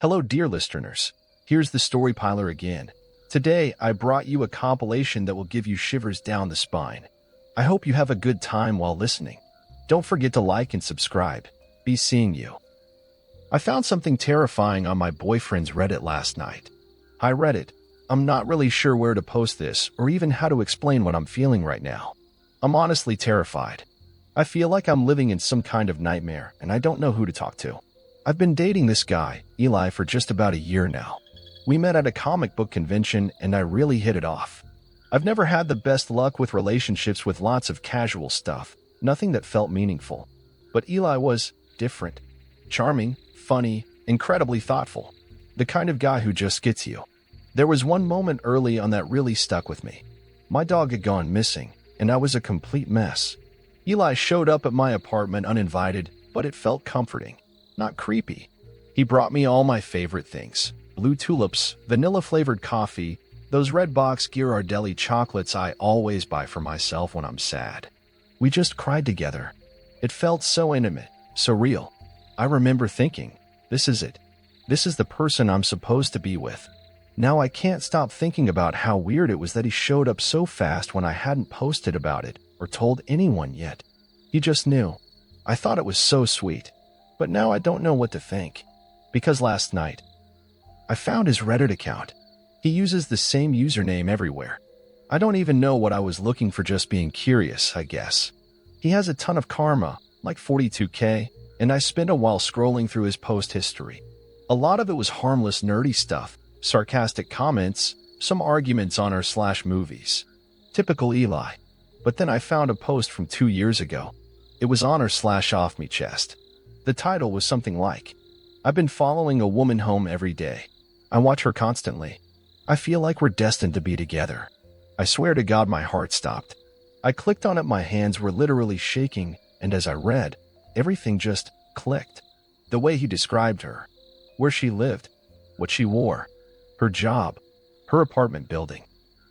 Hello, dear listeners. Here's the story piler again. Today, I brought you a compilation that will give you shivers down the spine. I hope you have a good time while listening. Don't forget to like and subscribe. Be seeing you. I found something terrifying on my boyfriend's Reddit last night. Hi, Reddit. I'm not really sure where to post this or even how to explain what I'm feeling right now. I'm honestly terrified. I feel like I'm living in some kind of nightmare and I don't know who to talk to. I've been dating this guy, Eli, for just about a year now. We met at a comic book convention and I really hit it off. I've never had the best luck with relationships with lots of casual stuff, nothing that felt meaningful. But Eli was different. Charming, funny, incredibly thoughtful. The kind of guy who just gets you. There was one moment early on that really stuck with me. My dog had gone missing, and I was a complete mess. Eli showed up at my apartment uninvited, but it felt comforting, not creepy. He brought me all my favorite things. Blue tulips, vanilla-flavored coffee, those red box Ghirardelli chocolates I always buy for myself when I'm sad. We just cried together. It felt so intimate, so real. I remember thinking, this is it. This is the person I'm supposed to be with. Now I can't stop thinking about how weird it was that he showed up so fast when I hadn't posted about it or told anyone yet. He just knew. I thought it was so sweet. But now I don't know what to think. Because last night, I found his Reddit account. He uses the same username everywhere. I don't even know what I was looking for, just being curious, I guess. He has a ton of karma, like 42K, and I spent a while scrolling through his post history. A lot of it was harmless, nerdy stuff, sarcastic comments, some arguments on r/movies. Typical Eli. But then I found a post from 2 years ago. It was on r/off me chest. The title was something like, I've been following a woman home every day. I watch her constantly. I feel like we're destined to be together. I swear to God my heart stopped. I clicked on it, my hands were literally shaking, and as I read, everything just clicked. The way he described her, where she lived, what she wore, her job, her apartment building,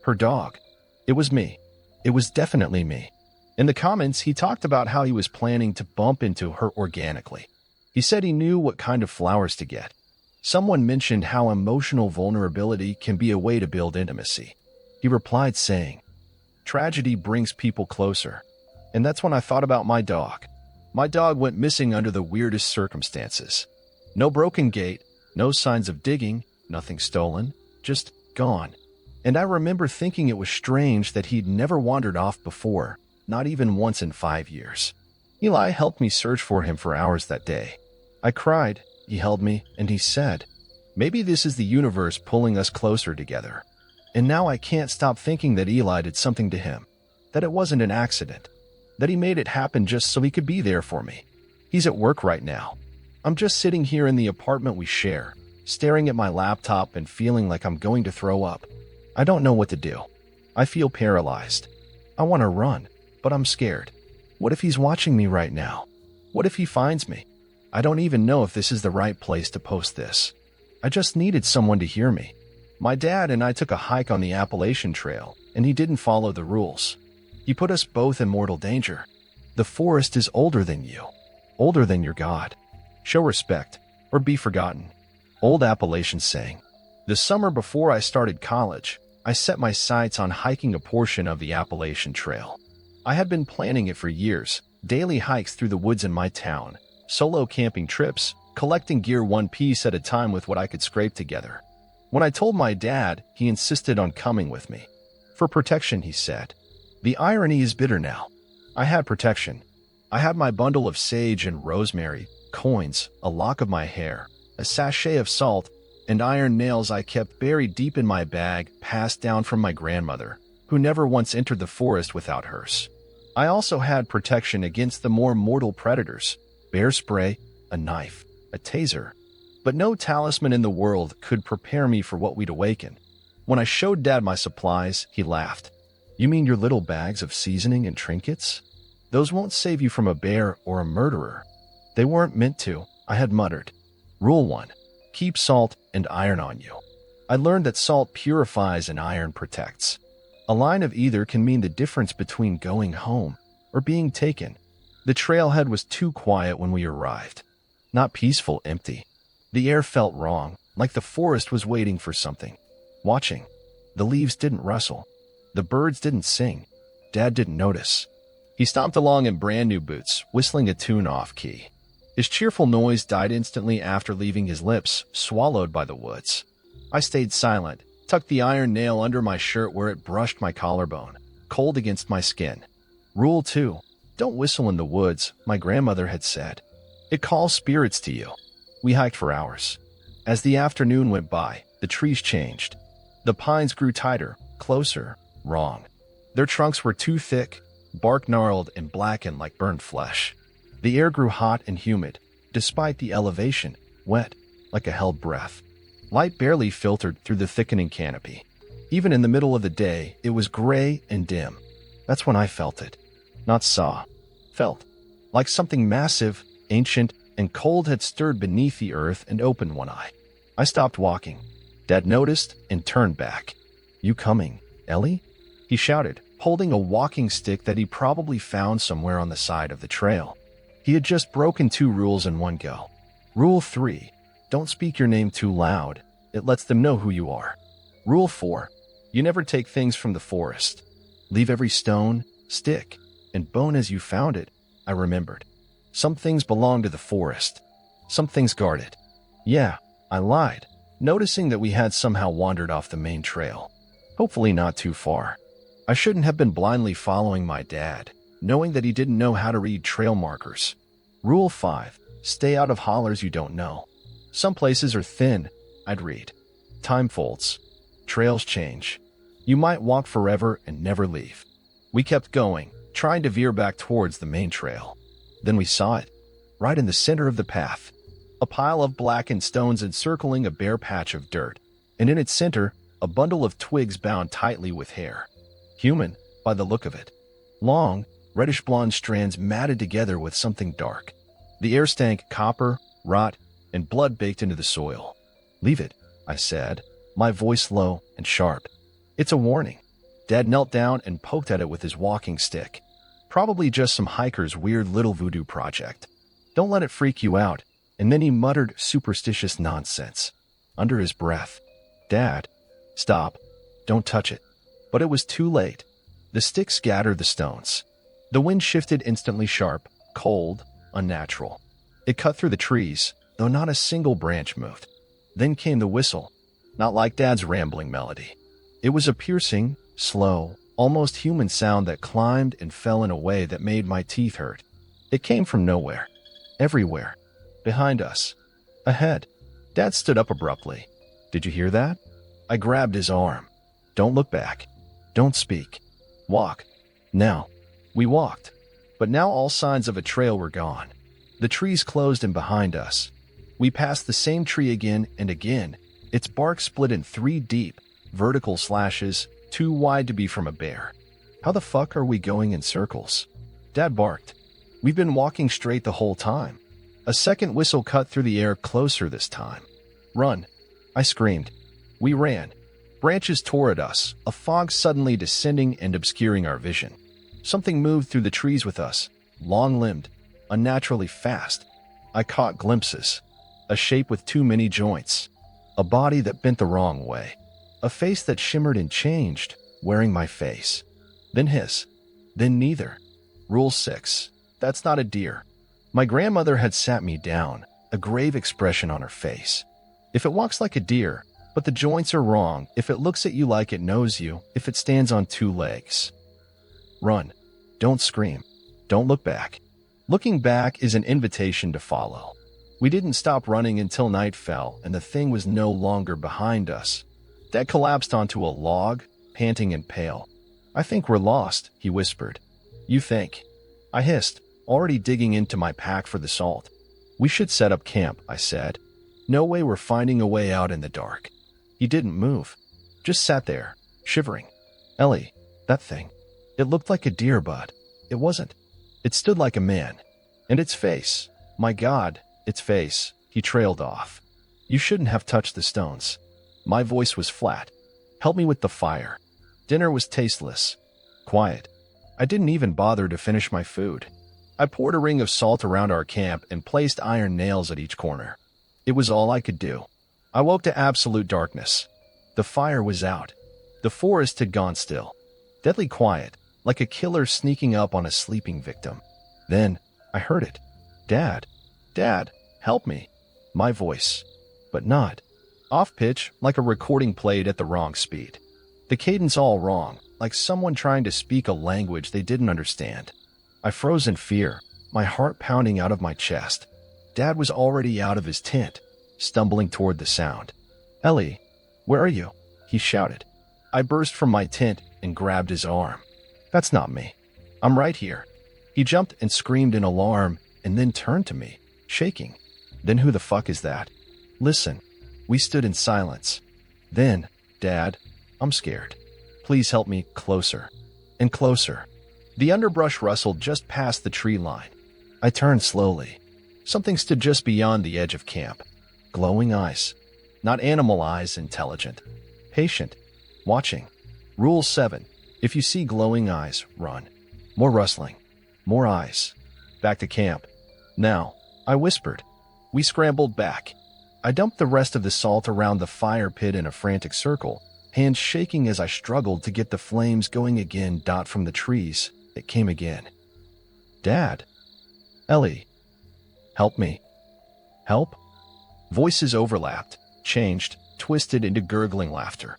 her dog. It was me. It was definitely me. In the comments, he talked about how he was planning to bump into her organically. He said he knew what kind of flowers to get. Someone mentioned how emotional vulnerability can be a way to build intimacy. He replied saying, tragedy brings people closer. And that's when I thought about my dog. My dog went missing under the weirdest circumstances. No broken gate, no signs of digging, nothing stolen, just gone. And I remember thinking it was strange that he'd never wandered off before, not even once in 5 years. Eli helped me search for him for hours that day. I cried, he held me, and he said, maybe this is the universe pulling us closer together. And now I can't stop thinking that Eli did something to him, that it wasn't an accident, that he made it happen just so he could be there for me. He's at work right now. I'm just sitting here in the apartment we share, staring at my laptop and feeling like I'm going to throw up. I don't know what to do. I feel paralyzed. I want to run, but I'm scared. What if he's watching me right now? What if he finds me? I don't even know if this is the right place to post this. I just needed someone to hear me. My dad and I took a hike on the Appalachian Trail, and he didn't follow the rules. He put us both in mortal danger. The forest is older than you, older than your God. Show respect, or be forgotten. Old Appalachian saying. The summer before I started college, I set my sights on hiking a portion of the Appalachian Trail. I had been planning it for years, daily hikes through the woods in my town, solo camping trips, collecting gear one piece at a time with what I could scrape together. When I told my dad, he insisted on coming with me. For protection, he said. The irony is bitter now. I had protection. I had my bundle of sage and rosemary, coins, a lock of my hair, a sachet of salt, and iron nails I kept buried deep in my bag, passed down from my grandmother, who never once entered the forest without hers. I also had protection against the more mortal predators, bear spray, a knife, a taser. But no talisman in the world could prepare me for what we'd awaken. When I showed Dad my supplies, he laughed. You mean your little bags of seasoning and trinkets? Those won't save you from a bear or a murderer. They weren't meant to, I had muttered. Rule 1. Keep salt and iron on you. I learned that salt purifies and iron protects. A line of either can mean the difference between going home or being taken. The trailhead was too quiet when we arrived. Not peaceful, empty. The air felt wrong, like the forest was waiting for something. Watching. The leaves didn't rustle. The birds didn't sing. Dad didn't notice. He stomped along in brand new boots, whistling a tune off-key. His cheerful noise died instantly after leaving his lips, swallowed by the woods. I stayed silent, tucked the iron nail under my shirt where it brushed my collarbone, cold against my skin. Rule 2. Don't whistle in the woods, my grandmother had said. It calls spirits to you. We hiked for hours. As the afternoon went by, the trees changed. The pines grew tighter, closer, wrong. Their trunks were too thick, bark gnarled and blackened like burned flesh. The air grew hot and humid, despite the elevation, wet, like a held breath. Light barely filtered through the thickening canopy. Even in the middle of the day, it was gray and dim. That's when I felt it. Not saw. Felt. Like something massive, ancient, and cold had stirred beneath the earth and opened one eye. I stopped walking. Dad noticed and turned back. You coming, Ellie? He shouted, holding a walking stick that he probably found somewhere on the side of the trail. He had just broken 2 rules in one go. Rule 3. Don't speak your name too loud. It lets them know who you are. Rule 4. You never take things from the forest. Leave every stone, stick, and bone as you found it, I remembered. Some things belong to the forest. Some things guard it. Yeah, I lied, noticing that we had somehow wandered off the main trail. Hopefully not too far. I shouldn't have been blindly following my dad, knowing that he didn't know how to read trail markers. Rule 5. Stay out of hollers you don't know. Some places are thin, I'd read. Time folds. Trails change. You might walk forever and never leave. We kept going, trying to veer back towards the main trail. Then we saw it, right in the center of the path. A pile of blackened stones encircling a bare patch of dirt, and in its center, a bundle of twigs bound tightly with hair. Human, by the look of it. Long, reddish-blonde strands matted together with something dark. The air stank copper, rot, and blood baked into the soil. Leave it, I said, my voice low and sharp. It's a warning. Dad knelt down and poked at it with his walking stick. Probably just some hiker's weird little voodoo project. Don't let it freak you out. And then he muttered superstitious nonsense. Under his breath. Dad, stop. Don't touch it. But it was too late. The stick scattered the stones. The wind shifted instantly sharp, cold, unnatural. It cut through the trees, though not a single branch moved. Then came the whistle. Not like Dad's rambling melody. It was a piercing, slow, almost human sound that climbed and fell in a way that made my teeth hurt. It came from nowhere. Everywhere. Behind us. Ahead. Dad stood up abruptly. Did you hear that? I grabbed his arm. Don't look back. Don't speak. Walk. Now. We walked. But now all signs of a trail were gone. The trees closed in behind us. We passed the same tree again and again, its bark split in 3 deep, vertical slashes, too wide to be from a bear. How the fuck are we going in circles? Dad barked. We've been walking straight the whole time. A second whistle cut through the air closer this time. Run. I screamed. We ran. Branches tore at us, a fog suddenly descending and obscuring our vision. Something moved through the trees with us, long-limbed, unnaturally fast. I caught glimpses. A shape with too many joints. A body that bent the wrong way. A face that shimmered and changed, wearing my face. Then his. Then neither. Rule 6. That's not a deer. My grandmother had sat me down, a grave expression on her face. If it walks like a deer, but the joints are wrong, if it looks at you like it knows you, if it stands on 2 legs. Run. Don't scream. Don't look back. Looking back is an invitation to follow. We didn't stop running until night fell and the thing was no longer behind us. Dad collapsed onto a log, panting and pale. I think we're lost, he whispered. You think? I hissed, already digging into my pack for the salt. We should set up camp, I said. No way we're finding a way out in the dark. He didn't move. Just sat there, shivering. Ellie, that thing. It looked like a deer, but it wasn't. It stood like a man. And its face. My God, its face. He trailed off. You shouldn't have touched the stones. My voice was flat. Help me with the fire. Dinner was tasteless. Quiet. I didn't even bother to finish my food. I poured a ring of salt around our camp and placed iron nails at each corner. It was all I could do. I woke to absolute darkness. The fire was out. The forest had gone still. Deadly quiet, like a killer sneaking up on a sleeping victim. Then, I heard it. Dad. Dad, help me. My voice. But not. Off-pitch, like a recording played at the wrong speed. The cadence all wrong, like someone trying to speak a language they didn't understand. I froze in fear, my heart pounding out of my chest. Dad was already out of his tent, stumbling toward the sound. "Ellie, where are you?" he shouted. I burst from my tent and grabbed his arm. "That's not me. I'm right here." He jumped and screamed in alarm and then turned to me, shaking. "Then who the fuck is that?" "Listen." We stood in silence. "Then, Dad, I'm scared. Please help me closer." And closer. The underbrush rustled just past the tree line. I turned slowly. Something stood just beyond the edge of camp. Glowing eyes. Not animal eyes, intelligent. Patient. Watching. Rule 7. If you see glowing eyes, run. More rustling. More eyes. Back to camp. Now, I whispered. We scrambled back. I dumped the rest of the salt around the fire pit in a frantic circle, hands shaking as I struggled to get the flames going again. From the trees, it came again. "Dad. Ellie. Help me." Help? Voices overlapped, changed, twisted into gurgling laughter.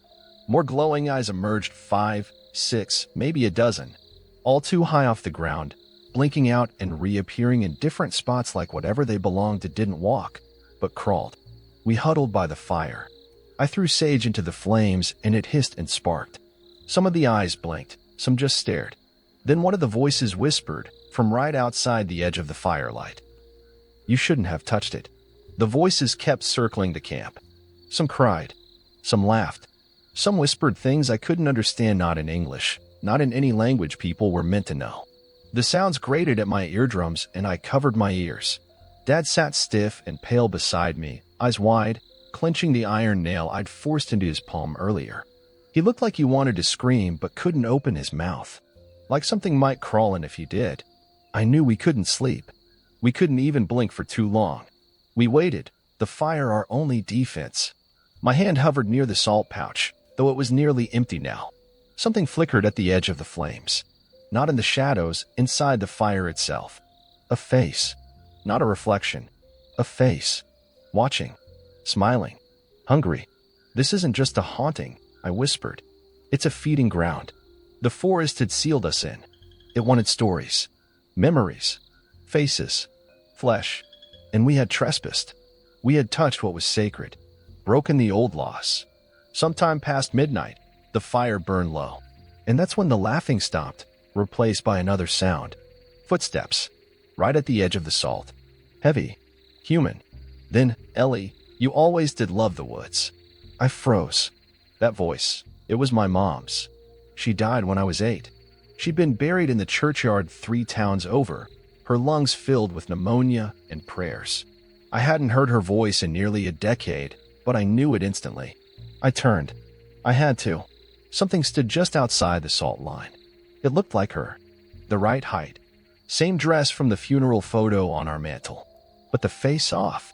More glowing eyes emerged, 5, 6, maybe a dozen, all too high off the ground, blinking out and reappearing in different spots like whatever they belonged to didn't walk, but crawled. We huddled by the fire. I threw sage into the flames and it hissed and sparked. Some of the eyes blinked, some just stared. Then one of the voices whispered from right outside the edge of the firelight. "You shouldn't have touched it." The voices kept circling the camp. Some cried. Some laughed. Some whispered things I couldn't understand, not in English, not in any language people were meant to know. The sounds grated at my eardrums and I covered my ears. Dad sat stiff and pale beside me, eyes wide, clenching the iron nail I'd forced into his palm earlier. He looked like he wanted to scream but couldn't open his mouth. Like something might crawl in if he did. I knew we couldn't sleep. We couldn't even blink for too long. We waited, the fire our only defense. My hand hovered near the salt pouch, though it was nearly empty now. Something flickered at the edge of the flames. Not in the shadows, inside the fire itself. A face. Not a reflection. A face. Watching. Smiling. Hungry. "This isn't just a haunting," I whispered. "It's a feeding ground." The forest had sealed us in. It wanted stories. Memories. Faces. Flesh. And we had trespassed. We had touched what was sacred. Broken the old laws. Sometime past midnight, the fire burned low. And that's when the laughing stopped, replaced by another sound. Footsteps. Right at the edge of the salt. Heavy. Human. Then, "Ellie, you always did love the woods." I froze. That voice. It was my mom's. She died when I was 8. She'd been buried in the churchyard 3 towns over, her lungs filled with pneumonia and prayers. I hadn't heard her voice in nearly a decade, but I knew it instantly. I turned. I had to. Something stood just outside the salt line. It looked like her. The right height. Same dress from the funeral photo on our mantle. But the face off.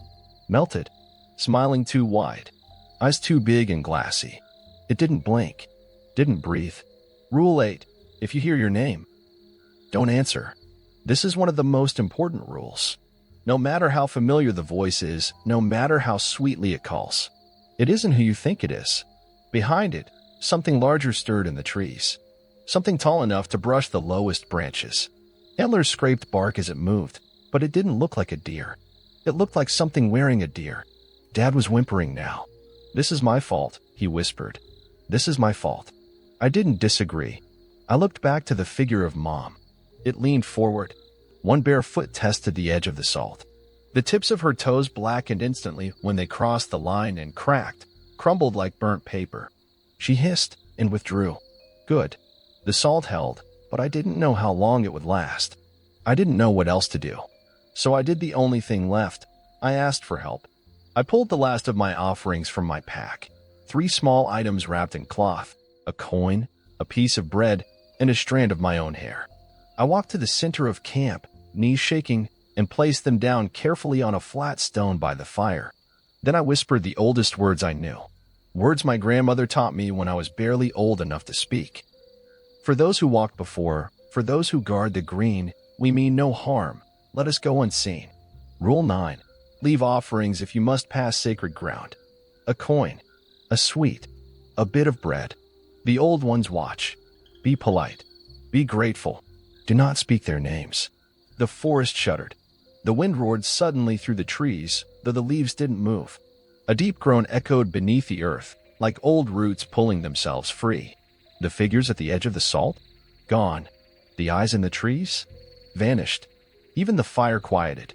Melted. Smiling too wide. Eyes too big and glassy. It didn't blink. Didn't breathe. Rule 8. If you hear your name, don't answer. This is one of the most important rules. No matter how familiar the voice is, no matter how sweetly it calls, it isn't who you think it is. Behind it, something larger stirred in the trees. Something tall enough to brush the lowest branches. Antlers scraped bark as it moved, but it didn't look like a deer. It looked like something wearing a deer. Dad was whimpering now. "This is my fault," he whispered. "This is my fault." I didn't disagree. I looked back to the figure of Mom. It leaned forward. One bare foot tested the edge of the salt. The tips of her toes blackened instantly when they crossed the line and cracked, crumbled like burnt paper. She hissed and withdrew. Good. The salt held, but I didn't know how long it would last. I didn't know what else to do. So I did the only thing left. I asked for help. I pulled the last of my offerings from my pack. 3 small items wrapped in cloth, a coin, a piece of bread, and a strand of my own hair. I walked to the center of camp, knees shaking, and placed them down carefully on a flat stone by the fire. Then I whispered the oldest words I knew. Words my grandmother taught me when I was barely old enough to speak. For those who walked before, for those who guard the green, we mean no harm. Let us go unseen. Rule 9. Leave offerings if you must pass sacred ground. A coin, a sweet, a bit of bread. The old ones watch. Be polite. Be grateful. Do not speak their names. The forest shuddered. The wind roared suddenly through the trees, though the leaves didn't move. A deep groan echoed beneath the earth, like old roots pulling themselves free. The figures at the edge of the salt? Gone. The eyes in the trees? Vanished. Even the fire quieted.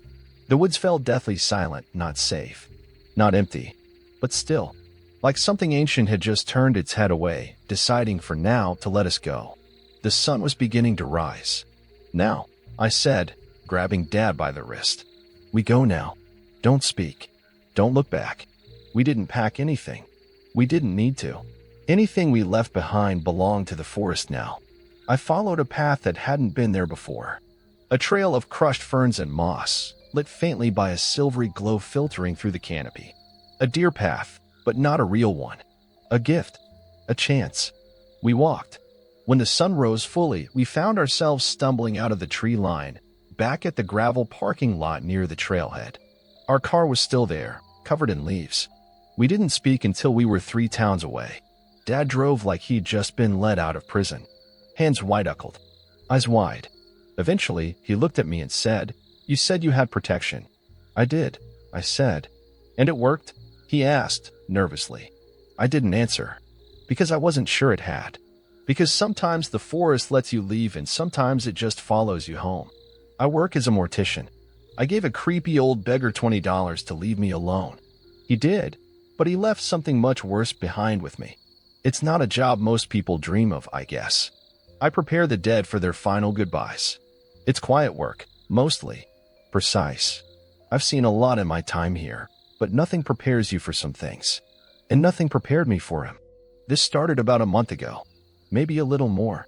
The woods fell deathly silent, not safe. Not empty, but still. Like something ancient had just turned its head away, deciding for now to let us go. The sun was beginning to rise. Now, I said, grabbing Dad by the wrist. We go now. Don't speak. Don't look back. We didn't pack anything. We didn't need to. Anything we left behind belonged to the forest now. I followed a path that hadn't been there before. A trail of crushed ferns and moss, lit faintly by a silvery glow filtering through the canopy. A deer path, but not a real one. A gift. A chance. We walked. When the sun rose fully, we found ourselves stumbling out of the tree line, back at the gravel parking lot near the trailhead. Our car was still there, covered in leaves. We didn't speak until we were 3 towns away. Dad drove like he'd just been let out of prison. Hands wide-knuckled. Eyes wide. Eventually, he looked at me and said, "You said you had protection." "I did," I said. "And it worked?" he asked, nervously. I didn't answer. Because I wasn't sure it had. Because sometimes the forest lets you leave and sometimes it just follows you home. I work as a mortician. I gave a creepy old beggar $20 to leave me alone. He did, but he left something much worse behind with me. It's not a job most people dream of, I guess. I prepare the dead for their final goodbyes. It's quiet work, mostly. Precise. I've seen a lot in my time here, but nothing prepares you for some things. And nothing prepared me for him. This started about a month ago. Maybe a little more.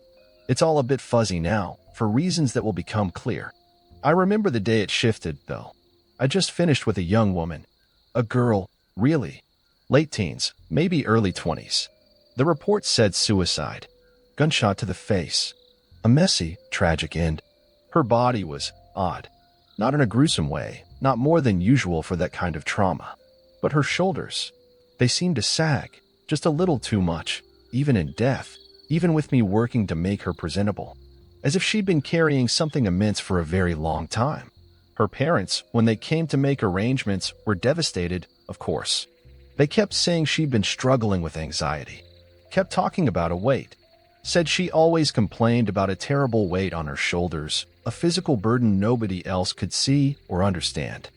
It's all a bit fuzzy now, for reasons that will become clear. I remember the day it shifted, though. I just finished with a young woman. A girl, really. Late teens, maybe early 20s. The report said suicide. Gunshot to the face. A messy, tragic end. Her body was odd. Not in a gruesome way, not more than usual for that kind of trauma. But her shoulders, they seemed to sag, just a little too much, even in death, even with me working to make her presentable. As if she'd been carrying something immense for a very long time. Her parents, when they came to make arrangements, were devastated, of course. They kept saying she'd been struggling with anxiety. Kept talking about a weight. Said she always complained about a terrible weight on her shoulders, a physical burden nobody else could see or understand.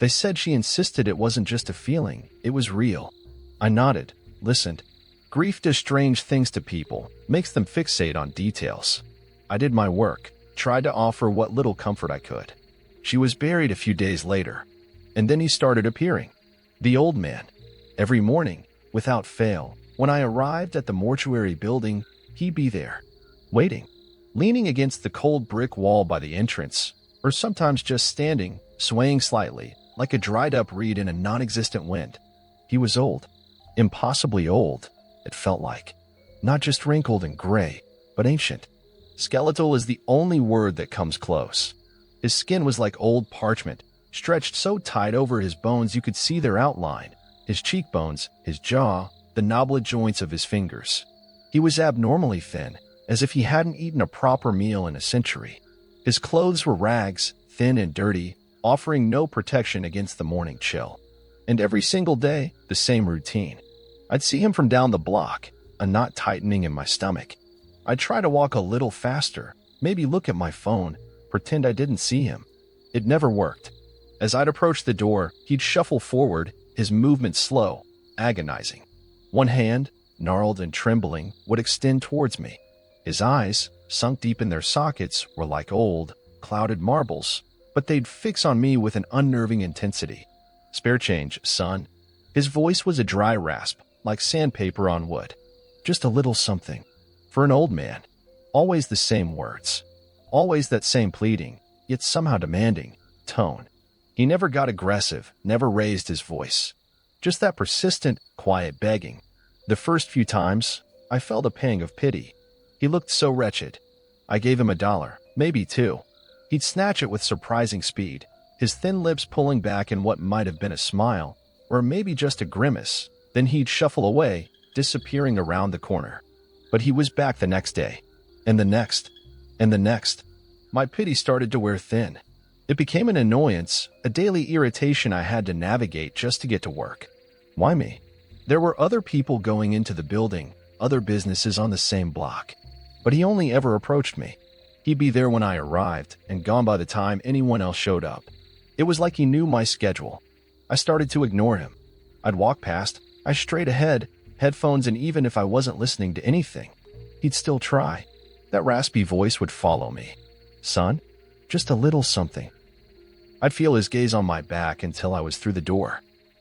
They said she insisted it wasn't just a feeling, it was real. I nodded, listened. Grief does strange things to people, makes them fixate on details. I did my work, tried to offer what little comfort I could. She was buried a few days later. And then he started appearing. The old man. Every morning, without fail, when I arrived at the mortuary building, he'd be there, waiting, leaning against the cold brick wall by the entrance, or sometimes just standing, swaying slightly, like a dried-up reed in a non-existent wind. He was old. Impossibly old, it felt like. Not just wrinkled and gray, but ancient. Skeletal is the only word that comes close. His skin was like old parchment, stretched so tight over his bones you could see their outline, his cheekbones, his jaw, the knobbly joints of his fingers. He was abnormally thin, as if he hadn't eaten a proper meal in a century. His clothes were rags, thin and dirty, offering no protection against the morning chill. And every single day, the same routine. I'd see him from down the block, a knot tightening in my stomach. I'd try to walk a little faster, maybe look at my phone, pretend I didn't see him. It never worked. As I'd approach the door, he'd shuffle forward, his movements slow, agonizing. One hand, gnarled and trembling, would extend towards me. His eyes, sunk deep in their sockets, were like old, clouded marbles, but they'd fix on me with an unnerving intensity. "Spare change, son." His voice was a dry rasp, like sandpaper on wood. Just a little something. For an old man. Always the same words. Always that same pleading, yet somehow demanding, tone. He never got aggressive, never raised his voice. Just that persistent, quiet begging. The first few times, I felt a pang of pity. He looked so wretched. I gave him $1, maybe $2. He'd snatch it with surprising speed, his thin lips pulling back in what might have been a smile, or maybe just a grimace. Then he'd shuffle away, disappearing around the corner. But he was back the next day, and the next, and the next. My pity started to wear thin. It became an annoyance, a daily irritation I had to navigate just to get to work. Why me? There were other people going into the building, other businesses on the same block. But he only ever approached me. He'd be there when I arrived, and gone by the time anyone else showed up. It was like he knew my schedule. I started to ignore him. I'd walk past, I straight ahead, headphones, and even if I wasn't listening to anything, he'd still try. That raspy voice would follow me. Son, just a little something. I'd feel his gaze on my back until I was through the door.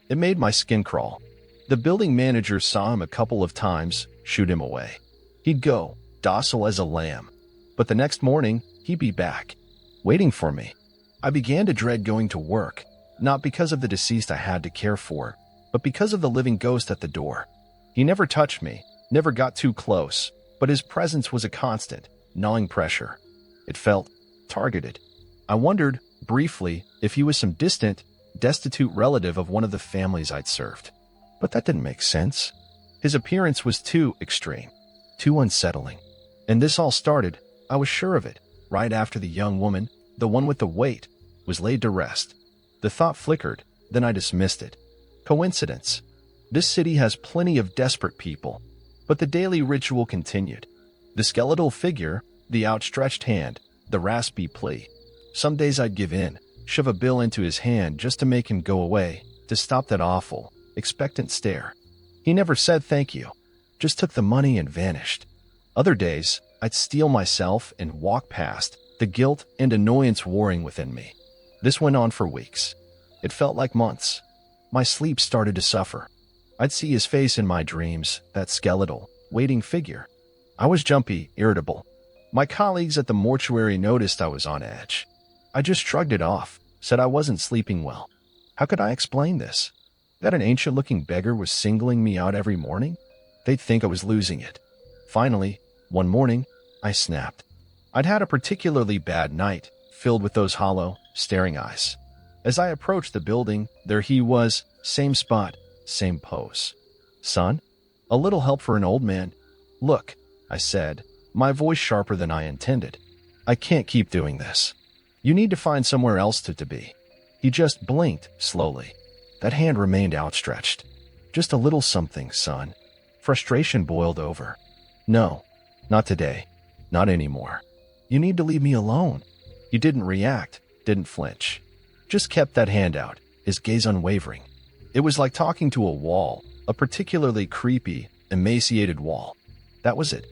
It made my skin crawl. The building manager saw him a couple of times, shooed him away. He'd go, docile as a lamb. But the next morning, he'd be back, waiting for me. I began to dread going to work, not because of the deceased I had to care for, but because of the living ghost at the door. He never touched me, never got too close, but his presence was a constant, gnawing pressure. It felt targeted. I wondered, briefly, if he was some distant, destitute relative of one of the families I'd served. But that didn't make sense. His appearance was too extreme, too unsettling. And this all started, I was sure of it, right after the young woman, the one with the weight, was laid to rest. The thought flickered, then I dismissed it. Coincidence. This city has plenty of desperate people. But the daily ritual continued. The skeletal figure, the outstretched hand, the raspy plea. Some days I'd give in, shove a bill into his hand just to make him go away, to stop that awful, expectant stare. He never said thank you, just took the money and vanished. Other days, I'd steel myself and walk past, the guilt and annoyance warring within me. This went on for weeks. It felt like months. My sleep started to suffer. I'd see his face in my dreams, that skeletal, waiting figure. I was jumpy, irritable. My colleagues at the mortuary noticed I was on edge. I just shrugged it off, said I wasn't sleeping well. How could I explain this? That an ancient-looking beggar was singling me out every morning? They'd think I was losing it. Finally, one morning, I snapped. I'd had a particularly bad night, filled with those hollow, staring eyes. As I approached the building, there he was, same spot, same pose. Son? A little help for an old man? Look, I said, my voice sharper than I intended. I can't keep doing this. You need to find somewhere else to be. He just blinked, slowly. That hand remained outstretched. Just a little something, son. Frustration boiled over. No, not today. Not anymore. You need to leave me alone. He didn't react, didn't flinch. Just kept that hand out, his gaze unwavering. It was like talking to a wall, a particularly creepy, emaciated wall. That was it.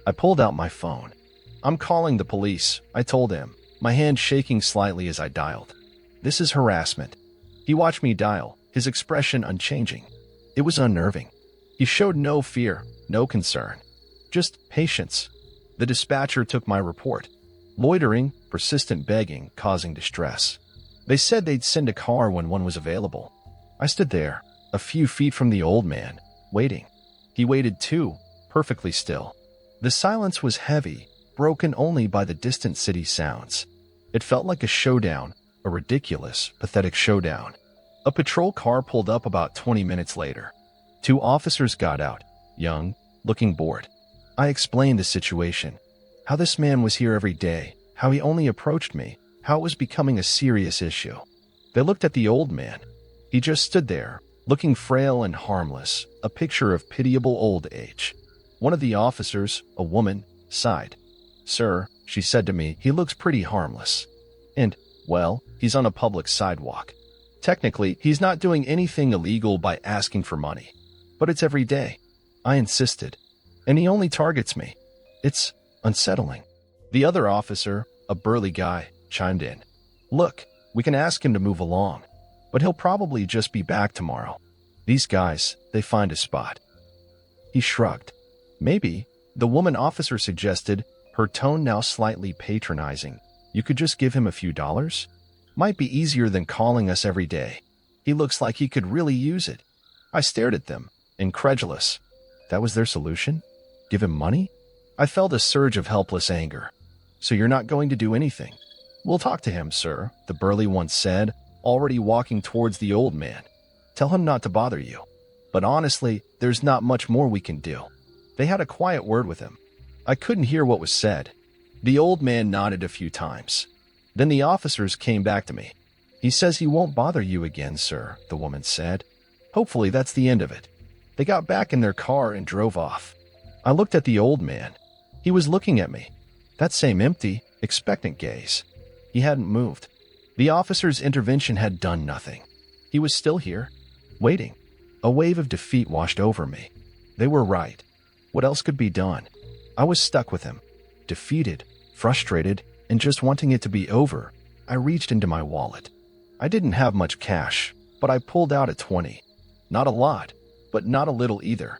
I pulled out my phone. I'm calling the police, I told him, my hand shaking slightly as I dialed. This is harassment. He watched me dial, his expression unchanging. It was unnerving. He showed no fear, no concern. Just patience. The dispatcher took my report. Loitering, persistent begging, causing distress. They said they'd send a car when one was available. I stood there, a few feet from the old man, waiting. He waited too, perfectly still. The silence was heavy, broken only by the distant city sounds. It felt like a showdown, a ridiculous, pathetic showdown. A patrol car pulled up about 20 minutes later. 2 officers got out, young, looking bored. I explained the situation. How this man was here every day, how he only approached me, how it was becoming a serious issue. They looked at the old man. He just stood there, looking frail and harmless, a picture of pitiable old age. One of the officers, a woman, sighed. Sir, she said to me, he looks pretty harmless. And, well, he's on a public sidewalk. Technically, he's not doing anything illegal by asking for money. But it's every day. I insisted. And he only targets me. It's unsettling. The other officer, a burly guy, chimed in. Look, we can ask him to move along. But he'll probably just be back tomorrow. These guys, they find a spot. He shrugged. Maybe, the woman officer suggested, her tone now slightly patronizing. You could just give him a few dollars? Might be easier than calling us every day. He looks like he could really use it. I stared at them, incredulous. That was their solution? Give him money? I felt a surge of helpless anger. So you're not going to do anything? We'll talk to him, sir, the burly one said, already walking towards the old man. Tell him not to bother you. But honestly, there's not much more we can do. They had a quiet word with him. I couldn't hear what was said. The old man nodded a few times. Then the officers came back to me. He says he won't bother you again, sir, the woman said. Hopefully that's the end of it. They got back in their car and drove off. I looked at the old man. He was looking at me. That same empty, expectant gaze. He hadn't moved. The officer's intervention had done nothing. He was still here, waiting. A wave of defeat washed over me. They were right. What else could be done? I was stuck with him. Defeated, frustrated, and just wanting it to be over. I reached into my wallet. I didn't have much cash, but I pulled out a 20. Not a lot, but not a little either.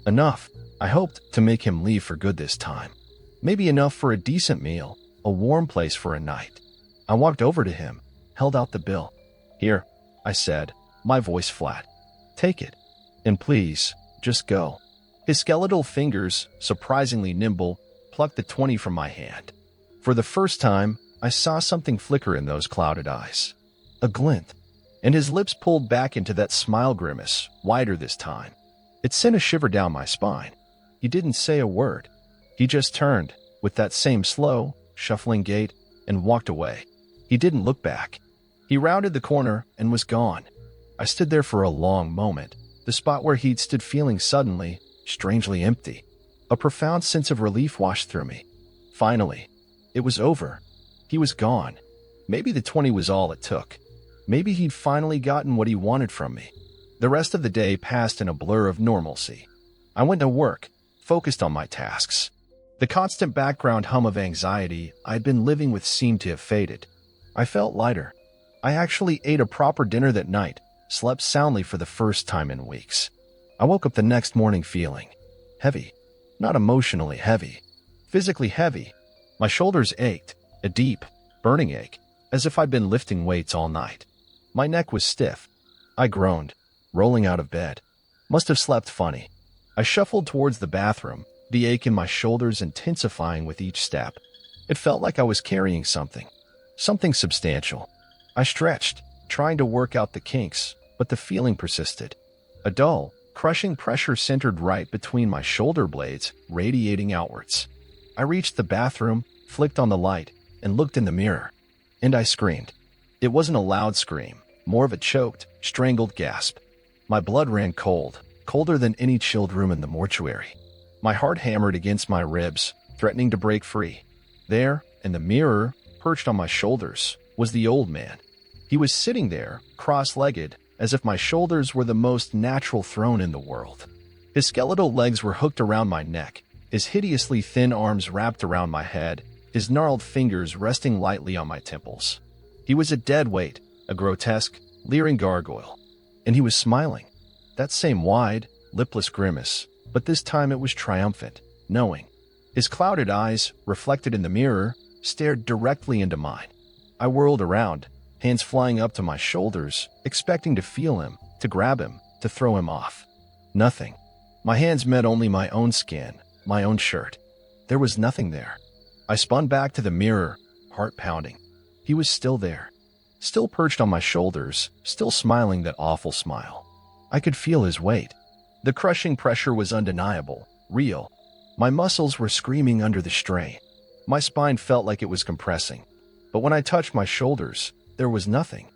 Enough, I hoped, to make him leave for good this time. Maybe enough for a decent meal, a warm place for a night. I walked over to him, held out the bill. Here, I said, my voice flat. Take it. And please, just go. His skeletal fingers, surprisingly nimble, plucked the 20 from my hand. For the first time, I saw something flicker in those clouded eyes. A glint. And his lips pulled back into that smile grimace, wider this time. It sent a shiver down my spine. He didn't say a word. He just turned, with that same slow, shuffling gait, and walked away. He didn't look back. He rounded the corner and was gone. I stood there for a long moment, the spot where he'd stood feeling suddenly, strangely empty. A profound sense of relief washed through me. Finally, it was over. He was gone. Maybe the 20 was all it took. Maybe he'd finally gotten what he wanted from me. The rest of the day passed in a blur of normalcy. I went to work, focused on my tasks. The constant background hum of anxiety I'd been living with seemed to have faded. I felt lighter. I actually ate a proper dinner that night, slept soundly for the first time in weeks. I woke up the next morning feeling heavy. Not emotionally heavy. Physically heavy. My shoulders ached, a deep, burning ache, as if I'd been lifting weights all night. My neck was stiff. I groaned, rolling out of bed. Must have slept funny. I shuffled towards the bathroom, the ache in my shoulders intensifying with each step. It felt like I was carrying something substantial. I stretched, trying to work out the kinks, but the feeling persisted. A dull, crushing pressure centered right between my shoulder blades, radiating outwards. I reached the bathroom, flicked on the light, and looked in the mirror. And I screamed. It wasn't a loud scream, more of a choked, strangled gasp. My blood ran cold, colder than any chilled room in the mortuary. My heart hammered against my ribs, threatening to break free. There, in the mirror, perched on my shoulders, was the old man. He was sitting there, cross-legged, as if my shoulders were the most natural throne in the world. His skeletal legs were hooked around my neck, his hideously thin arms wrapped around my head, his gnarled fingers resting lightly on my temples. He was a dead weight, a grotesque, leering gargoyle. And he was smiling. That same wide, lipless grimace, but this time it was triumphant, knowing. His clouded eyes, reflected in the mirror, stared directly into mine. I whirled around, hands flying up to my shoulders, expecting to feel him, to grab him, to throw him off. Nothing. My hands met only my own skin, my own shirt. There was nothing there. I spun back to the mirror, heart pounding. He was still there. Still perched on my shoulders, still smiling that awful smile. I could feel his weight. The crushing pressure was undeniable, real. My muscles were screaming under the strain. My spine felt like it was compressing. But when I touched my shoulders, there was nothing.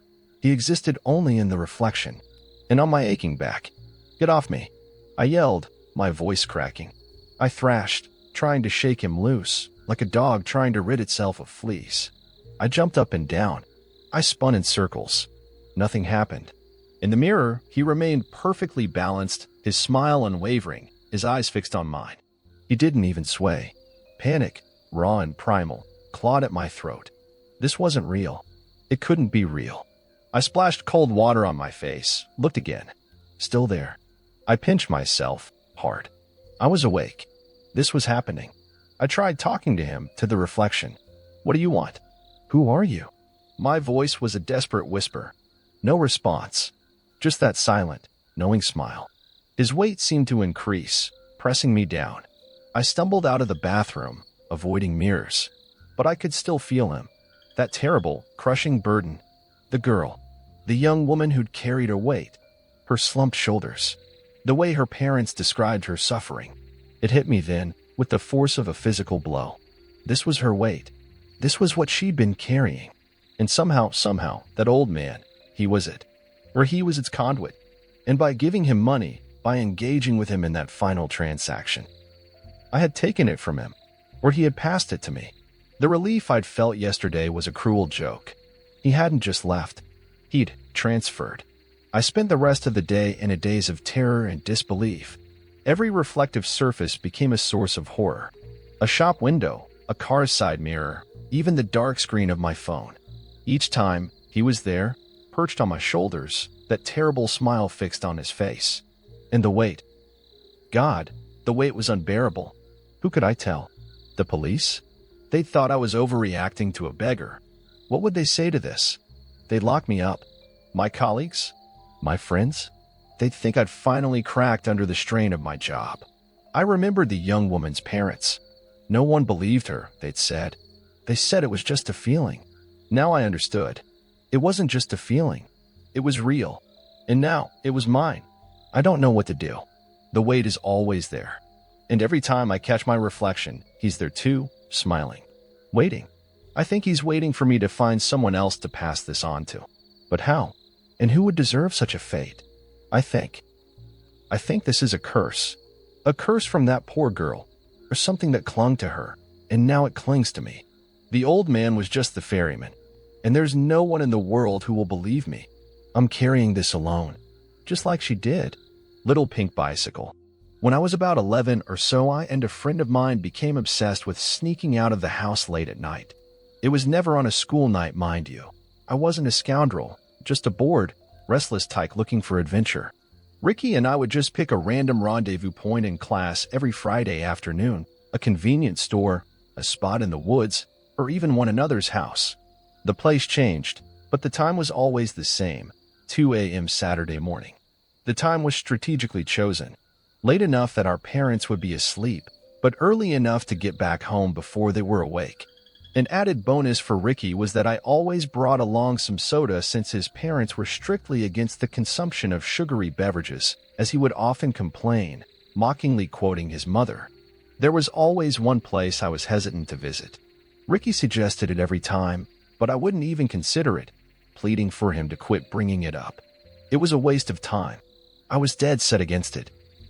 He existed only in the reflection. And on my aching back. Get off me. I yelled, my voice cracking. I thrashed, trying to shake him loose, like a dog trying to rid itself of fleas. I jumped up and down. I spun in circles. Nothing happened. In the mirror, he remained perfectly balanced, his smile unwavering, his eyes fixed on mine. He didn't even sway. Panic, raw and primal, clawed at my throat. This wasn't real. It couldn't be real. I splashed cold water on my face, looked again. Still there. I pinched myself, hard. I was awake. This was happening. I tried talking to him, to the reflection. What do you want? Who are you? My voice was a desperate whisper. No response. Just that silent, knowing smile. His weight seemed to increase, pressing me down. I stumbled out of the bathroom, avoiding mirrors. But I could still feel him. That terrible, crushing burden. The girl. The young woman who'd carried her weight. Her slumped shoulders. The way her parents described her suffering. It hit me then, with the force of a physical blow. This was her weight. This was what she'd been carrying. And somehow, that old man, he was it. Or he was its conduit. And by giving him money, by engaging with him in that final transaction, I had taken it from him, or he had passed it to me. The relief I'd felt yesterday was a cruel joke. He hadn't just left. He'd transferred. I spent the rest of the day in a daze of terror and disbelief. Every reflective surface became a source of horror. A shop window, a car's side mirror, even the dark screen of my phone. Each time, he was there, perched on my shoulders, that terrible smile fixed on his face. And the weight. God, the weight was unbearable. Who could I tell? The police? They thought I was overreacting to a beggar. What would they say to this? They'd lock me up. My colleagues? My friends? They'd think I'd finally cracked under the strain of my job. I remembered the young woman's parents. No one believed her, they'd said. They said it was just a feeling. Now I understood. It wasn't just a feeling. It was real. And now, it was mine. I don't know what to do. The weight is always there. And every time I catch my reflection, he's there too, smiling. Waiting. I think he's waiting for me to find someone else to pass this on to. But how? And who would deserve such a fate? I think this is a curse. A curse from that poor girl, or something that clung to her, and now it clings to me. The old man was just the ferryman, and there's no one in the world who will believe me. I'm carrying this alone, just like she did. Little pink bicycle. When I was about 11 or so, I and a friend of mine became obsessed with sneaking out of the house late at night. It was never on a school night, mind you. I wasn't a scoundrel, just a bored, restless tyke looking for adventure. Ricky and I would just pick a random rendezvous point in class every Friday afternoon, a convenience store, a spot in the woods, or even one another's house. The place changed, but the time was always the same, 2 a.m. Saturday morning. The time was strategically chosen. Late enough that our parents would be asleep, but early enough to get back home before they were awake. An added bonus for Ricky was that I always brought along some soda since his parents were strictly against the consumption of sugary beverages, as he would often complain, mockingly quoting his mother. There was always one place I was hesitant to visit. Ricky suggested it every time, but I wouldn't even consider it, pleading for him to quit bringing it up. It was a waste of time. I was dead set against it.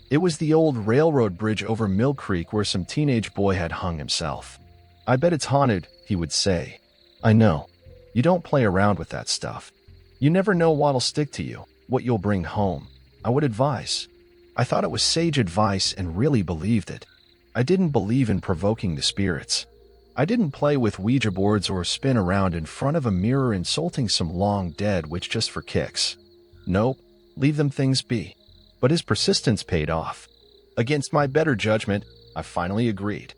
It was the old railroad bridge over Mill Creek where some teenage boy had hung himself. I bet it's haunted, he would say. I know. You don't play around with that stuff. You never know what'll stick to you, what you'll bring home. I would advise. I thought it was sage advice and really believed it. I didn't believe in provoking the spirits. I didn't play with Ouija boards or spin around in front of a mirror insulting some long dead witch just for kicks. Nope, leave them things be. But his persistence paid off. Against my better judgment, I finally agreed.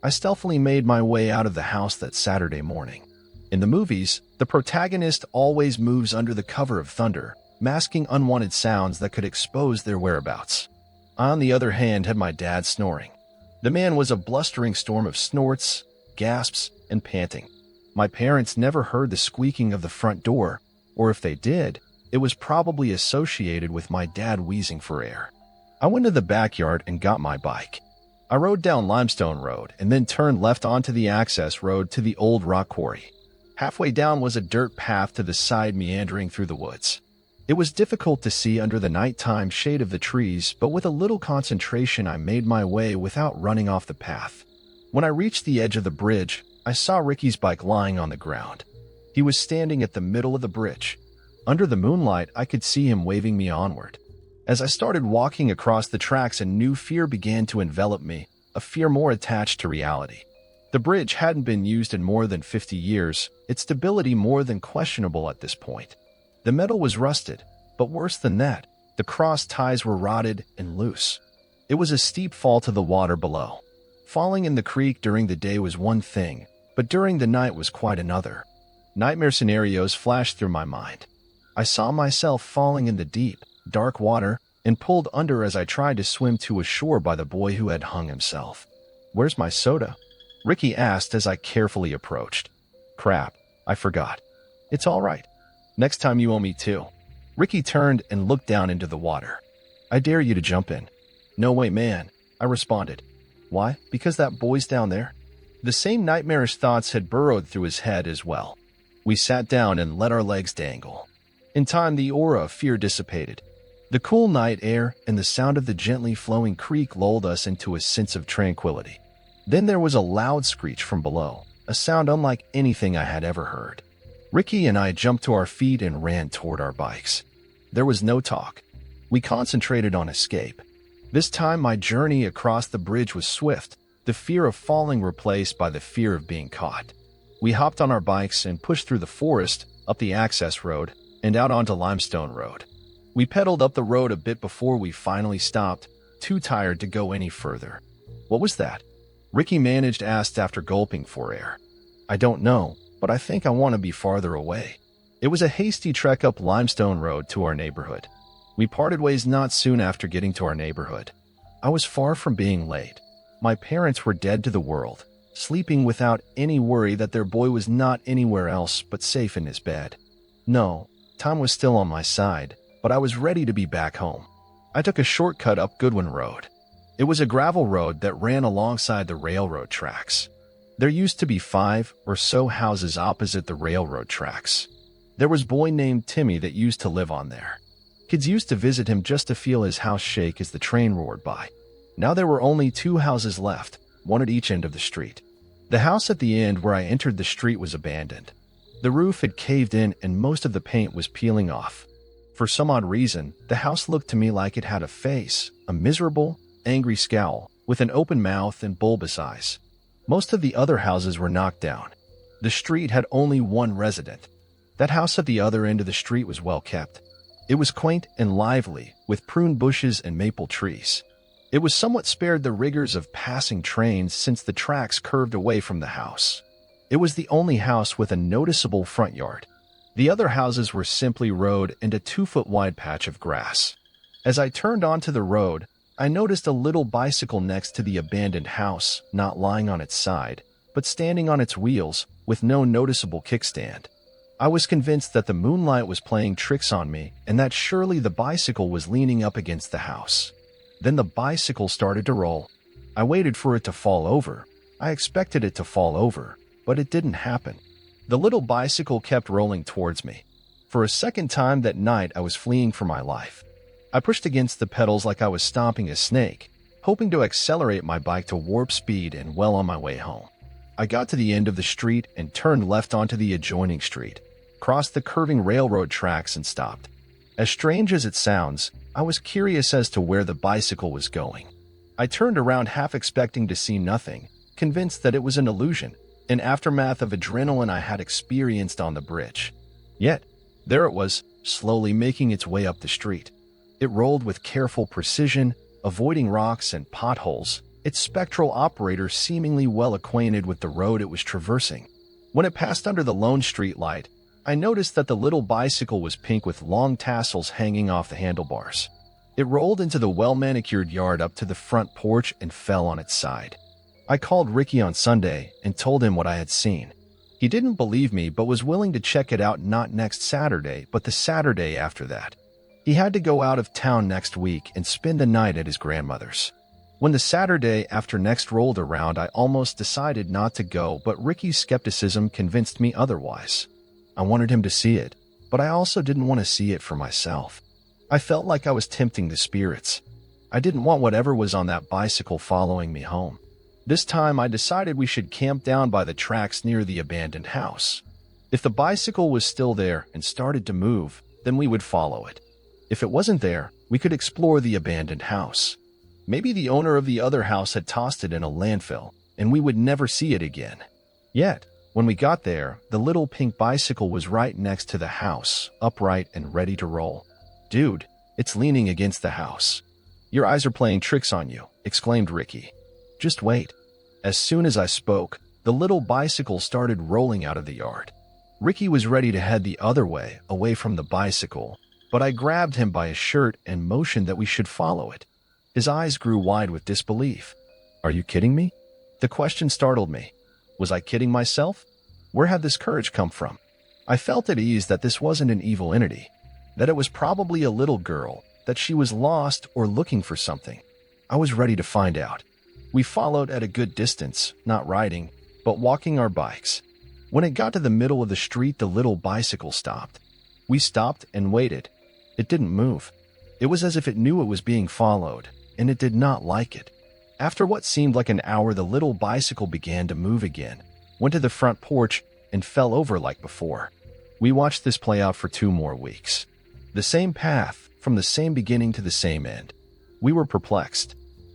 I stealthily made my way out of the house that Saturday morning. In the movies, the protagonist always moves under the cover of thunder, masking unwanted sounds that could expose their whereabouts. I, on the other hand, had my dad snoring. The man was a blustering storm of snorts, gasps, and panting. My parents never heard the squeaking of the front door, or if they did, it was probably associated with my dad wheezing for air. I went to the backyard and got my bike. I rode down Limestone Road and then turned left onto the access road to the old rock quarry. Halfway down was a dirt path to the side meandering through the woods. It was difficult to see under the nighttime shade of the trees, but with a little concentration I made my way without running off the path. When I reached the edge of the bridge, I saw Ricky's bike lying on the ground. He was standing at the middle of the bridge. Under the moonlight, I could see him waving me onward. As I started walking across the tracks, a new fear began to envelop me, a fear more attached to reality. The bridge hadn't been used in more than 50 years, its stability more than questionable at this point. The metal was rusted, but worse than that, the cross ties were rotted and loose. It was a steep fall to the water below. Falling in the creek during the day was one thing, but during the night was quite another. Nightmare scenarios flashed through my mind. I saw myself falling in the deep, dark water, and pulled under as I tried to swim to a shore by the boy who had hung himself. "Where's my soda?" Ricky asked as I carefully approached. "Crap, I forgot." "It's all right. Next time you owe me too." Ricky turned and looked down into the water. "I dare you to jump in." "No way, man," I responded. "Why? Because that boy's down there?" The same nightmarish thoughts had burrowed through his head as well. We sat down and let our legs dangle. In time, the aura of fear dissipated. The cool night air and the sound of the gently flowing creek lulled us into a sense of tranquility. Then there was a loud screech from below, a sound unlike anything I had ever heard. Ricky and I jumped to our feet and ran toward our bikes. There was no talk. We concentrated on escape. This time my journey across the bridge was swift, the fear of falling replaced by the fear of being caught. We hopped on our bikes and pushed through the forest, up the access road, and out onto Limestone Road. We pedaled up the road a bit before we finally stopped, too tired to go any further. "What was that?" Ricky managed asked after gulping for air. "I don't know, but I think I want to be farther away." It was a hasty trek up Limestone Road to our neighborhood. We parted ways not soon after getting to our neighborhood. I was far from being late. My parents were dead to the world, sleeping without any worry that their boy was not anywhere else but safe in his bed. No, time was still on my side, but I was ready to be back home. I took a shortcut up Goodwin Road. It was a gravel road that ran alongside the railroad tracks. There used to be 5 or so houses opposite the railroad tracks. There was a boy named Timmy that used to live on there. Kids used to visit him just to feel his house shake as the train roared by. Now there were only 2 houses left, one at each end of the street. The house at the end where I entered the street was abandoned. The roof had caved in and most of the paint was peeling off. For some odd reason, the house looked to me like it had a face, a miserable, angry scowl, with an open mouth and bulbous eyes. Most of the other houses were knocked down. The street had only one resident. That house at the other end of the street was well kept. It was quaint and lively, with prune bushes and maple trees. It was somewhat spared the rigors of passing trains since the tracks curved away from the house. It was the only house with a noticeable front yard. The other houses were simply road and a 2-foot-wide patch of grass. As I turned onto the road, I noticed a little bicycle next to the abandoned house, not lying on its side, but standing on its wheels, with no noticeable kickstand. I was convinced that the moonlight was playing tricks on me and that surely the bicycle was leaning up against the house. Then the bicycle started to roll. I waited for it to fall over. I expected it to fall over, but it didn't happen. The little bicycle kept rolling towards me. For a second time that night, I was fleeing for my life. I pushed against the pedals like I was stomping a snake, hoping to accelerate my bike to warp speed and well on my way home. I got to the end of the street and turned left onto the adjoining street, crossed the curving railroad tracks and stopped. As strange as it sounds, I was curious as to where the bicycle was going. I turned around half expecting to see nothing, convinced that it was an illusion, an aftermath of adrenaline I had experienced on the bridge. Yet, there it was, slowly making its way up the street. It rolled with careful precision, avoiding rocks and potholes, its spectral operator seemingly well acquainted with the road it was traversing. When it passed under the lone street light, I noticed that the little bicycle was pink with long tassels hanging off the handlebars. It rolled into the well-manicured yard up to the front porch and fell on its side. I called Ricky on Sunday and told him what I had seen. He didn't believe me but was willing to check it out not next Saturday but the Saturday after that. He had to go out of town next week and spend the night at his grandmother's. When the Saturday after next rolled around, I almost decided not to go, but Ricky's skepticism convinced me otherwise. I wanted him to see it, but I also didn't want to see it for myself. I felt like I was tempting the spirits. I didn't want whatever was on that bicycle following me home. This time I decided we should camp down by the tracks near the abandoned house. If the bicycle was still there and started to move, then we would follow it. If it wasn't there, we could explore the abandoned house. Maybe the owner of the other house had tossed it in a landfill, and we would never see it again. Yet, when we got there, the little pink bicycle was right next to the house, upright and ready to roll. "Dude, it's leaning against the house. Your eyes are playing tricks on you," exclaimed Ricky. "Just wait." As soon as I spoke, the little bicycle started rolling out of the yard. Ricky was ready to head the other way, away from the bicycle, but I grabbed him by his shirt and motioned that we should follow it. His eyes grew wide with disbelief. Are you kidding me? The question startled me. Was I kidding myself? Where had this courage come from? I felt at ease that this wasn't an evil entity, that it was probably a little girl, that she was lost or looking for something. I was ready to find out. We followed at a good distance, not riding, but walking our bikes. When it got to the middle of the street, the little bicycle stopped. We stopped and waited. It didn't move. It was as if it knew it was being followed, and it did not like it. After what seemed like an hour, the little bicycle began to move again, went to the front porch, and fell over like before. We watched this play out for 2 more weeks. The same path, from the same beginning to the same end. We were perplexed.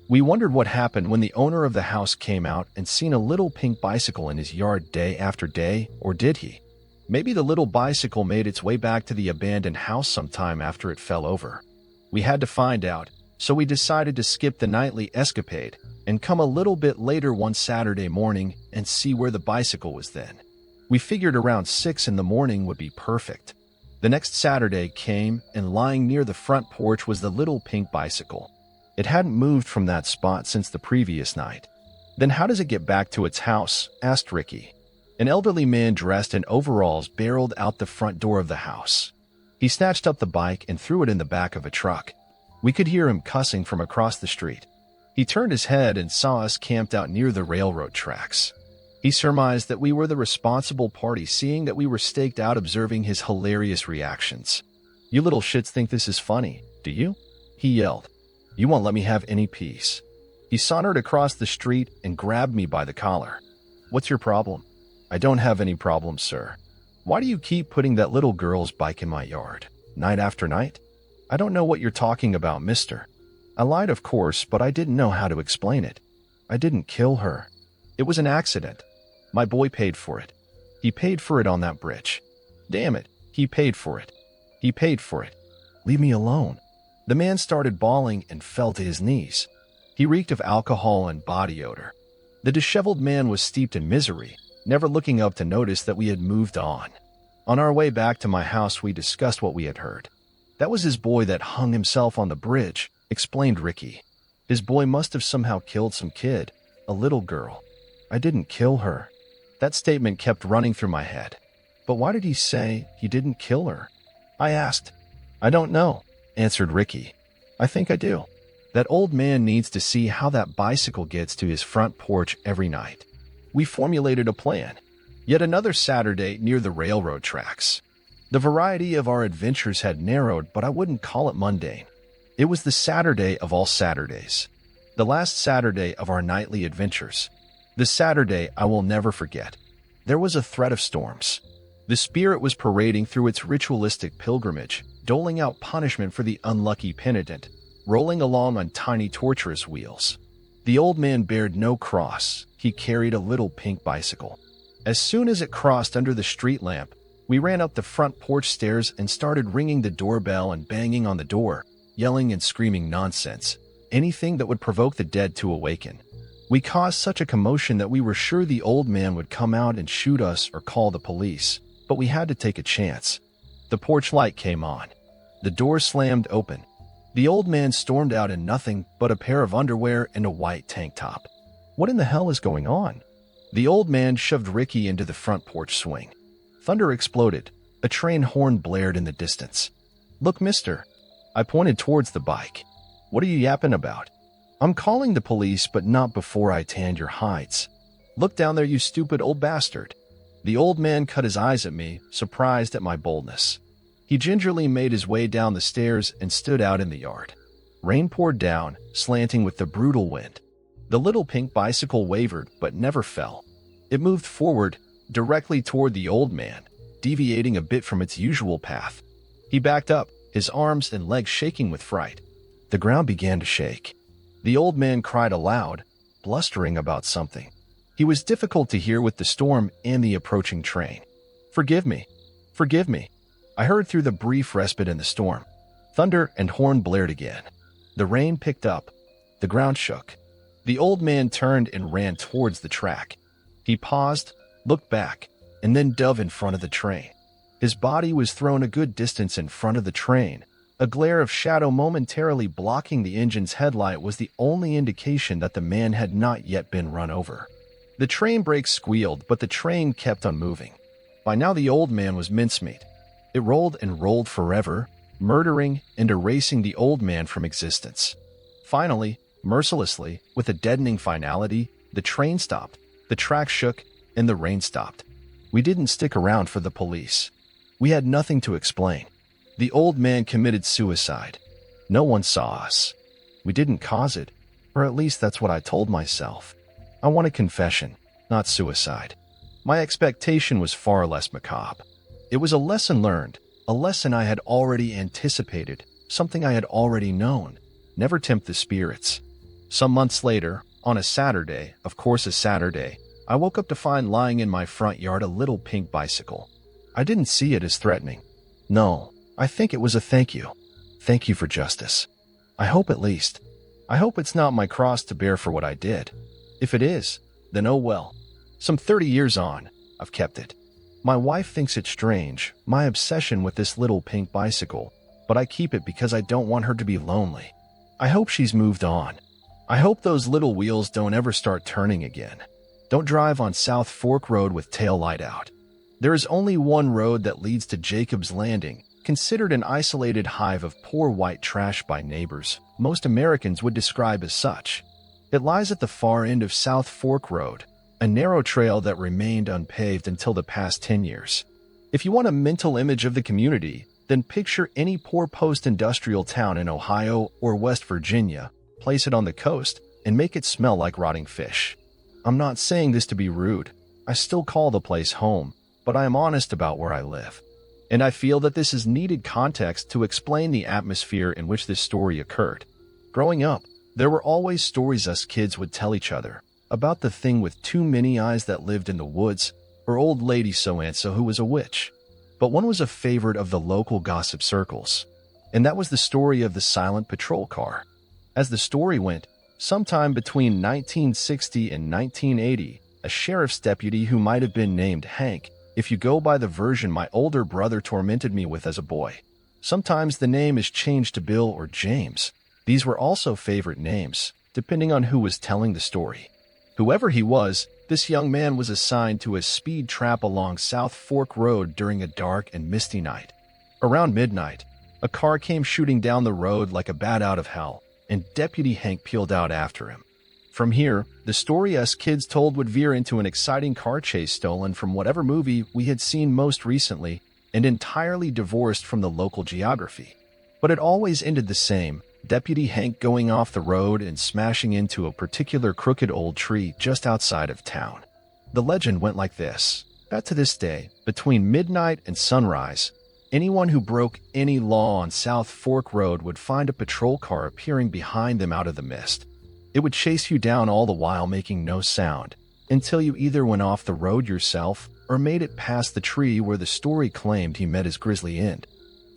We wondered what happened when the owner of the house came out and seen a little pink bicycle in his yard day after day, or did he? Maybe the little bicycle made its way back to the abandoned house sometime after it fell over. We had to find out, so we decided to skip the nightly escapade and come a little bit later one Saturday morning and see where the bicycle was then. We figured around 6 in the morning would be perfect. The next Saturday came, and lying near the front porch was the little pink bicycle. It hadn't moved from that spot since the previous night. Then how does it get back to its house? Asked Ricky. An elderly man dressed in overalls barreled out the front door of the house. He snatched up the bike and threw it in the back of a truck. We could hear him cussing from across the street. He turned his head and saw us camped out near the railroad tracks. He surmised that we were the responsible party, seeing that we were staked out, observing his hilarious reactions. You little shits think this is funny, do you? He yelled. You won't let me have any peace. He sauntered across the street and grabbed me by the collar. What's your problem? I don't have any problems, sir. Why do you keep putting that little girl's bike in my yard, night after night? I don't know what you're talking about, mister. I lied, of course, but I didn't know how to explain it. I didn't kill her. It was an accident. My boy paid for it. He paid for it on that bridge. Damn it, he paid for it. He paid for it. Leave me alone. The man started bawling and fell to his knees. He reeked of alcohol and body odor. The disheveled man was steeped in misery, never looking up to notice that we had moved on. On our way back to my house, we discussed what we had heard. That was his boy that hung himself on the bridge, explained Ricky. His boy must have somehow killed some kid, a little girl. I didn't kill her. That statement kept running through my head. But why did he say he didn't kill her? I asked. I don't know, answered Ricky. I think I do. That old man needs to see how that bicycle gets to his front porch every night. We formulated a plan. Yet another Saturday near the railroad tracks. The variety of our adventures had narrowed, but I wouldn't call it mundane. It was the Saturday of all Saturdays. The last Saturday of our nightly adventures. The Saturday I will never forget. There was a threat of storms. The spirit was parading through its ritualistic pilgrimage, doling out punishment for the unlucky penitent, rolling along on tiny torturous wheels. The old man bared no cross. He carried a little pink bicycle. As soon as it crossed under the street lamp, we ran up the front porch stairs and started ringing the doorbell and banging on the door, yelling and screaming nonsense, anything that would provoke the dead to awaken. We caused such a commotion that we were sure the old man would come out and shoot us or call the police, but we had to take a chance. The porch light came on. The door slammed open. The old man stormed out in nothing but a pair of underwear and a white tank top. What in the hell is going on? The old man shoved Ricky into the front porch swing. Thunder exploded. A train horn blared in the distance. Look, mister. I pointed towards the bike. What are you yapping about? I'm calling the police, but not before I tanned your hides. Look down there, you stupid old bastard. The old man cut his eyes at me, surprised at my boldness. He gingerly made his way down the stairs and stood out in the yard. Rain poured down, slanting with the brutal wind. The little pink bicycle wavered, but never fell. It moved forward, directly toward the old man, deviating a bit from its usual path. He backed up, his arms and legs shaking with fright. The ground began to shake. The old man cried aloud, blustering about something. He was difficult to hear with the storm and the approaching train. Forgive me. Forgive me. I heard through the brief respite in the storm. Thunder and horn blared again. The rain picked up. The ground shook. The old man turned and ran towards the track. He paused, looked back, and then dove in front of the train. His body was thrown a good distance in front of the train. A glare of shadow momentarily blocking the engine's headlight was the only indication that the man had not yet been run over. The train brakes squealed, but the train kept on moving. By now the old man was mincemeat. It rolled and rolled forever, murdering and erasing the old man from existence. Finally, mercilessly, with a deadening finality, the train stopped, the track shook, and the rain stopped. We didn't stick around for the police. We had nothing to explain. The old man committed suicide. No one saw us. We didn't cause it, or at least that's what I told myself. I wanted confession, not suicide. My expectation was far less macabre. It was a lesson learned, a lesson I had already anticipated, something I had already known. Never tempt the spirits. Some months later, on a Saturday, of course a Saturday, I woke up to find lying in my front yard a little pink bicycle. I didn't see it as threatening. No, I think it was a thank you. Thank you for justice. I hope at least. I hope it's not my cross to bear for what I did. If it is, then oh well. Some 30 years on, I've kept it. My wife thinks it's strange, my obsession with this little pink bicycle, but I keep it because I don't want her to be lonely. I hope she's moved on. I hope those little wheels don't ever start turning again. Don't drive on South Fork Road with tail light out. There is only one road that leads to Jacob's Landing, considered an isolated hive of poor white trash by neighbors. Most Americans would describe as such. It lies at the far end of South Fork Road, a narrow trail that remained unpaved until the past 10 years. If you want a mental image of the community, then picture any poor post-industrial town in Ohio or West Virginia, place it on the coast, and make it smell like rotting fish. I'm not saying this to be rude. I still call the place home, but I am honest about where I live. And I feel that this is needed context to explain the atmosphere in which this story occurred. Growing up, there were always stories us kids would tell each other about the thing with too many eyes that lived in the woods, or old lady so-and-so who was a witch. But one was a favorite of the local gossip circles, and that was the story of the silent patrol car. As the story went, sometime between 1960 and 1980, a sheriff's deputy who might have been named Hank, if you go by the version my older brother tormented me with as a boy. Sometimes the name is changed to Bill or James. These were also favorite names, depending on who was telling the story. Whoever he was, this young man was assigned to a speed trap along South Fork Road during a dark and misty night. Around midnight, a car came shooting down the road like a bat out of hell, and Deputy Hank peeled out after him. From here, the story us kids told would veer into an exciting car chase stolen from whatever movie we had seen most recently and entirely divorced from the local geography. But it always ended the same, Deputy Hank going off the road and smashing into a particular crooked old tree just outside of town. The legend went like this, that to this day, between midnight and sunrise, anyone who broke any law on South Fork Road would find a patrol car appearing behind them out of the mist. It would chase you down all the while making no sound, until you either went off the road yourself or made it past the tree where the story claimed he met his grisly end.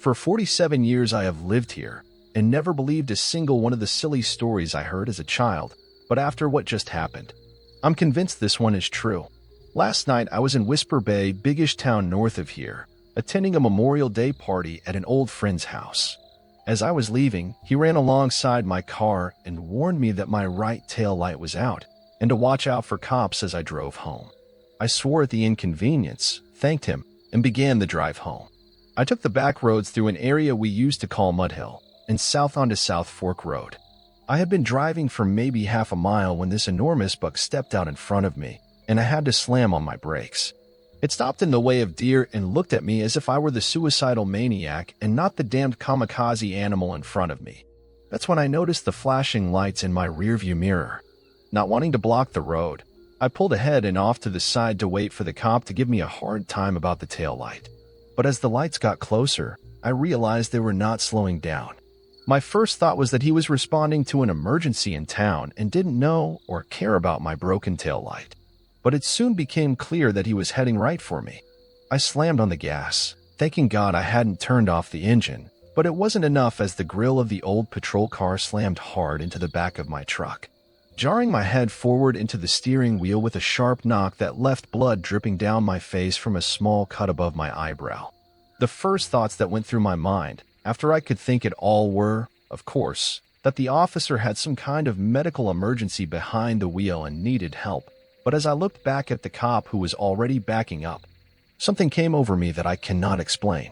For 47 years I have lived here, and never believed a single one of the silly stories I heard as a child, but after what just happened, I'm convinced this one is true. Last night I was in Whisper Bay, biggish town north of here, attending a Memorial Day party at an old friend's house. As I was leaving, he ran alongside my car and warned me that my right tail light was out, and to watch out for cops as I drove home. I swore at the inconvenience, thanked him, and began the drive home. I took the back roads through an area we used to call Mud Hill, and south onto South Fork Road. I had been driving for maybe half a mile when this enormous buck stepped out in front of me, and I had to slam on my brakes. It stopped in the way of deer and looked at me as if I were the suicidal maniac and not the damned kamikaze animal in front of me. That's when I noticed the flashing lights in my rearview mirror. Not wanting to block the road, I pulled ahead and off to the side to wait for the cop to give me a hard time about the tail light. But as the lights got closer, I realized they were not slowing down. My first thought was that he was responding to an emergency in town and didn't know or care about my broken tail light. But it soon became clear that he was heading right for me. I slammed on the gas, thanking God I hadn't turned off the engine, but it wasn't enough as the grill of the old patrol car slammed hard into the back of my truck, jarring my head forward into the steering wheel with a sharp knock that left blood dripping down my face from a small cut above my eyebrow. The first thoughts that went through my mind, after I could think it all, were, of course, that the officer had some kind of medical emergency behind the wheel and needed help. But as I looked back at the cop who was already backing up, something came over me that I cannot explain.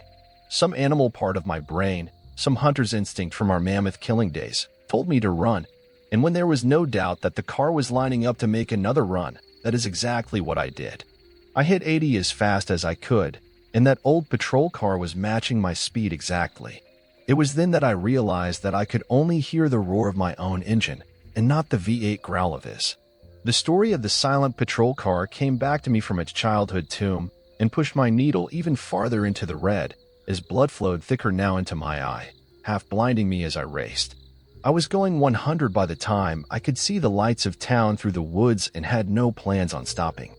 Some animal part of my brain, some hunter's instinct from our mammoth killing days, told me to run. And when there was no doubt that the car was lining up to make another run, that is exactly what I did. I hit 80 as fast as I could, and that old patrol car was matching my speed exactly. It was then that I realized that I could only hear the roar of my own engine, and not the V8 growl of his. The story of the silent patrol car came back to me from its childhood tomb, and pushed my needle even farther into the red, as blood flowed thicker now into my eye, half blinding me as I raced. I was going 100 by the time I could see the lights of town through the woods and had no plans on stopping.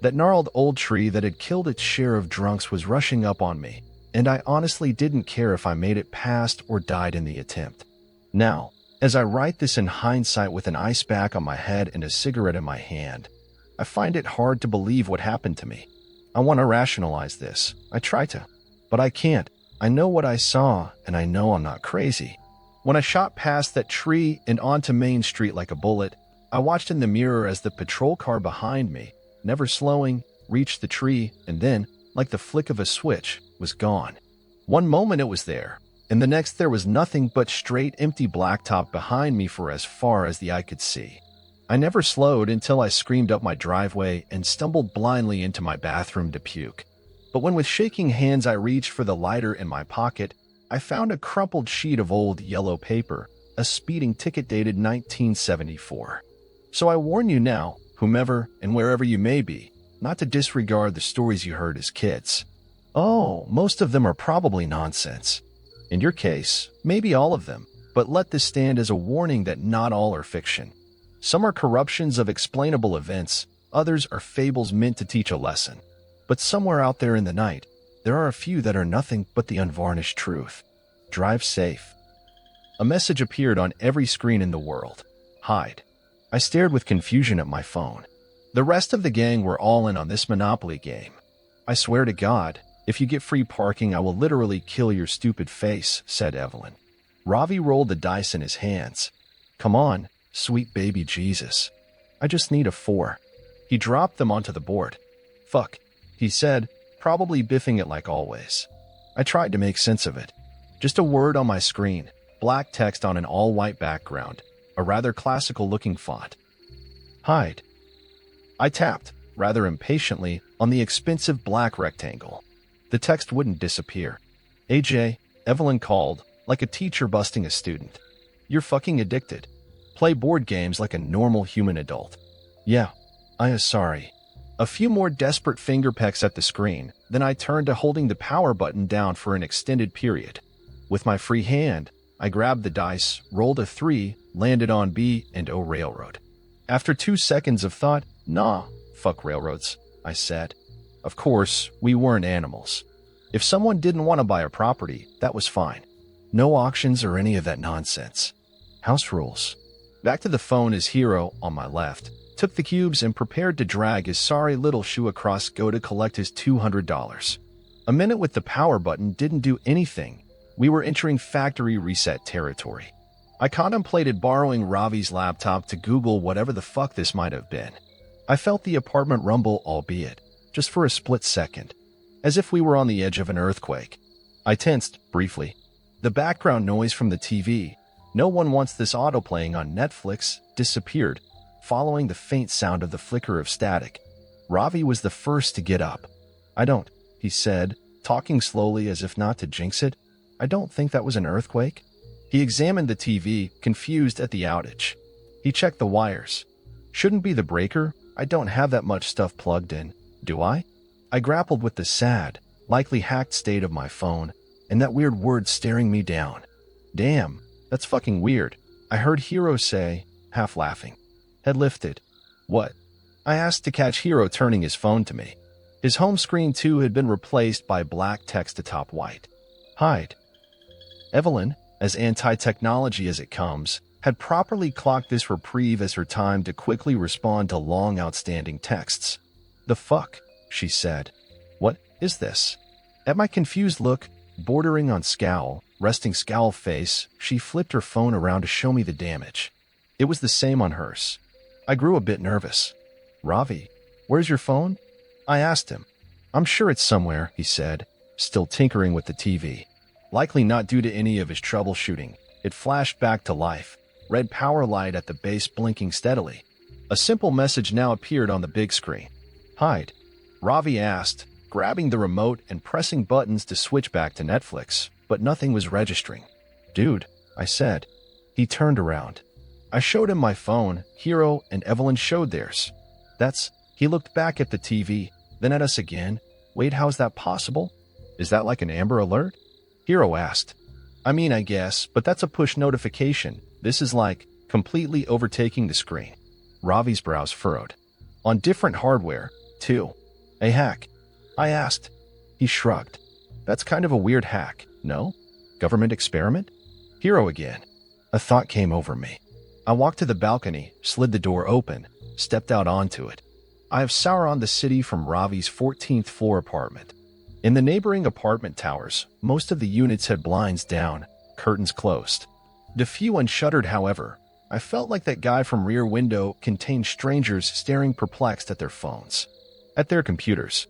That gnarled old tree that had killed its share of drunks was rushing up on me, and I honestly didn't care if I made it past or died in the attempt. Now, as I write this in hindsight with an ice pack on my head and a cigarette in my hand, I find it hard to believe what happened to me. I want to rationalize this. I try to, but I can't. I know what I saw, and I know I'm not crazy. When I shot past that tree and onto Main Street like a bullet, I watched in the mirror as the patrol car behind me, never slowing, reached the tree, and then, like the flick of a switch, was gone. One moment it was there, and the next there was nothing but straight empty blacktop behind me for as far as the eye could see. I never slowed until I screamed up my driveway and stumbled blindly into my bathroom to puke. But when with shaking hands I reached for the lighter in my pocket, I found a crumpled sheet of old yellow paper, a speeding ticket dated 1974. So I warn you now, whomever and wherever you may be, not to disregard the stories you heard as kids. Oh, most of them are probably nonsense. In your case, maybe all of them, but let this stand as a warning that not all are fiction. Some are corruptions of explainable events, others are fables meant to teach a lesson. But somewhere out there in the night, there are a few that are nothing but the unvarnished truth. Drive safe. A message appeared on every screen in the world. Hide. I stared with confusion at my phone. The rest of the gang were all in on this Monopoly game. I swear to God, if you get free parking, I will literally kill your stupid face, said Evelyn. Ravi rolled the dice in his hands. Come on, sweet baby Jesus. I just need a 4. He dropped them onto the board. Fuck, he said, probably biffing it like always. I tried to make sense of it. Just a word on my screen, black text on an all-white background, a rather classical-looking font. Hide. I tapped, rather impatiently, on the expensive black rectangle. The text wouldn't disappear. AJ, Evelyn called, like a teacher busting a student. You're fucking addicted. Play board games like a normal human adult. Yeah, I am sorry. A few more desperate finger pecks at the screen, then I turned to holding the power button down for an extended period. With my free hand, I grabbed the dice, rolled a 3, landed on B and O railroad. After 2 seconds of thought, nah, fuck railroads, I said. Of course, we weren't animals. If someone didn't want to buy a property, that was fine. No auctions or any of that nonsense. House rules. Back to the phone as Hero, on my left, took the cubes and prepared to drag his sorry little shoe across go to collect his $200. A minute with the power button didn't do anything. We were entering factory reset territory. I contemplated borrowing Ravi's laptop to Google whatever the fuck this might have been. I felt the apartment rumble, albeit just for a split second, as if we were on the edge of an earthquake. I tensed, briefly. The background noise from the TV, "No one wants this autoplaying on Netflix," disappeared, following the faint sound of the flicker of static. Ravi was the first to get up. I don't, he said, talking slowly as if not to jinx it. I don't think that was an earthquake. He examined the TV, confused at the outage. He checked the wires. Shouldn't be the breaker. I don't have that much stuff plugged in, do I? I grappled with the sad, likely hacked state of my phone, and that weird word staring me down. Damn, that's fucking weird, I heard Hero say, half laughing. Head lifted. What? I asked to catch Hero turning his phone to me. His home screen too had been replaced by black text atop white. Hide. Evelyn, as anti-technology as it comes, had properly clocked this reprieve as her time to quickly respond to long outstanding texts. The fuck, she said. What is this? At my confused look, bordering on scowl, resting scowl face, she flipped her phone around to show me the damage. It was the same on hers. I grew a bit nervous. Ravi, where's your phone? I asked him. I'm sure it's somewhere, he said, still tinkering with the TV. Likely not due to any of his troubleshooting. It flashed back to life, red power light at the base blinking steadily. A simple message now appeared on the big screen. Hide. Ravi asked, grabbing the remote and pressing buttons to switch back to Netflix, but nothing was registering. Dude, I said. He turned around. I showed him my phone, Hero and Evelyn showed theirs. He looked back at the TV, then at us again. Wait, how's that possible? Is that like an Amber Alert? Hero asked. I mean, I guess, but that's a push notification. This is like, completely overtaking the screen. Ravi's brows furrowed. On different hardware, too. A hack? I asked. He shrugged. That's kind of a weird hack, no? Government experiment? Hero again. A thought came over me. I walked to the balcony, slid the door open, stepped out onto it. I have Sauron the city from Ravi's 14th floor apartment. In the neighboring apartment towers, most of the units had blinds down, curtains closed. The few unshuttered, however. I felt like that guy from Rear Window contained strangers staring perplexed at their phones, at their computers.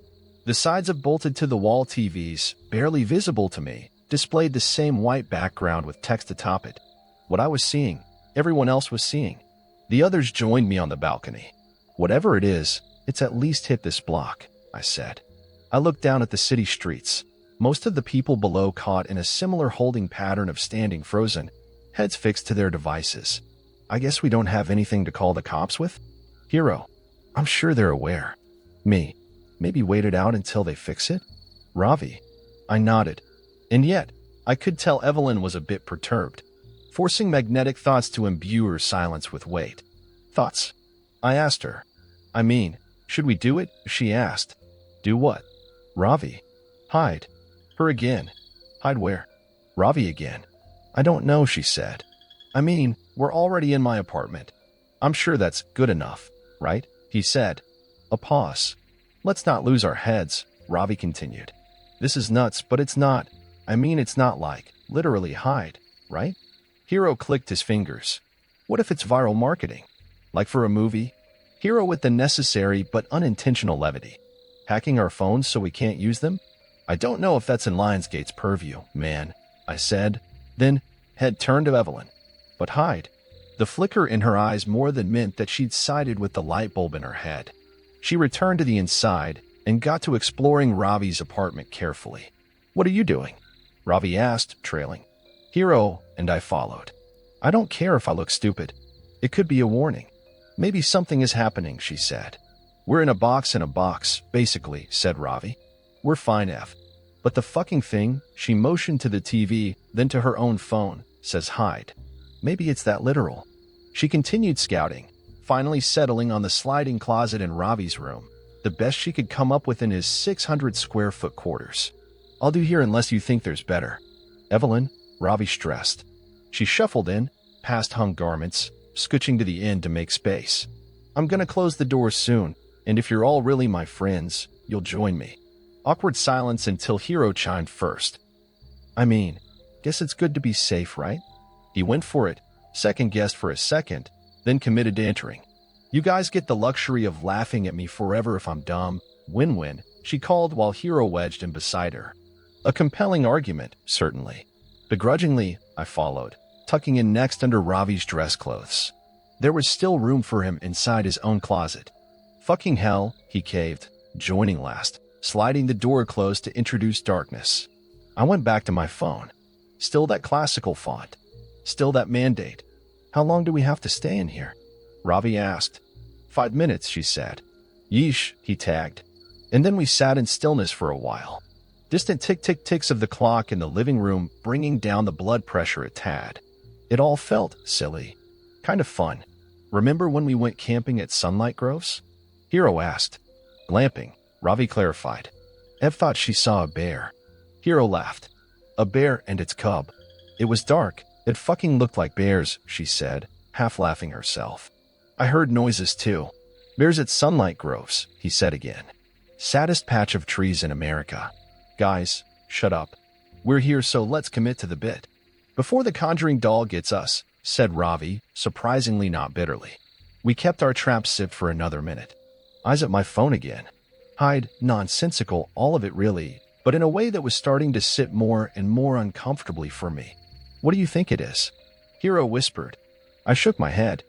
The sides of bolted-to-the-wall TVs, barely visible to me, displayed the same white background with text atop it. What I was seeing, everyone else was seeing. The others joined me on the balcony. Whatever it is, it's at least hit this block, I said. I looked down at the city streets. Most of the people below caught in a similar holding pattern of standing frozen, heads fixed to their devices. I guess we don't have anything to call the cops with? Hero, I'm sure they're aware. Me, maybe wait it out until they fix it? Ravi, I nodded. And yet, I could tell Evelyn was a bit perturbed, forcing magnetic thoughts to imbue her silence with weight. Thoughts? I asked her. I mean, should we do it? She asked. Do what? Ravi. Hide. Her again. Hide where? Ravi again. I don't know, she said. I mean, we're already in my apartment. I'm sure that's good enough, right? He said. A pause. Let's not lose our heads, Ravi continued. This is nuts, but it's not. I mean, it's not like, literally hide, right? Hero clicked his fingers. What if it's viral marketing? Like for a movie? Hero with the necessary but unintentional levity. Hacking our phones so we can't use them? I don't know if that's in Lionsgate's purview, man, I said. Then, head turned to Evelyn. But hide. The flicker in her eyes more than meant that she'd sided with the light bulb in her head. She returned to the inside and got to exploring Ravi's apartment carefully. What are you doing? Ravi asked, trailing. Hero and I followed. I don't care if I look stupid. It could be a warning. Maybe something is happening, she said. We're in a box, basically, said Ravi. We're fine, F. But the fucking thing, she motioned to the TV, then to her own phone, says hide. Maybe it's that literal. She continued scouting, finally settling on the sliding closet in Ravi's room, the best she could come up with in his 600-square-foot quarters. I'll do here unless you think there's better. Evelyn, Ravi stressed. She shuffled in, past hung garments, scooching to the end to make space. I'm gonna close the doors soon, and if you're all really my friends, you'll join me. Awkward silence until Hero chimed first. I mean, guess it's good to be safe, right? He went for it, second-guessed for a second, then committed to entering. You guys get the luxury of laughing at me forever if I'm dumb. Win-win, she called while Hero wedged in beside her. A compelling argument, certainly. Begrudgingly, I followed, tucking in next under Ravi's dress clothes. There was still room for him inside his own closet. Fucking hell, he caved, joining last, sliding the door closed to introduce darkness. I went back to my phone. Still that classical font. Still that mandate. How long do we have to stay in here? Ravi asked. 5 minutes, she said. Yeesh, he tagged. And then we sat in stillness for a while. Distant tick-tick-ticks of the clock in the living room bringing down the blood pressure a tad. It all felt silly. Kind of fun. Remember when we went camping at Sunlight Groves? Hero asked. Glamping, Ravi clarified. Ev thought she saw a bear. Hero laughed. A bear and its cub. It was dark. It fucking looked like bears, she said, half laughing herself. I heard noises too. Bears at Sunlight Groves, he said again. Saddest patch of trees in America. Guys, Shut up. We're here, so let's commit to the bit. Before the conjuring doll gets us, said Ravi, surprisingly not bitterly. We kept our trap sit for another minute. Eyes at my phone again. Hide, nonsensical, all of it really, but in a way that was starting to sit more and more uncomfortably for me. What do you think it is? Hero whispered. I shook my head.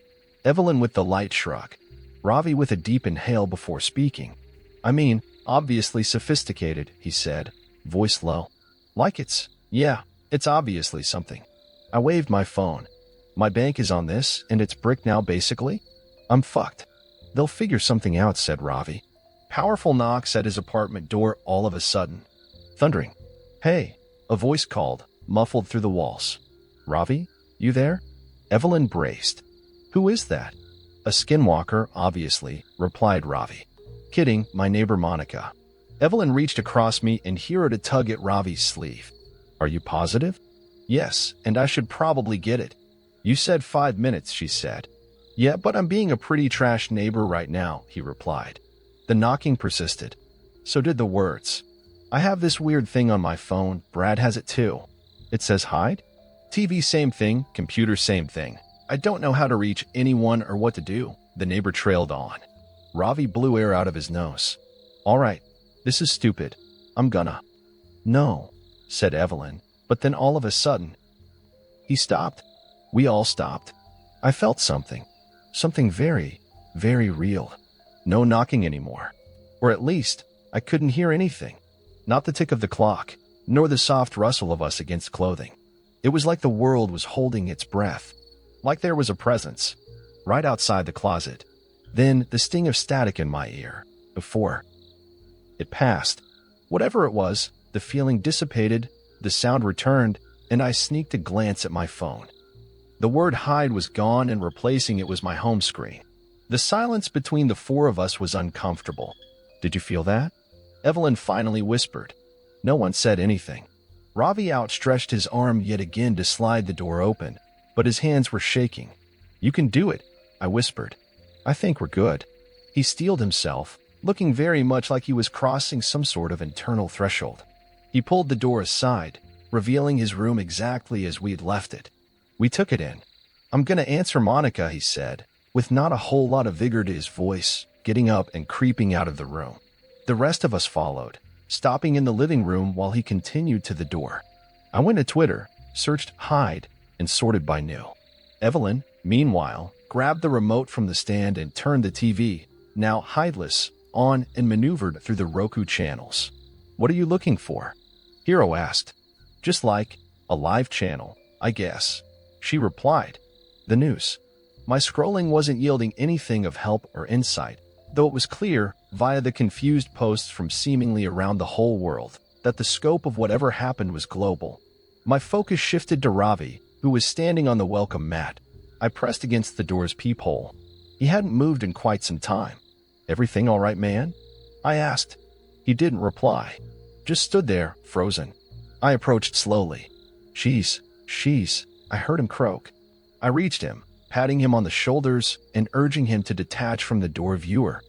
Evelyn with the light shrug. Ravi with a deep inhale before speaking. I mean, obviously sophisticated, he said, voice low. Like it's obviously something. I waved my phone. My bank is on this, and it's bricked now basically? I'm fucked. They'll figure something out, said Ravi. Powerful knocks at his apartment door all of a sudden. Thundering. Hey, a voice called, muffled through the walls. Ravi, you there? Evelyn braced. Who is that? A skinwalker, obviously, replied Ravi. Kidding, my neighbor Monica. Evelyn reached across me and heroed a tug at Ravi's sleeve. Are you positive? Yes, and I should probably get it. You said 5 minutes, she said. Yeah, but I'm being a pretty trash neighbor right now, he replied. The knocking persisted. So did the words. I have this weird thing on my phone. Brad has it too. It says hide? TV same thing, computer same thing. I don't know how to reach anyone or what to do, the neighbor trailed on. Ravi blew air out of his nose. All right, this is stupid. I'm gonna. No, said Evelyn, but then all of a sudden. He stopped. We all stopped. I felt something. Something very, very real. No knocking anymore. Or at least, I couldn't hear anything. Not the tick of the clock, nor the soft rustle of us against clothing. It was like the world was holding its breath. Like there was a presence. Right outside the closet. Then the sting of static in my ear. Before. It passed. Whatever it was, the feeling dissipated, the sound returned, and I sneaked a glance at my phone. The word hide was gone, and replacing it was my home screen. The silence between the four of us was uncomfortable. Did you feel that? Evelyn finally whispered. No one said anything. Ravi outstretched his arm yet again to slide the door open, but his hands were shaking. You can do it, I whispered. I think we're good. He steeled himself, looking very much like he was crossing some sort of internal threshold. He pulled the door aside, revealing his room exactly as we'd left it. We took it in. I'm gonna answer Monica, he said, with not a whole lot of vigor to his voice, getting up and creeping out of the room. The rest of us followed, stopping in the living room while he continued to the door. I went to Twitter, searched hide, and sorted by new. Evelyn, meanwhile, grabbed the remote from the stand and turned the TV, now hideless, on and maneuvered through the Roku channels. What are you looking for? Hero asked. Just like a live channel, I guess. She replied. The news. My scrolling wasn't yielding anything of help or insight, though it was clear, via the confused posts from seemingly around the whole world, that the scope of whatever happened was global. My focus shifted to Ravi, who was standing on the welcome mat. I pressed against the door's peephole. He hadn't moved in quite some time. Everything all right, man? I asked. He didn't reply. Just stood there, frozen. I approached slowly. She's, I heard him croak. I reached him, patting him on the shoulders and urging him to detach from the door viewer.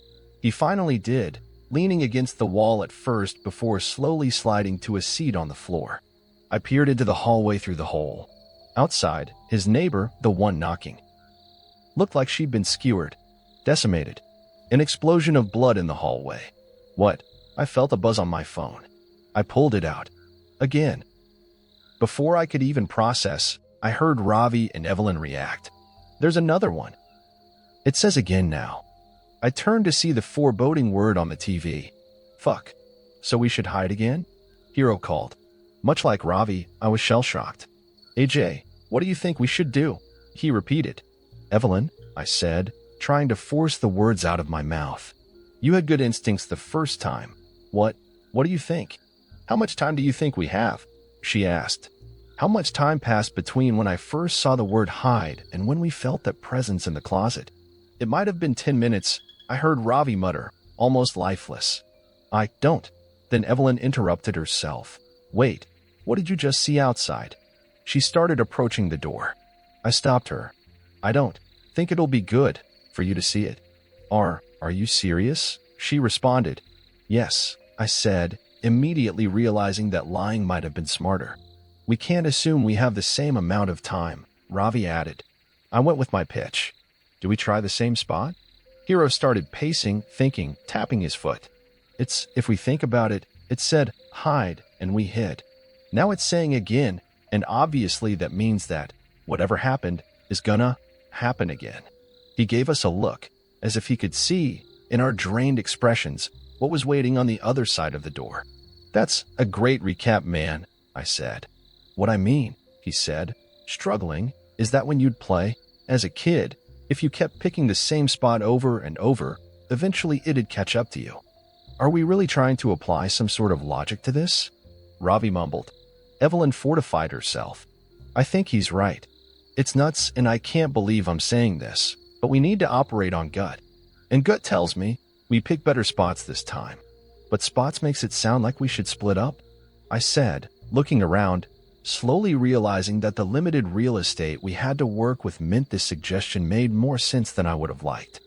He finally did, leaning against the wall at first before slowly sliding to a seat on the floor. I peered into the hallway through the hole. Outside, his neighbor, the one knocking, looked like she'd been skewered, decimated. An explosion of blood in the hallway. What? I felt a buzz on my phone. I pulled it out. Again. Before I could even process, I heard Ravi and Evelyn react. There's another one. It says again now. I turned to see the foreboding word on the TV. Fuck. So we should hide again? Hero called. Much like Ravi, I was shell-shocked. AJ, what do you think we should do? He repeated. Evelyn, I said, trying to force the words out of my mouth. You had good instincts the first time. What do you think? How much time do you think we have? She asked. How much time passed between when I first saw the word hide and when we felt that presence in the closet? It might have been 10 minutes, I heard Ravi mutter, almost lifeless. I don't. Then Evelyn interrupted herself. Wait, what did you just see outside? She started approaching the door. I stopped her. I don't think it'll be good for you to see it. Are you serious? She responded. Yes, I said, immediately realizing that lying might have been smarter. We can't assume we have the same amount of time, Ravi added. I went with my pitch. Do we try the same spot? Hero started pacing, thinking, tapping his foot. If we think about it, it said, hide, and we hid. Now it's saying again, and obviously that means that whatever happened is gonna happen again. He gave us a look, as if he could see, in our drained expressions, what was waiting on the other side of the door. That's a great recap, man, I said. What I mean, he said, struggling, is that when you'd play, as a kid, if you kept picking the same spot over and over, eventually it'd catch up to you. Are we really trying to apply some sort of logic to this? Ravi mumbled. Evelyn fortified herself. I think he's right. It's nuts, and I can't believe I'm saying this, but we need to operate on gut. And gut tells me we pick better spots this time. But spots makes it sound like we should split up, I said, looking around, slowly realizing that the limited real estate we had to work with meant this suggestion made more sense than I would have liked.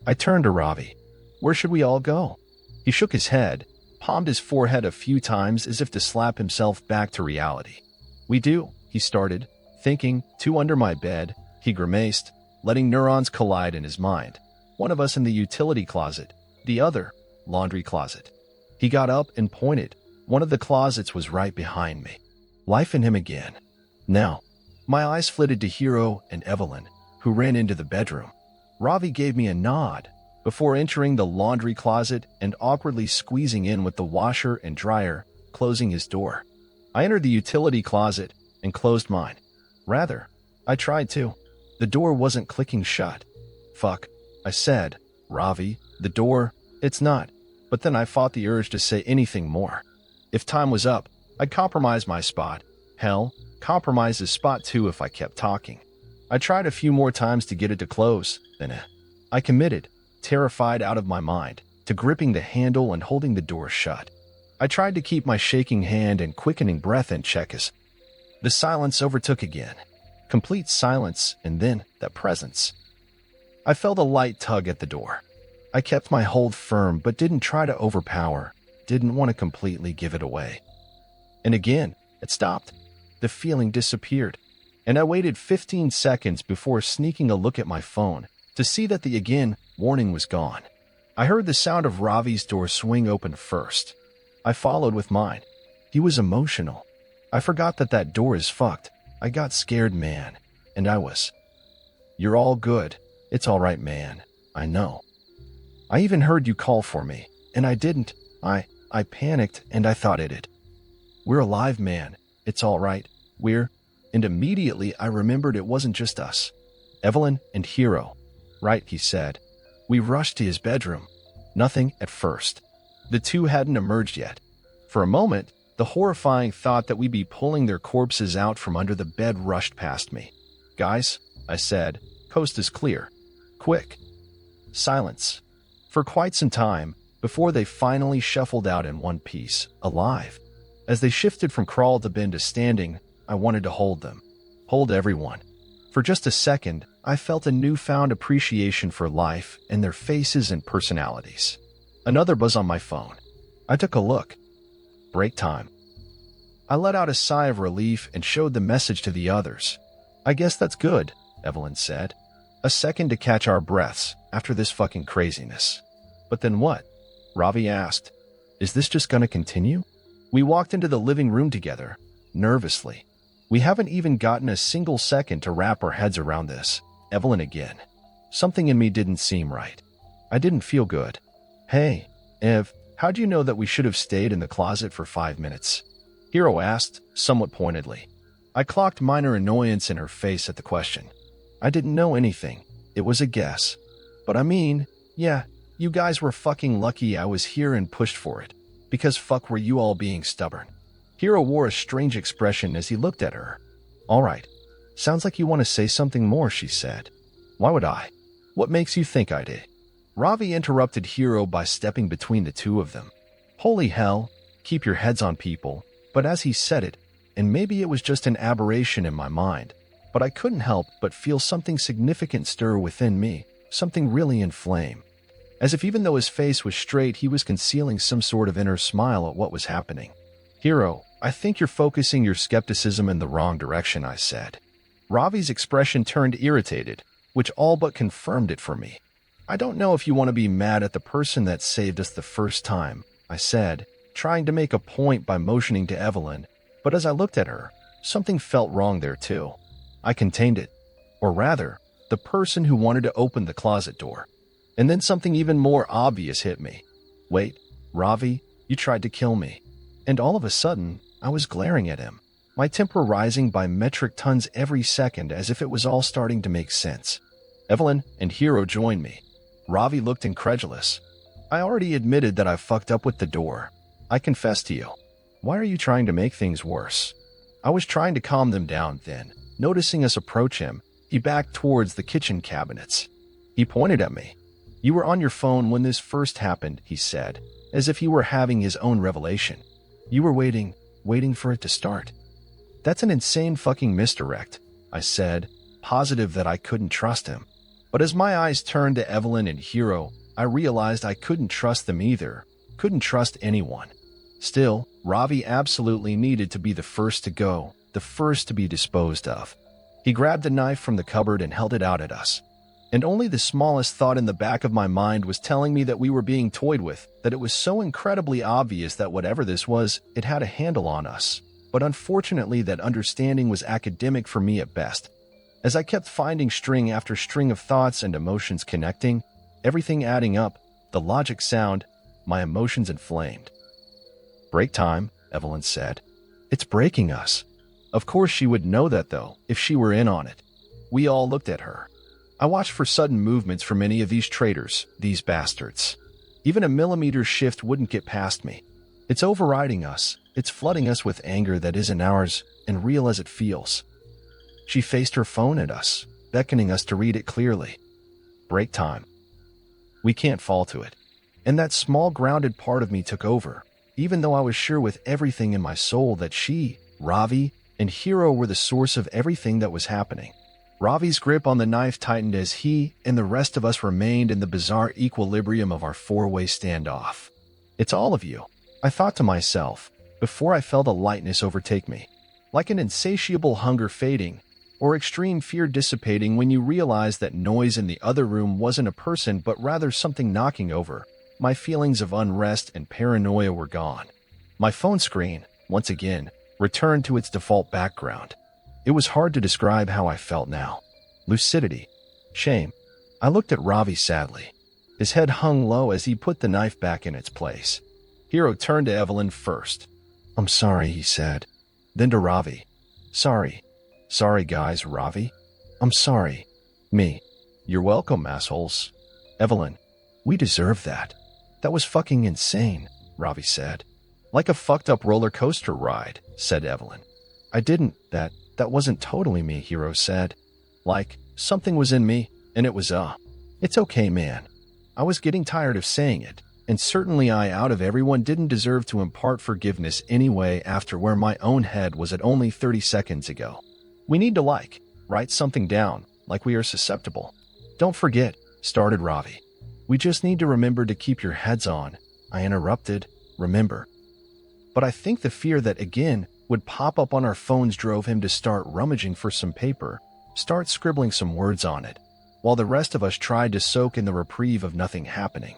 I turned to Ravi. Where should we all go? He shook his head, palmed his forehead a few times as if to slap himself back to reality. We do, he started, thinking, 2 under my bed, he grimaced, letting neurons collide in his mind. One of us in the utility closet, the other, laundry closet. He got up and pointed. One of the closets was right behind me. Life in him again. Now, my eyes flitted to Hero and Evelyn, who ran into the bedroom. Ravi gave me a nod before entering the laundry closet and awkwardly squeezing in with the washer and dryer, closing his door. I entered the utility closet and closed mine. Rather, I tried to. The door wasn't clicking shut. Fuck, I said. Ravi, the door, it's not. But then I fought the urge to say anything more. If time was up, I'd compromise my spot. Hell, compromise his spot too if I kept talking. I tried a few more times to get it to close, then I committed, terrified out of my mind, to gripping the handle and holding the door shut. I tried to keep my shaking hand and quickening breath in check as the silence overtook again. Complete silence, and then that presence. I felt a light tug at the door. I kept my hold firm but didn't try to overpower, didn't want to completely give it away. And again, it stopped. The feeling disappeared, and I waited 15 seconds before sneaking a look at my phone to see that the again warning was gone. I heard the sound of Ravi's door swing open first. I followed with mine. He was emotional. I forgot that door is fucked. I got scared, man, and I was. You're all good. It's all right, man. I know. I even heard you call for me, and I didn't. I panicked, and I thought it'd. We're alive, man. It's all right. And immediately I remembered it wasn't just us. Evelyn and Hero. Right, he said. We rushed to his bedroom. Nothing at first. The two hadn't emerged yet. For a moment, the horrifying thought that we'd be pulling their corpses out from under the bed rushed past me. Guys, I said, coast is clear. Quick. Silence. For quite some time, before they finally shuffled out in one piece, alive. As they shifted from crawl to bend to standing, I wanted to hold them. Hold everyone. For just a second, I felt a newfound appreciation for life and their faces and personalities. Another buzz on my phone. I took a look. Break time. I let out a sigh of relief and showed the message to the others. I guess that's good, Evelyn said. A second to catch our breaths after this fucking craziness. But then what? Ravi asked. Is this just gonna continue? We walked into the living room together, nervously. We haven't even gotten a single second to wrap our heads around this. Evelyn again. Something in me didn't seem right. I didn't feel good. Hey, Ev, how'd you know that we should have stayed in the closet for 5 minutes? Hero asked, somewhat pointedly. I clocked minor annoyance in her face at the question. I didn't know anything. It was a guess. But I mean, yeah, you guys were fucking lucky I was here and pushed for it. Because fuck were you all being stubborn. Hero wore a strange expression as he looked at her. All right. Sounds like you want to say something more, she said. Why would I? What makes you think I did? Ravi interrupted Hero by stepping between the two of them. Holy hell, keep your heads on, people. But as he said it, and maybe it was just an aberration in my mind, but I couldn't help but feel something significant stir within me, something really inflame. as if even though his face was straight, he was concealing some sort of inner smile at what was happening. "Hero, I think you're focusing your skepticism in the wrong direction," I said. Ravi's expression turned irritated, which all but confirmed it for me. "I don't know if you want to be mad at the person that saved us the first time," I said, trying to make a point by motioning to Evelyn, but as I looked at her, something felt wrong there too. I contained it. Or rather, the person who wanted to open the closet door. And then something even more obvious hit me. "Wait, Ravi, you tried to kill me." And all of a sudden, I was glaring at him, my temper rising by metric tons every second as if it was all starting to make sense. Evelyn and Hero joined me. Ravi looked incredulous. "I already admitted that I fucked up with the door. I confess to you. Why are you trying to make things worse?" I was trying to calm them down then. Noticing us approach him, he backed towards the kitchen cabinets. He pointed at me. "You were on your phone when this first happened," he said, as if he were having his own revelation. "You were waiting for it to start." "That's an insane fucking misdirect," I said, positive that I couldn't trust him. But as my eyes turned to Evelyn and Hero, I realized I couldn't trust them either, couldn't trust anyone. Still, Ravi absolutely needed to be the first to go, the first to be disposed of. He grabbed a knife from the cupboard and held it out at us. And only the smallest thought in the back of my mind was telling me that we were being toyed with, that it was so incredibly obvious that whatever this was, it had a handle on us. But unfortunately, that understanding was academic for me at best. As I kept finding string after string of thoughts and emotions connecting, everything adding up, the logic sound, my emotions inflamed. "Break time," Evelyn said. "It's breaking us." Of course she would know that though, if she were in on it. We all looked at her. I watched for sudden movements from any of these traitors, these bastards. Even a millimeter shift wouldn't get past me. It's overriding us. It's flooding us with anger that isn't ours, and real as it feels. She faced her phone at us, beckoning us to read it clearly. Break time. We can't fall to it. And that small grounded part of me took over, even though I was sure with everything in my soul that she, Ravi, and Hero were the source of everything that was happening. Ravi's grip on the knife tightened as he and the rest of us remained in the bizarre equilibrium of our four-way standoff. "It's all of you," I thought to myself, before I felt a lightness overtake me. Like an insatiable hunger fading, or extreme fear dissipating when you realize that noise in the other room wasn't a person but rather something knocking over. My feelings of unrest and paranoia were gone. My phone screen, once again, returned to its default background. It was hard to describe how I felt now. Lucidity. Shame. I looked at Ravi sadly. His head hung low as he put the knife back in its place. Hero turned to Evelyn first. "I'm sorry," he said. Then to Ravi. "Sorry. Sorry, guys, Ravi. I'm sorry." Me. "You're welcome, assholes." Evelyn. "We deserve that. That was fucking insane," Ravi said. "Like a fucked up roller coaster ride," said Evelyn. "I didn't, that wasn't totally me," Hero said. "Like, something was in me, and it was, it's okay, man." I was getting tired of saying it, and certainly I, out of everyone, didn't deserve to impart forgiveness anyway after where my own head was at only 30 seconds ago. "We need to write something down, like we are susceptible." "Don't forget," started Ravi. "We just need to remember to keep your heads on," I interrupted. "Remember." But I think the fear that, again, would pop up on our phones drove him to start rummaging for some paper, start scribbling some words on it, while the rest of us tried to soak in the reprieve of nothing happening.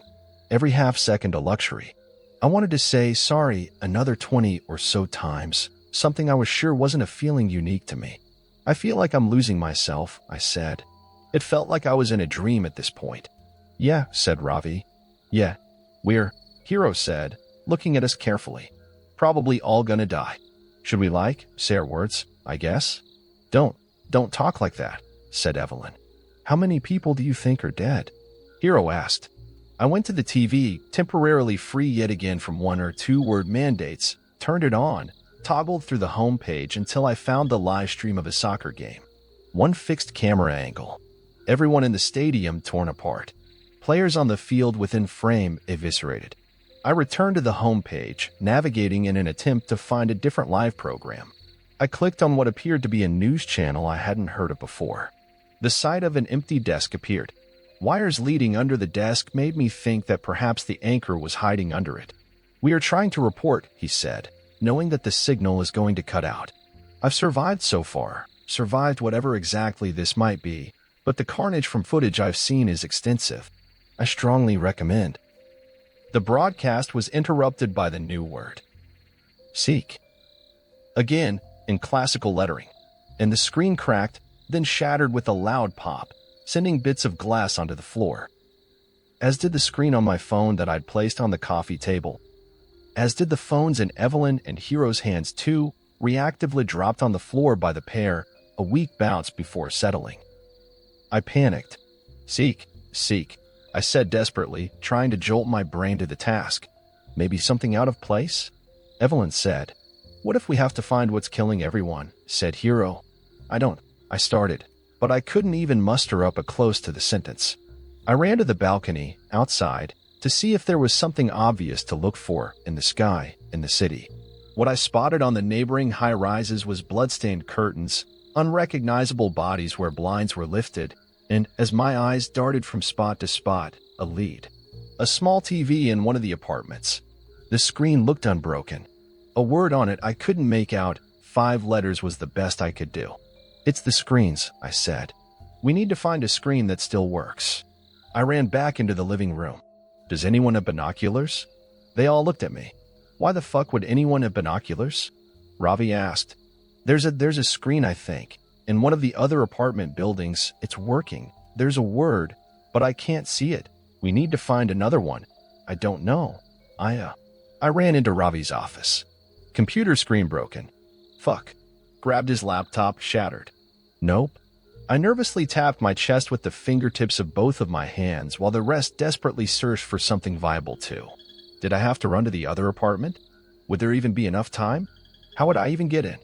Every half second a luxury. I wanted to say sorry another 20 or so times, something I was sure wasn't a feeling unique to me. "I feel like I'm losing myself," I said. It felt like I was in a dream at this point. "Yeah," said Ravi. "Yeah, we're," Hero said, looking at us carefully. "Probably all gonna die. Should we say our words, I guess?" Don't talk like that," said Evelyn. "How many people do you think are dead?" Hero asked. I went to the TV, temporarily free yet again from 1 or 2 word mandates, turned it on, toggled through the home page until I found the live stream of a soccer game. One fixed camera angle. Everyone in the stadium torn apart. Players on the field within frame eviscerated. I returned to the home page, navigating in an attempt to find a different live program. I clicked on what appeared to be a news channel I hadn't heard of before. The sight of an empty desk appeared. Wires leading under the desk made me think that perhaps the anchor was hiding under it. "We are trying to report," he said, knowing that the signal is going to cut out. "I've survived so far, survived whatever exactly this might be, but the carnage from footage I've seen is extensive. I strongly recommend." The broadcast was interrupted by the new word. "Seek." Again, in classical lettering, and the screen cracked, then shattered with a loud pop, sending bits of glass onto the floor. As did the screen on my phone that I'd placed on the coffee table. As did the phones in Evelyn and Hero's hands too, reactively dropped on the floor by the pair, a weak bounce before settling. I panicked. "Seek, seek," I said desperately, trying to jolt my brain to the task. "Maybe something out of place?" Evelyn said. "What if we have to find what's killing everyone?" said Hero. I started, but I couldn't even muster up a close to the sentence. I ran to the balcony, outside, to see if there was something obvious to look for in the sky, in the city. What I spotted on the neighboring high-rises was blood-stained curtains, unrecognizable bodies where blinds were lifted, and, as my eyes darted from spot to spot, a lead. A small TV in one of the apartments. The screen looked unbroken. A word on it I couldn't make out, 5 letters was the best I could do. "It's the screens," I said. "We need to find a screen that still works." I ran back into the living room. "Does anyone have binoculars?" They all looked at me. "Why the fuck would anyone have binoculars?" Ravi asked. There's a screen, I think. In one of the other apartment buildings, it's working. There's a word, but I can't see it. We need to find another one." "I don't know." I ran into Ravi's office. "Computer screen broken." "Fuck." Grabbed his laptop, shattered. "Nope." I nervously tapped my chest with the fingertips of both of my hands while the rest desperately searched for something viable too. Did I have to run to the other apartment? Would there even be enough time? How would I even get in?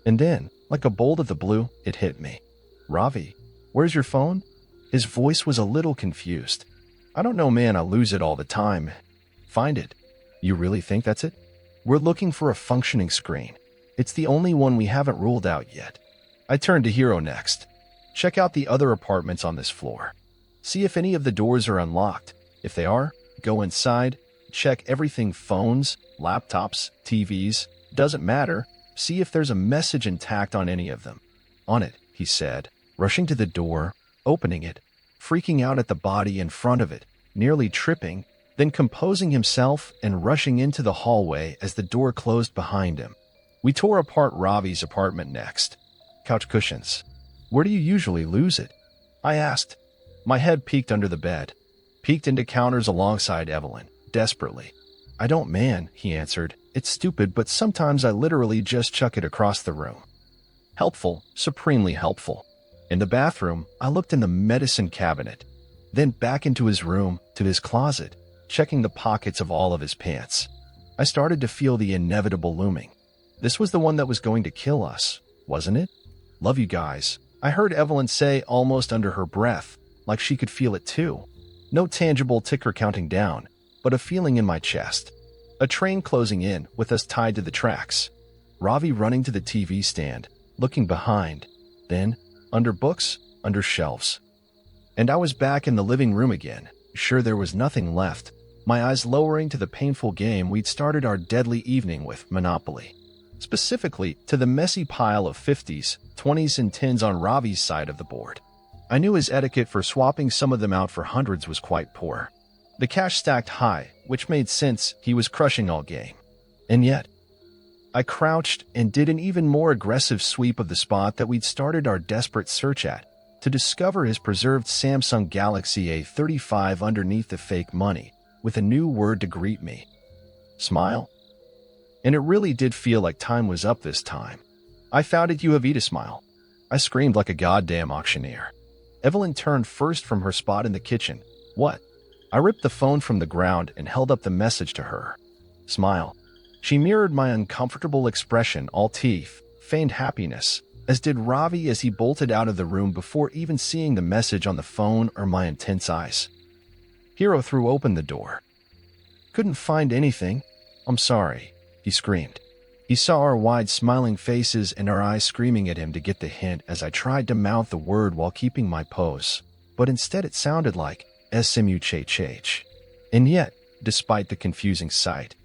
And then, like a bolt of the blue, it hit me. "Ravi, where's your phone?" His voice was a little confused. "I don't know, man. I lose it all the time." "Find it." "You really think that's it?" "We're looking for a functioning screen. It's the only one we haven't ruled out yet." I turned to Hero next. "Check out the other apartments on this floor. See if any of the doors are unlocked. If they are, go inside. Check everything: phones, laptops, TVs. Doesn't matter. See if there's a message intact on any of them." "On it," he said, rushing to the door, opening it, freaking out at the body in front of it, nearly tripping, then composing himself and rushing into the hallway as the door closed behind him. We tore apart Ravi's apartment next. "Couch cushions. Where do you usually lose it?" I asked. My head peeked under the bed, peeked into counters alongside Evelyn, desperately. "I don't, man," he answered. "It's stupid, but sometimes I literally just chuck it across the room." Helpful, supremely helpful. In the bathroom, I looked in the medicine cabinet, then back into his room, to his closet, checking the pockets of all of his pants. I started to feel the inevitable looming. This was the one that was going to kill us, wasn't it? "Love you guys," I heard Evelyn say almost under her breath, like she could feel it too. No tangible ticker counting down, but a feeling in my chest. A train closing in, with us tied to the tracks. Ravi running to the TV stand, looking behind. Then, under books, under shelves. And I was back in the living room again, sure there was nothing left, my eyes lowering to the painful game we'd started our deadly evening with, Monopoly. Specifically, to the messy pile of 50s, 20s, and 10s on Ravi's side of the board. I knew his etiquette for swapping some of them out for hundreds was quite poor. The cash stacked high, which made sense, he was crushing all game. And yet, I crouched and did an even more aggressive sweep of the spot that we'd started our desperate search at, to discover his preserved Samsung Galaxy A35 underneath the fake money, with a new word to greet me. Smile. And it really did feel like time was up this time. "I found it, you have eat a smile." I screamed like a goddamn auctioneer. Evelyn turned first from her spot in the kitchen. "What?" I ripped the phone from the ground and held up the message to her. "Smile." She mirrored my uncomfortable expression, all teeth, feigned happiness, as did Ravi as he bolted out of the room before even seeing the message on the phone or my intense eyes. Hero threw open the door. "Couldn't find anything. I'm sorry," he screamed. He saw our wide smiling faces and our eyes screaming at him to get the hint as I tried to mouth the word while keeping my pose. but instead it sounded like SMUCHH. And yet, despite the confusing sight,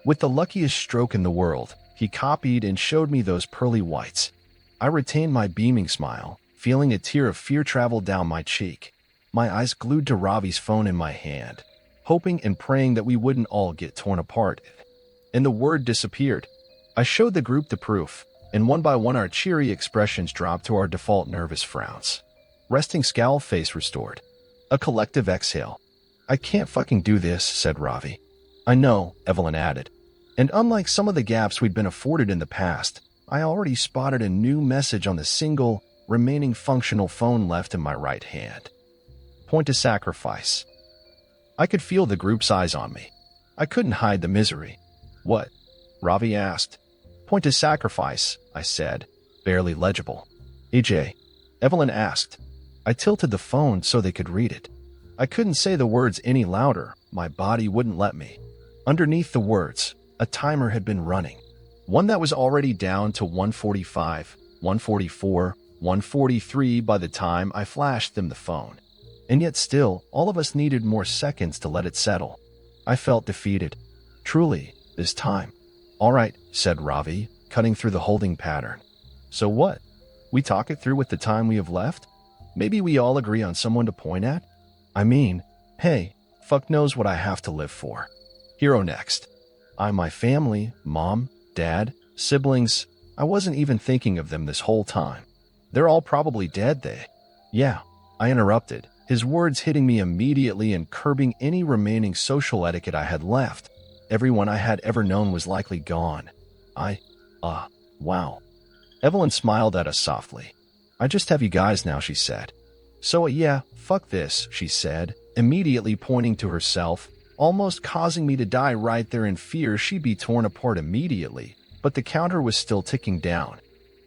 with the luckiest stroke in the world, he copied and showed me those pearly whites. I retained my beaming smile, feeling a tear of fear travel down my cheek, my eyes glued to Ravi's phone in my hand, hoping and praying that we wouldn't all get torn apart. And the word disappeared. I showed the group the proof, and one by one our cheery expressions dropped to our default nervous frowns. Resting scowl face restored. A collective exhale. "I can't fucking do this," said Ravi. "I know," Evelyn added. And unlike some of the gaps we'd been afforded in the past, I already spotted a new message on the single, remaining functional phone left in my right hand. Point to sacrifice. I could feel the group's eyes on me. I couldn't hide the misery. "What?" Ravi asked. "Point to sacrifice," I said, barely legible. "EJ?" Evelyn asked. I tilted the phone so they could read it. I couldn't say the words any louder. My body wouldn't let me. Underneath the words, a timer had been running. One that was already down to 145, 144, 143 by the time I flashed them the phone. And yet still, all of us needed more seconds to let it settle. I felt defeated. Truly, this time. "All right," said Ravi, cutting through the holding pattern. "So what? We talk it through with the time we have left? Maybe we all agree on someone to point at? I mean, hey, fuck knows what I have to live for. Hero next. My family, mom, dad, siblings, I wasn't even thinking of them this whole time. They're all probably dead, Yeah, I interrupted, his words hitting me immediately and curbing any remaining social etiquette I had left. Everyone I had ever known was likely gone. Wow. Evelyn smiled at us softly. "I just have you guys now," she said. "So yeah, fuck this," she said, immediately pointing to herself, almost causing me to die right there in fear she'd be torn apart immediately, but the counter was still ticking down.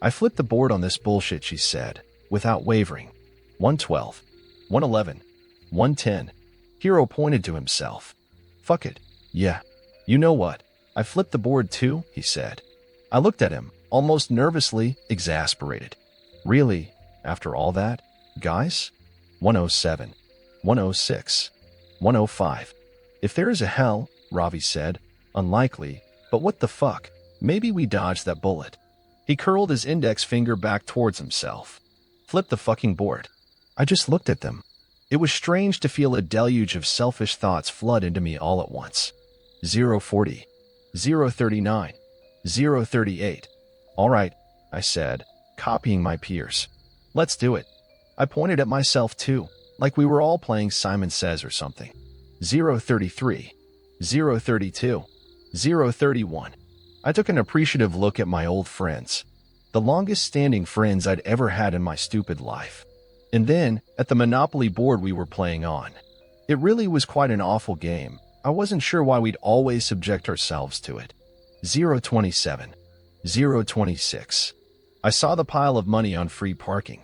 "I flipped the board on this bullshit," she said, without wavering. 112, 111, 110. Hero pointed to himself. "Fuck it. Yeah. You know what? I flipped the board too," he said. I looked at him, almost nervously, exasperated. "Really? After all that? Guys?" 107, 106, 105. "If there is a hell," Ravi said, "unlikely, but what the fuck? Maybe we dodged that bullet." He curled his index finger back towards himself. "Flip the fucking board." I just looked at them. It was strange to feel a deluge of selfish thoughts flood into me all at once. 040, 039, 038. "All right," I said, copying my peers. "Let's do it." I pointed at myself too, like we were all playing Simon Says or something. 033, 032, 031. I took an appreciative look at my old friends, the longest-standing friends I'd ever had in my stupid life. And then, at the Monopoly board we were playing on. It really was quite an awful game. I wasn't sure why we'd always subject ourselves to it. 027, 026. I saw the pile of money on free parking.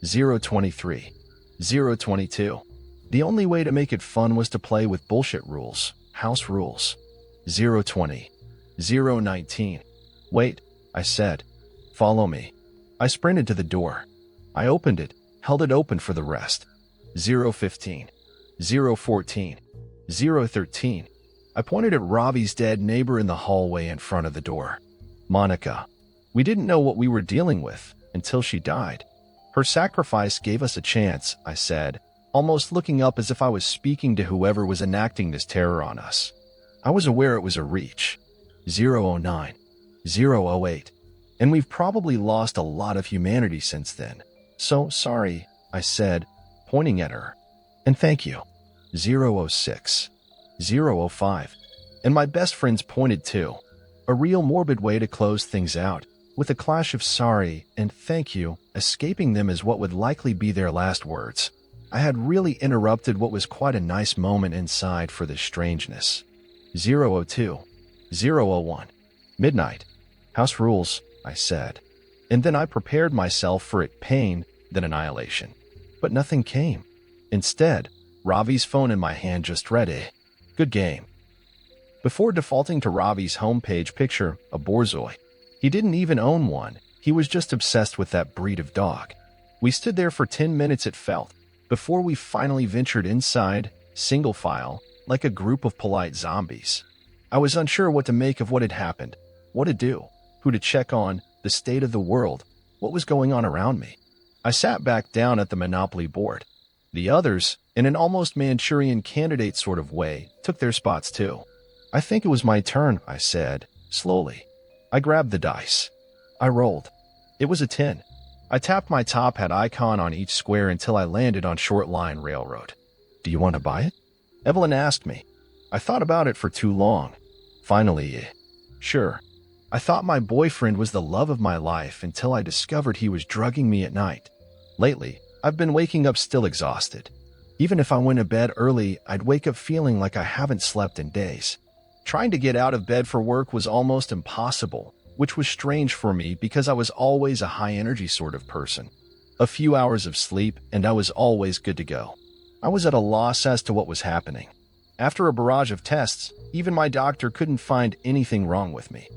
023, 022. The only way to make it fun was to play with bullshit rules, house rules. 020, 019. "Wait," I said. "Follow me." I sprinted to the door. I opened it, held it open for the rest. 015, 014, 013. I pointed at Ravi's dead neighbor in the hallway in front of the door. Monica. We didn't know what we were dealing with until she died. Her sacrifice gave us a chance, I said, almost looking up as if I was speaking to whoever was enacting this terror on us. I was aware it was a reach. 009, 008. And we've probably lost a lot of humanity since then. So sorry, I said, pointing at her. And thank you. 006, 005. And my best friends pointed too. A real morbid way to close things out, with a clash of sorry and thank you escaping them as what would likely be their last words. I had really interrupted what was quite a nice moment inside for this strangeness. 002, 001. Midnight. House rules, I said. And then I prepared myself for it, pain, then annihilation. But nothing came. Instead, Ravi's phone in my hand just read a good game. Before defaulting to Ravi's homepage picture, a borzoi. He didn't even own one. He was just obsessed with that breed of dog. We stood there for 10 minutes it felt, before we finally ventured inside, single file, like a group of polite zombies. I was unsure what to make of what had happened, what to do, who to check on, the state of the world, what was going on around me. I sat back down at the Monopoly board. The others, in an almost Manchurian candidate sort of way, took their spots too. I think it was my turn, I said, slowly. I grabbed the dice. I rolled. It was a 10. I tapped my top hat icon on each square until I landed on Short Line Railroad. Do you want to buy it? Evelyn asked me. I thought about it for too long. Finally, sure. I thought my boyfriend was the love of my life until I discovered he was drugging me at night. Lately, I've been waking up still exhausted. Even if I went to bed early, I'd wake up feeling like I haven't slept in days. Trying to get out of bed for work was almost impossible, which was strange for me because I was always a high-energy sort of person. A few hours of sleep, and I was always good to go. I was at a loss as to what was happening. After a barrage of tests, even my doctor couldn't find anything wrong with me.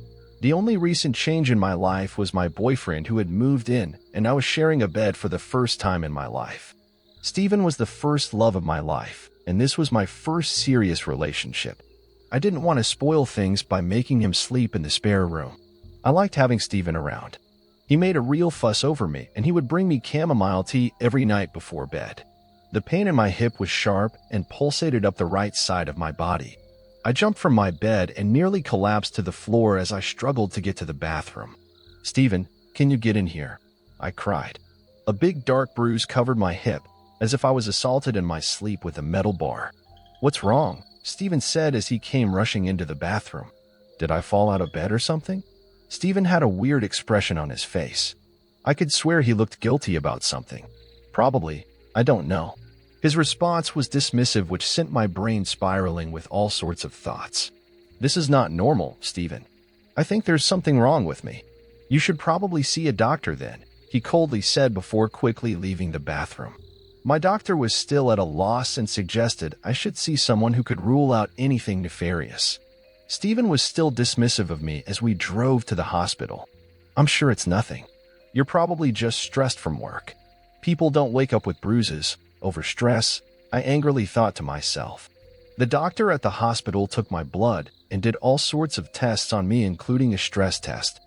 The only recent change in my life was my boyfriend who had moved in, and I was sharing a bed for the first time in my life. Stephen was the first love of my life, and this was my first serious relationship. I didn't want to spoil things by making him sleep in the spare room. I liked having Stephen around. He made a real fuss over me, and he would bring me chamomile tea every night before bed. The pain in my hip was sharp and pulsated up the right side of my body. I jumped from my bed and nearly collapsed to the floor as I struggled to get to the bathroom. "Stephen, can you get in here?" I cried. A big dark bruise covered my hip, as if I was assaulted in my sleep with a metal bar. "What's wrong?" Stephen said as he came rushing into the bathroom. "Did I fall out of bed or something?" Stephen had a weird expression on his face. I could swear he looked guilty about something. Probably. I don't know. His response was dismissive, which sent my brain spiraling with all sorts of thoughts. "This is not normal, Stephen. I think there's something wrong with me. You should probably see a doctor then," he coldly said before quickly leaving the bathroom. My doctor was still at a loss and suggested I should see someone who could rule out anything nefarious. Stephen was still dismissive of me as we drove to the hospital. "I'm sure it's nothing. You're probably just stressed from work. People don't wake up with bruises over stress," I angrily thought to myself. The doctor at the hospital took my blood and did all sorts of tests on me, including a stress test.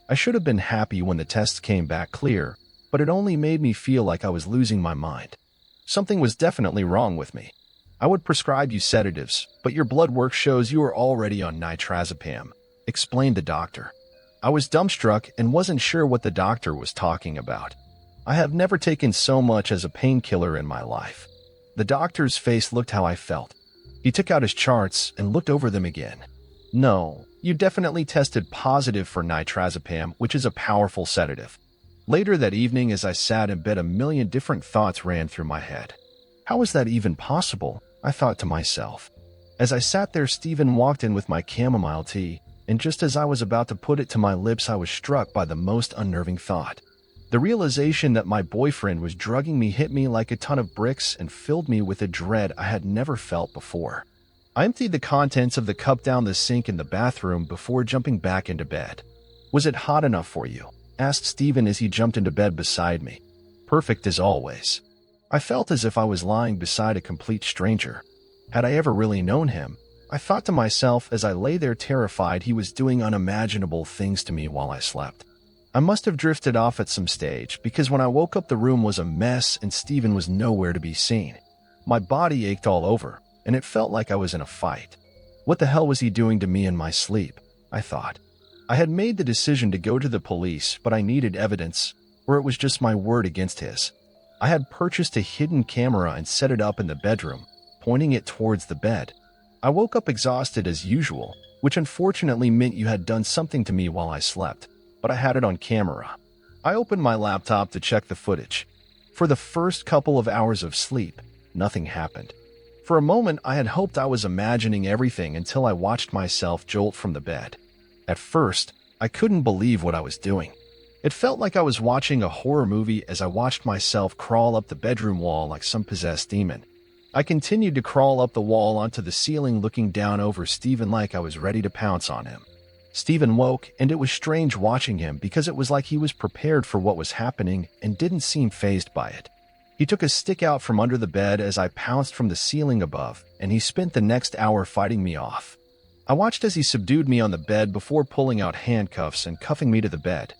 I should have been happy when the tests came back clear, but it only made me feel like I was losing my mind. Something was definitely wrong with me. "I would prescribe you sedatives, but your blood work shows you are already on nitrazepam," explained the doctor. I was dumbstruck and wasn't sure what the doctor was talking about. I have never taken so much as a painkiller in my life. The doctor's face looked how I felt. He took out his charts and looked over them again. "No, you definitely tested positive for nitrazepam, which is a powerful sedative." Later that evening, as I sat in bed, a million different thoughts ran through my head. How is that even possible? I thought to myself. As I sat there, Stephen walked in with my chamomile tea, and just as I was about to put it to my lips, I was struck by the most unnerving thought. The realization that my boyfriend was drugging me hit me like a ton of bricks and filled me with a dread I had never felt before. I emptied the contents of the cup down the sink in the bathroom before jumping back into bed. "Was it hot enough for you?" asked Stephen as he jumped into bed beside me. "Perfect as always." I felt as if I was lying beside a complete stranger. Had I ever really known him? I thought to myself as I lay there terrified he was doing unimaginable things to me while I slept. I must have drifted off at some stage because when I woke up the room was a mess and Stephen was nowhere to be seen. My body ached all over, and it felt like I was in a fight. What the hell was he doing to me in my sleep? I thought. I had made the decision to go to the police, but I needed evidence, or it was just my word against his. I had purchased a hidden camera and set it up in the bedroom, pointing it towards the bed. I woke up exhausted as usual, which unfortunately meant you had done something to me while I slept, but I had it on camera. I opened my laptop to check the footage. For the first couple of hours of sleep, nothing happened. For a moment, I had hoped I was imagining everything until I watched myself jolt from the bed. At first, I couldn't believe what I was doing. It felt like I was watching a horror movie as I watched myself crawl up the bedroom wall like some possessed demon. I continued to crawl up the wall onto the ceiling, looking down over Stephen like I was ready to pounce on him. Stephen woke, and it was strange watching him because it was like he was prepared for what was happening and didn't seem fazed by it. He took a stick out from under the bed as I pounced from the ceiling above, and he spent the next hour fighting me off. I watched as he subdued me on the bed before pulling out handcuffs and cuffing me to the bed.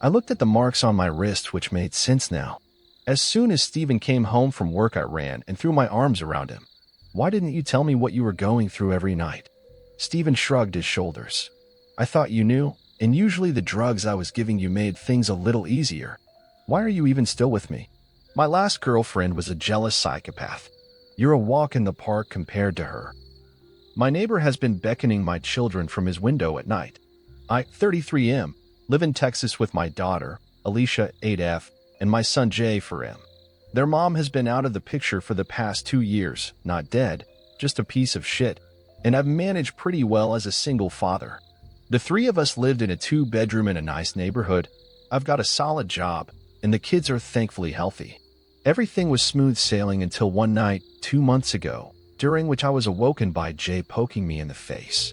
I looked at the marks on my wrist, which made sense now. As soon as Stephen came home from work, I ran and threw my arms around him. "Why didn't you tell me what you were going through every night?" Stephen shrugged his shoulders. "I thought you knew, and usually the drugs I was giving you made things a little easier. Why are you even still with me? My last girlfriend was a jealous psychopath. You're a walk in the park compared to her." My neighbor has been beckoning my children from his window at night. I, 33M, live in Texas with my daughter, Alicia, 8F, and my son Jay, 4M. Their mom has been out of the picture for the past 2 years, not dead, just a piece of shit, and I've managed pretty well as a single father. The three of us lived in a 2-bedroom in a nice neighborhood. I've got a solid job, and the kids are thankfully healthy. Everything was smooth sailing until one night, 2 months ago, during which I was awoken by Jay poking me in the face.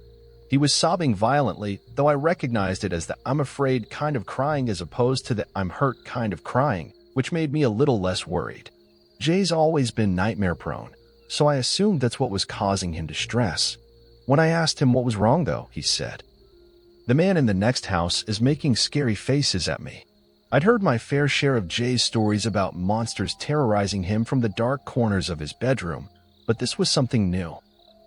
He was sobbing violently, though I recognized it as the "I'm afraid" kind of crying as opposed to the "I'm hurt" kind of crying, which made me a little less worried. Jay's always been nightmare-prone, so I assumed that's what was causing him distress. When I asked him what was wrong, though, he said, "The man in the next house is making scary faces at me." I'd heard my fair share of Jay's stories about monsters terrorizing him from the dark corners of his bedroom, but this was something new.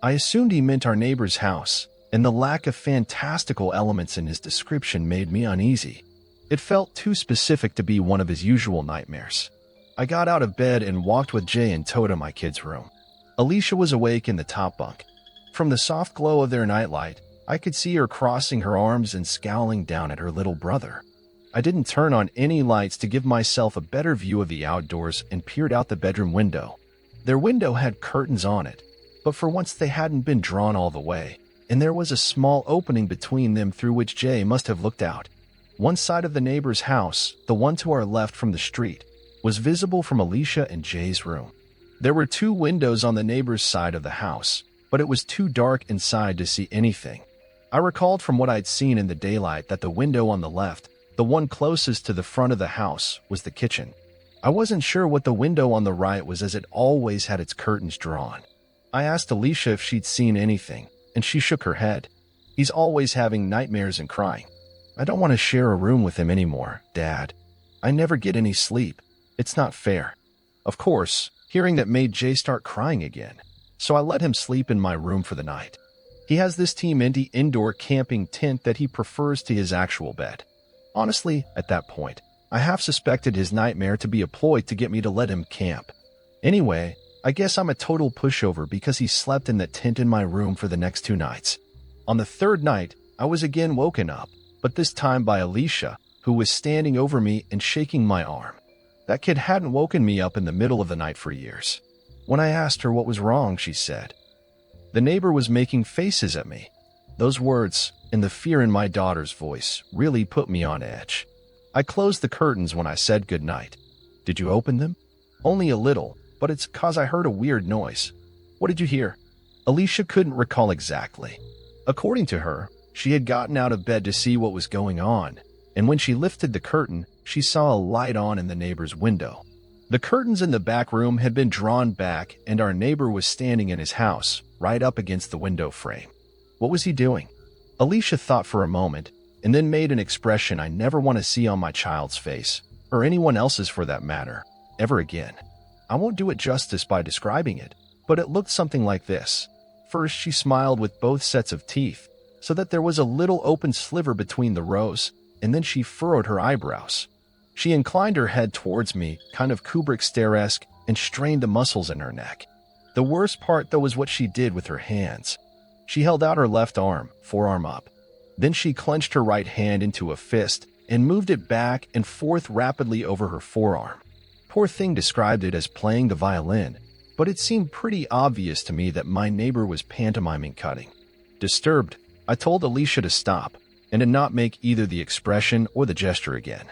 I assumed he meant our neighbor's house, and the lack of fantastical elements in his description made me uneasy. It felt too specific to be one of his usual nightmares. I got out of bed and walked with Jay and Toad to my kids' room. Alicia was awake in the top bunk. From the soft glow of their nightlight, I could see her crossing her arms and scowling down at her little brother. I didn't turn on any lights to give myself a better view of the outdoors and peered out the bedroom window. Their window had curtains on it, but for once they hadn't been drawn all the way, and there was a small opening between them through which Jay must have looked out. One side of the neighbor's house, the one to our left from the street, was visible from Alicia and Jay's room. There were 2 windows on the neighbor's side of the house, but it was too dark inside to see anything. I recalled from what I'd seen in the daylight that the window on the left, the one closest to the front of the house, was the kitchen. I wasn't sure what the window on the right was, as it always had its curtains drawn. I asked Alicia if she'd seen anything, and she shook her head. "He's always having nightmares and crying. I don't want to share a room with him anymore, Dad. I never get any sleep. It's not fair." Of course, hearing that made Jay start crying again, so I let him sleep in my room for the night. He has this Team Indy indoor camping tent that he prefers to his actual bed. Honestly, at that point, I half suspected his nightmare to be a ploy to get me to let him camp. Anyway, I guess I'm a total pushover because he slept in that tent in my room for the next 2 nights. On the 3rd night, I was again woken up, but this time by Alicia, who was standing over me and shaking my arm. That kid hadn't woken me up in the middle of the night for years. When I asked her what was wrong, she said, "The neighbor was making faces at me." Those words, and the fear in my daughter's voice, really put me on edge. I closed the curtains when I said goodnight. "Did you open them?" "Only a little, but it's 'cause I heard a weird noise." "What did you hear?" Alicia couldn't recall exactly. According to her, she had gotten out of bed to see what was going on, and when she lifted the curtain, she saw a light on in the neighbor's window. The curtains in the back room had been drawn back, and our neighbor was standing in his house, right up against the window frame. What was he doing? Alicia thought for a moment, and then made an expression I never want to see on my child's face, or anyone else's for that matter, ever again. I won't do it justice by describing it, but it looked something like this. First, she smiled with both sets of teeth, so that there was a little open sliver between the rows, and then she furrowed her eyebrows. She inclined her head towards me, kind of Kubrick stare-esque, and strained the muscles in her neck. The worst part, though, was what she did with her hands. She held out her left arm, forearm up. Then she clenched her right hand into a fist and moved it back and forth rapidly over her forearm. Poor thing described it as playing the violin, but it seemed pretty obvious to me that my neighbor was pantomiming cutting. Disturbed, I told Alicia to stop and to not make either the expression or the gesture again.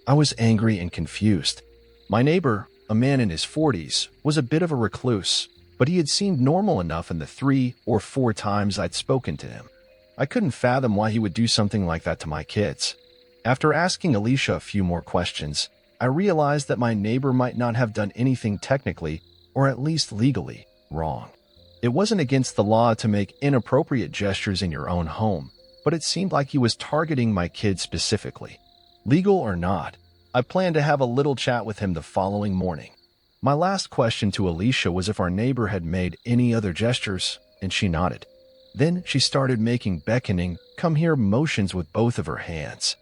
I was angry and confused. My neighbor, a man in his 40s, was a bit of a recluse, but he had seemed normal enough in the 3 or 4 times I'd spoken to him. I couldn't fathom why he would do something like that to my kids. After asking Alicia a few more questions, I realized that my neighbor might not have done anything technically, or at least legally, wrong. It wasn't against the law to make inappropriate gestures in your own home, but it seemed like he was targeting my kids specifically. Legal or not, I planned to have a little chat with him the following morning. My last question to Alicia was if our neighbor had made any other gestures, and she nodded. Then she started making beckoning, come here motions with both of her hands.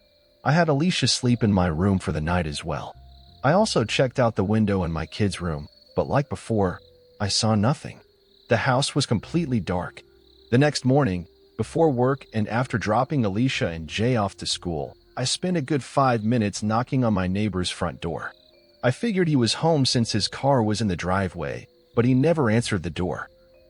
I had Alicia sleep in my room for the night as well. I also checked out the window in my kids' room, but like before, I saw nothing. The house was completely dark. The next morning, before work and after dropping Alicia and Jay off to school, I spent a good 5 minutes knocking on my neighbor's front door. I figured he was home since his car was in the driveway, but he never answered the door.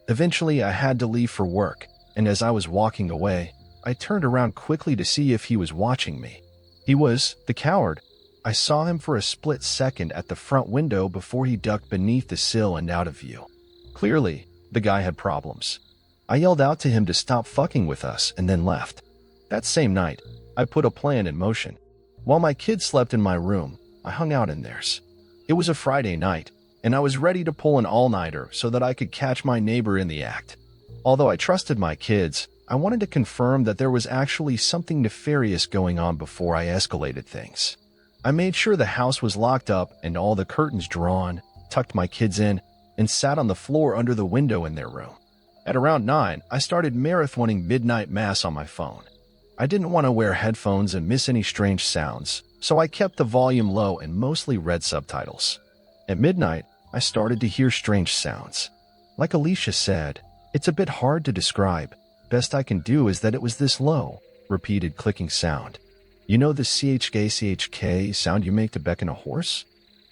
Eventually, I had to leave for work, and as I was walking away, I turned around quickly to see if he was watching me. He was, the coward. I saw him for a split second at the front window before he ducked beneath the sill and out of view. Clearly, the guy had problems. I yelled out to him to stop fucking with us and then left. That same night, I put a plan in motion. While my kids slept in my room, I hung out in theirs. It was a Friday night, and I was ready to pull an all-nighter so that I could catch my neighbor in the act. Although I trusted my kids, I wanted to confirm that there was actually something nefarious going on before I escalated things. I made sure the house was locked up and all the curtains drawn, tucked my kids in, and sat on the floor under the window in their room. At around 9, I started marathoning midnight mass on my phone. I didn't want to wear headphones and miss any strange sounds, so I kept the volume low and mostly read subtitles. At midnight, I started to hear strange sounds. Like Alicia said, it's a bit hard to describe. Best I can do is that it was this low, repeated clicking sound. You know the CHK sound you make to beckon a horse?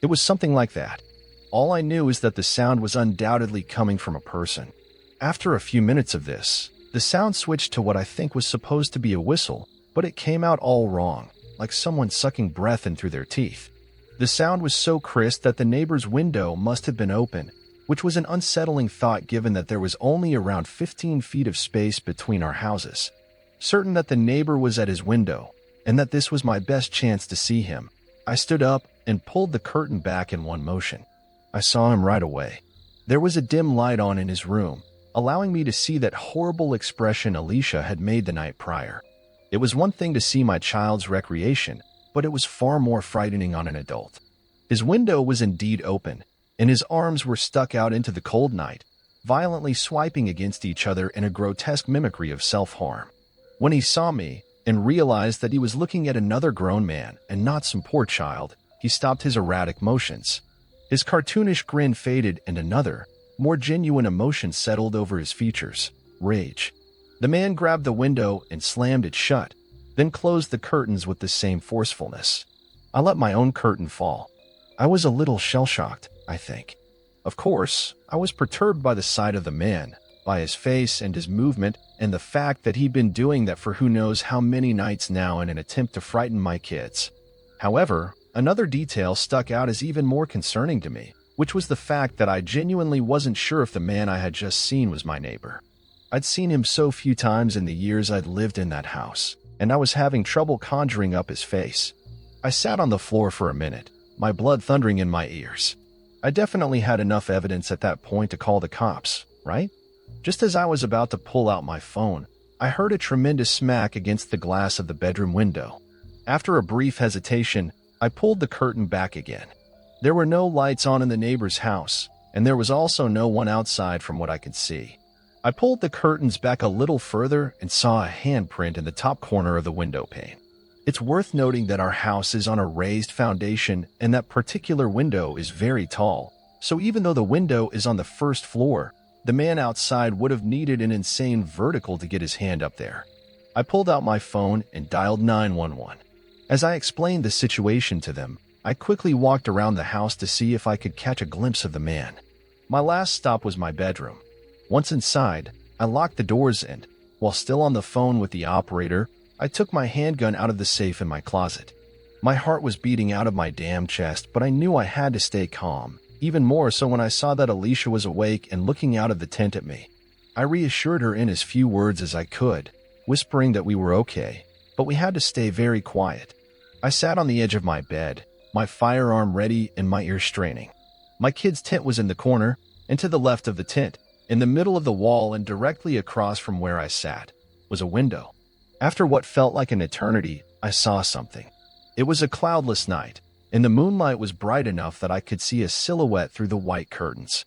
It was something like that. All I knew is that the sound was undoubtedly coming from a person. After a few minutes of this, the sound switched to what I think was supposed to be a whistle, but it came out all wrong, like someone sucking breath in through their teeth. The sound was so crisp that the neighbor's window must have been open, which was an unsettling thought given that there was only around 15 feet of space between our houses. Certain that the neighbor was at his window, and that this was my best chance to see him, I stood up and pulled the curtain back in one motion. I saw him right away. There was a dim light on in his room, allowing me to see that horrible expression Alicia had made the night prior. It was one thing to see my child's recreation, but it was far more frightening on an adult. His window was indeed open, and his arms were stuck out into the cold night, violently swiping against each other in a grotesque mimicry of self-harm. When he saw me, and realized that he was looking at another grown man and not some poor child, he stopped his erratic motions. His cartoonish grin faded and another, more genuine emotion settled over his features: rage. The man grabbed the window and slammed it shut, then closed the curtains with the same forcefulness. I let my own curtain fall. I was a little shell-shocked, I think. Of course, I was perturbed by the sight of the man, by his face and his movement, and the fact that he'd been doing that for who knows how many nights now in an attempt to frighten my kids. However, another detail stuck out as even more concerning to me, which was the fact that I genuinely wasn't sure if the man I had just seen was my neighbor. I'd seen him so few times in the years I'd lived in that house, and I was having trouble conjuring up his face. I sat on the floor for a minute, my blood thundering in my ears. I definitely had enough evidence at that point to call the cops, right? Just as I was about to pull out my phone, I heard a tremendous smack against the glass of the bedroom window. After a brief hesitation, I pulled the curtain back again. There were no lights on in the neighbor's house, and there was also no one outside from what I could see. I pulled the curtains back a little further and saw a handprint in the top corner of the window pane. It's worth noting that our house is on a raised foundation and that particular window is very tall, so even though the window is on the first floor, the man outside would have needed an insane vertical to get his hand up there. I pulled out my phone and dialed 911. As I explained the situation to them, I quickly walked around the house to see if I could catch a glimpse of the man. My last stop was my bedroom. Once inside, I locked the doors and, while still on the phone with the operator, I took my handgun out of the safe in my closet. My heart was beating out of my damn chest, but I knew I had to stay calm, even more so when I saw that Alicia was awake and looking out of the tent at me. I reassured her in as few words as I could, whispering that we were okay, but we had to stay very quiet. I sat on the edge of my bed, my firearm ready and my ears straining. My kid's tent was in the corner, and to the left of the tent, in the middle of the wall and directly across from where I sat, was a window. After what felt like an eternity, I saw something. It was a cloudless night, and the moonlight was bright enough that I could see a silhouette through the white curtains.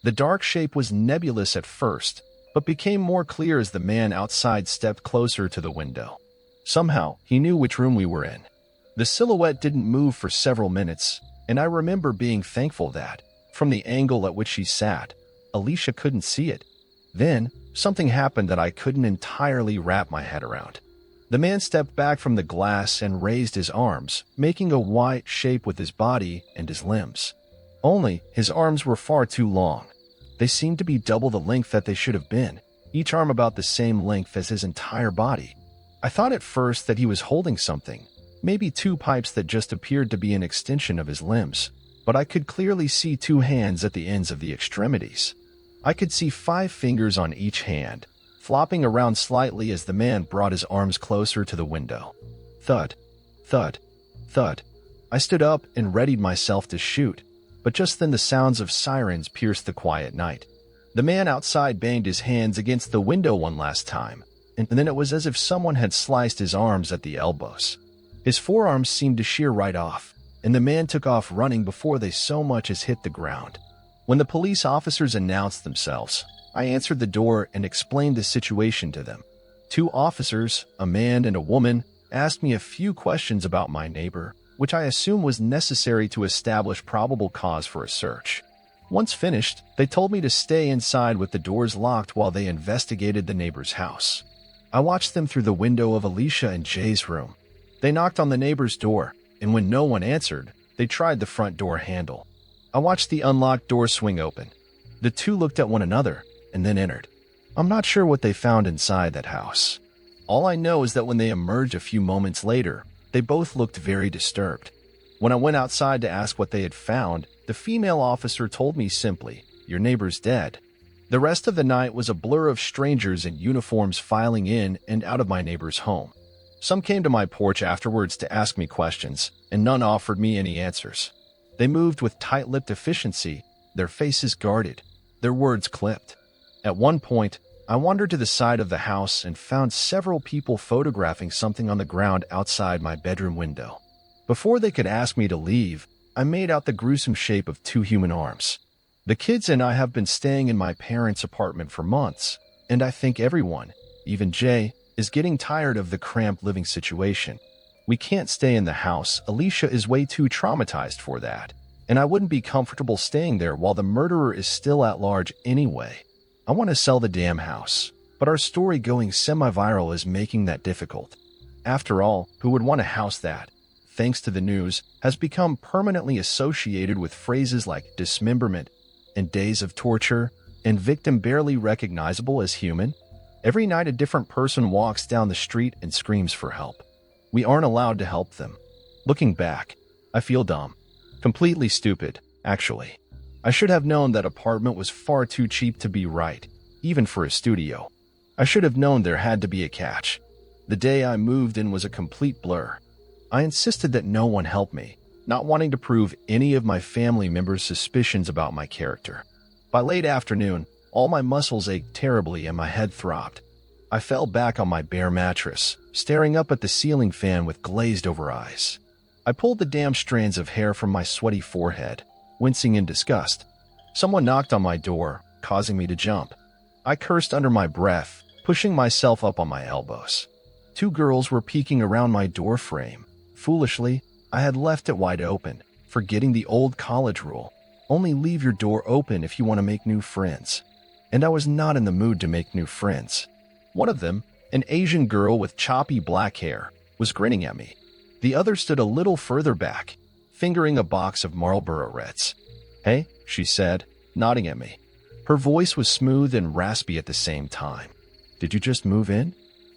The dark shape was nebulous at first, but became more clear as the man outside stepped closer to the window. Somehow, he knew which room we were in. The silhouette didn't move for several minutes, and I remember being thankful that, from the angle at which she sat, Alicia couldn't see it. Then, something happened that I couldn't entirely wrap my head around. The man stepped back from the glass and raised his arms, making a white shape with his body and his limbs. Only, his arms were far too long. They seemed to be double the length that they should have been, each arm about the same length as his entire body. I thought at first that he was holding something, maybe two pipes that just appeared to be an extension of his limbs, but I could clearly see two hands at the ends of the extremities. I could see 5 fingers on each hand, flopping around slightly as the man brought his arms closer to the window. Thud, thud, thud. I stood up and readied myself to shoot, but just then the sounds of sirens pierced the quiet night. The man outside banged his hands against the window one last time, and then it was as if someone had sliced his arms at the elbows. His forearms seemed to shear right off, and the man took off running before they so much as hit the ground. When the police officers announced themselves, I answered the door and explained the situation to them. 2 officers, a man and a woman, asked me a few questions about my neighbor, which I assume was necessary to establish probable cause for a search. Once finished, they told me to stay inside with the doors locked while they investigated the neighbor's house. I watched them through the window of Alicia and Jay's room. They knocked on the neighbor's door, and when no one answered, they tried the front door handle. I watched the unlocked door swing open. The 2 looked at one another, and then entered. I'm not sure what they found inside that house. All I know is that when they emerged a few moments later, they both looked very disturbed. When I went outside to ask what they had found, the female officer told me simply, "Your neighbor's dead." The rest of the night was a blur of strangers in uniforms filing in and out of my neighbor's home. Some came to my porch afterwards to ask me questions, and none offered me any answers. They moved with tight-lipped efficiency, their faces guarded, their words clipped. At one point, I wandered to the side of the house and found several people photographing something on the ground outside my bedroom window. Before they could ask me to leave, I made out the gruesome shape of 2 human arms. The kids and I have been staying in my parents' apartment for months, and I think everyone, even Jay, is getting tired of the cramped living situation. We can't stay in the house. Alicia is way too traumatized for that, and I wouldn't be comfortable staying there while the murderer is still at large anyway. I want to sell the damn house, but our story going semi-viral is making that difficult. After all, who would want a house that, thanks to the news, has become permanently associated with phrases like dismemberment and days of torture and victim barely recognizable as human? Every night a different person walks down the street and screams for help. We aren't allowed to help them. Looking back, I feel dumb. Completely stupid, actually. I should have known that apartment was far too cheap to be right, even for a studio. I should have known there had to be a catch. The day I moved in was a complete blur. I insisted that no one help me, not wanting to prove any of my family members' suspicions about my character. By late afternoon, all my muscles ached terribly and my head throbbed. I fell back on my bare mattress, staring up at the ceiling fan with glazed-over eyes. I pulled the damn strands of hair from my sweaty forehead, wincing in disgust. Someone knocked on my door, causing me to jump. I cursed under my breath, pushing myself up on my elbows. 2 girls were peeking around my door frame. Foolishly, I had left it wide open, forgetting the old college rule. Only leave your door open if you want to make new friends. And I was not in the mood to make new friends. One of them, an Asian girl with choppy black hair, was grinning at me. The other stood a little further back, fingering a box of Marlboro Reds. "Hey," she said, nodding at me. Her voice was smooth and raspy at the same time. "Did you just move in?"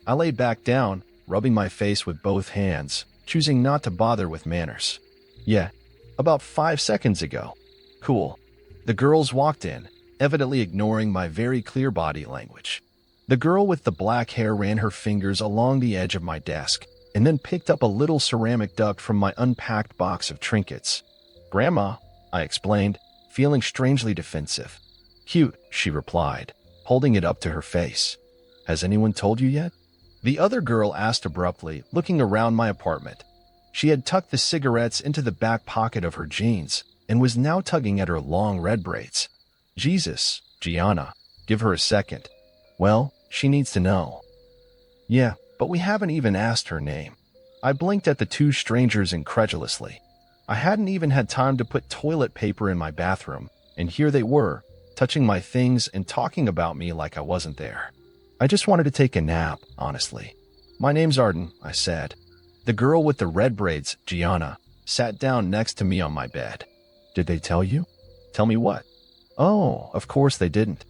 I lay back down, rubbing my face with both hands, choosing not to bother with manners. "Yeah, about 5 seconds ago." "Cool." The girls walked in, evidently ignoring my very clear body language. The girl with the black hair ran her fingers along the edge of my desk, and then picked up a little ceramic duck from my unpacked box of trinkets. "Grandma," I explained, feeling strangely defensive. "Cute," she replied, holding it up to her face. "Has anyone told you yet?" The other girl asked abruptly, looking around my apartment. She had tucked the cigarettes into the back pocket of her jeans and was now tugging at her long red braids. "Jesus, Gianna, give her a second. Well, she needs to know." "Yeah, but we haven't even asked her name." I blinked at the two strangers incredulously. I hadn't even had time to put toilet paper in my bathroom, and here they were, touching my things and talking about me like I wasn't there. I just wanted to take a nap, honestly. "My name's Arden," I said. The girl with the red braids, Gianna, sat down next to me on my bed. "Did they tell you?" "Tell me what?" "Oh, of course they didn't.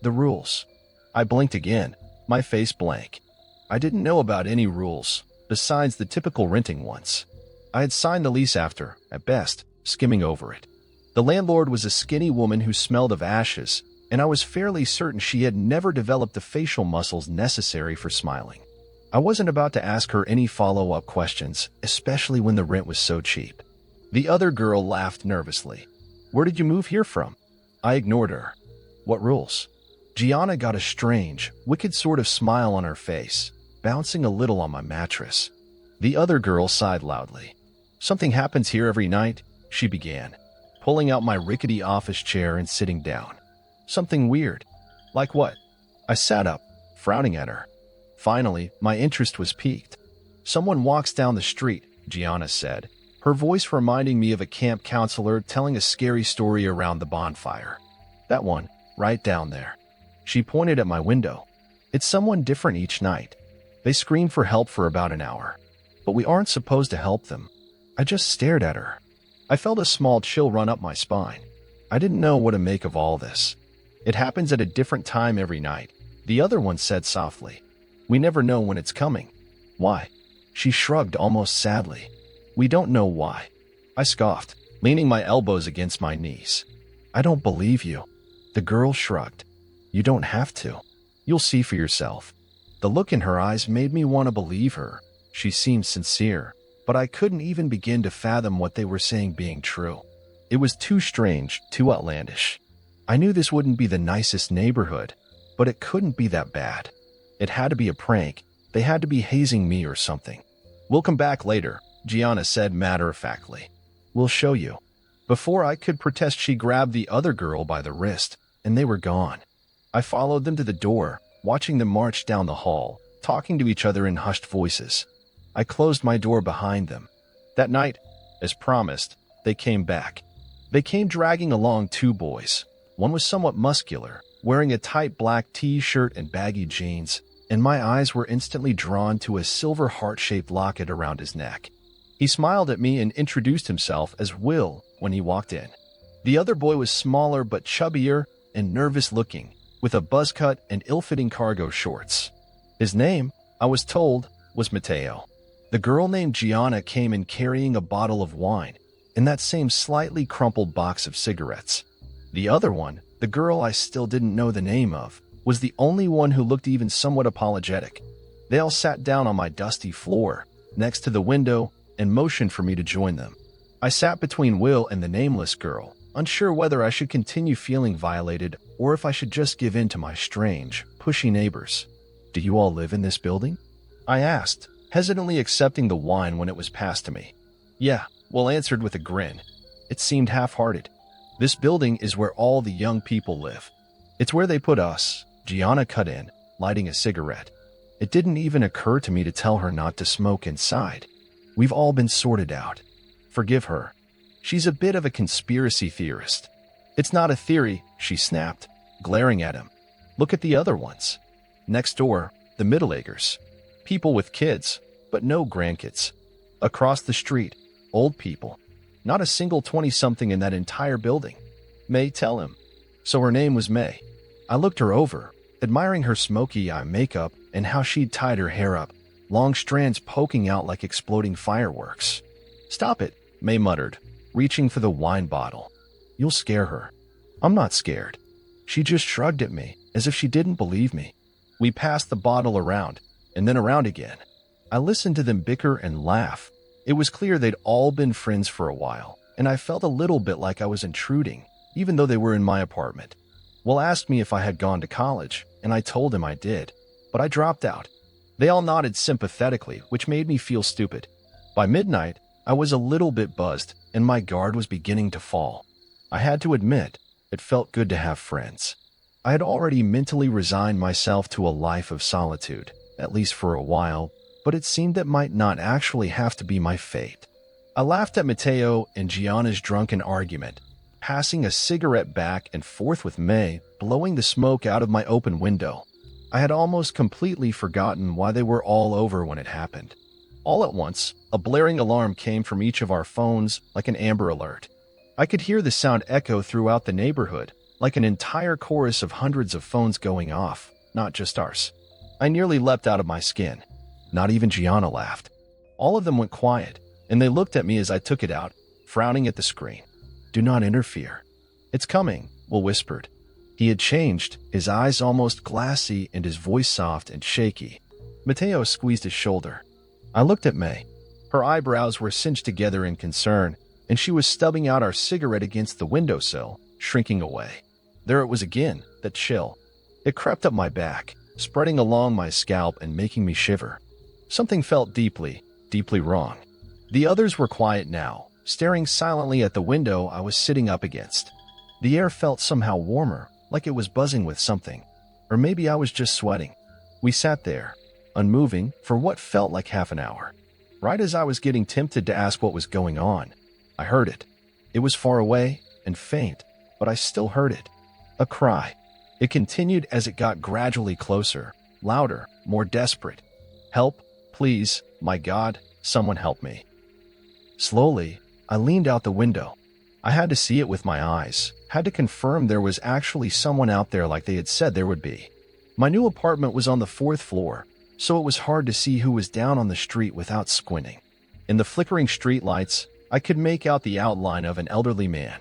The rules." I blinked again, my face blank. I didn't know about any rules, besides the typical renting ones. I had signed the lease after, at best, skimming over it. The landlord was a skinny woman who smelled of ashes, and I was fairly certain she had never developed the facial muscles necessary for smiling. I wasn't about to ask her any follow-up questions, especially when the rent was so cheap. The other girl laughed nervously. "Where did you move here from?" I ignored her. "What rules?" Gianna got a strange, wicked sort of smile on her face, bouncing a little on my mattress. The other girl sighed loudly. "Something happens here every night," she began, pulling out my rickety office chair and sitting down. "Something weird." "Like what?" I sat up, frowning at her. Finally, my interest was piqued. "Someone walks down the street," Gianna said, her voice reminding me of a camp counselor telling a scary story around the bonfire. "That one, right down there." She pointed at my window. "It's someone different each night. They scream for help for about an hour. But we aren't supposed to help them." I just stared at her. I felt a small chill run up my spine. I didn't know what to make of all this. "It happens at a different time every night," the other one said softly. "We never know when it's coming." "Why?" She shrugged almost sadly. "We don't know why." I scoffed, leaning my elbows against my knees. "I don't believe you." The girl shrugged. "You don't have to. You'll see for yourself." The look in her eyes made me want to believe her. She seemed sincere, but I couldn't even begin to fathom what they were saying being true. It was too strange, too outlandish. I knew this wouldn't be the nicest neighborhood, but it couldn't be that bad. It had to be a prank. They had to be hazing me or something. "We'll come back later," Gianna said matter-of-factly. "We'll show you." Before I could protest, she grabbed the other girl by the wrist, and they were gone. I followed them to the door, watching them march down the hall, talking to each other in hushed voices. I closed my door behind them. That night, as promised, they came back. They came dragging along two boys. One was somewhat muscular, wearing a tight black t-shirt and baggy jeans, and my eyes were instantly drawn to a silver heart-shaped locket around his neck. He smiled at me and introduced himself as Will when he walked in. The other boy was smaller but chubbier and nervous-looking, with a buzz cut and ill-fitting cargo shorts. His name, I was told, was Mateo. The girl named Gianna came in carrying a bottle of wine and that same slightly crumpled box of cigarettes. The other one, the girl I still didn't know the name of, was the only one who looked even somewhat apologetic. They all sat down on my dusty floor, next to the window, and motioned for me to join them. I sat between Will and the nameless girl, unsure whether I should continue feeling violated or if I should just give in to my strange, pushy neighbors. "Do you all live in this building?" I asked, hesitantly accepting the wine when it was passed to me. "Yeah," Will answered with a grin. It seemed half-hearted. "This building is where all the young people live. It's where they put us," Gianna cut in, lighting a cigarette. It didn't even occur to me to tell her not to smoke inside. "We've all been sorted out. Forgive her. She's a bit of a conspiracy theorist." "It's not a theory," she snapped, glaring at him. "Look at the other ones. Next door, the middle-agers. People with kids, but no grandkids. Across the street, old people. Not a single 20-something in that entire building." "May, tell him." So her name was May. I looked her over, admiring her smoky eye makeup and how she'd tied her hair up, long strands poking out like exploding fireworks. "Stop it," May muttered, reaching for the wine bottle. "You'll scare her." "I'm not scared." She just shrugged at me, as if she didn't believe me. We passed the bottle around, and then around again. I listened to them bicker and laugh. It was clear they'd all been friends for a while, and I felt a little bit like I was intruding, even though they were in my apartment. Will asked me if I had gone to college, and I told him I did, but I dropped out. They all nodded sympathetically, which made me feel stupid. By midnight, I was a little bit buzzed, and my guard was beginning to fall. I had to admit, it felt good to have friends. I had already mentally resigned myself to a life of solitude, at least for a while, but it seemed that might not actually have to be my fate. I laughed at Mateo and Gianna's drunken argument, passing a cigarette back and forth with May, blowing the smoke out of my open window. I had almost completely forgotten why they were all over when it happened. All at once, a blaring alarm came from each of our phones like an Amber Alert. I could hear the sound echo throughout the neighborhood, like an entire chorus of hundreds of phones going off, not just ours. I nearly leapt out of my skin. Not even Gianna laughed. All of them went quiet, and they looked at me as I took it out, frowning at the screen. "Do not interfere." "It's coming," Will whispered. He had changed, his eyes almost glassy and his voice soft and shaky. Mateo squeezed his shoulder. I looked at May. Her eyebrows were cinched together in concern, and she was stubbing out our cigarette against the windowsill, shrinking away. There it was again, that chill. It crept up my back, spreading along my scalp and making me shiver. Something felt deeply, deeply wrong. The others were quiet now, staring silently at the window I was sitting up against. The air felt somehow warmer, like it was buzzing with something. Or maybe I was just sweating. We sat there, unmoving, for what felt like half an hour. Right as I was getting tempted to ask what was going on, I heard it. It was far away and faint, but I still heard it. A cry. It continued as it got gradually closer, louder, more desperate. "Help, please, my God, someone help me." Slowly, I leaned out the window. I had to see it with my eyes, had to confirm there was actually someone out there like they had said there would be. My new apartment was on the 4th floor, so it was hard to see who was down on the street without squinting. In the flickering streetlights, I could make out the outline of an elderly man.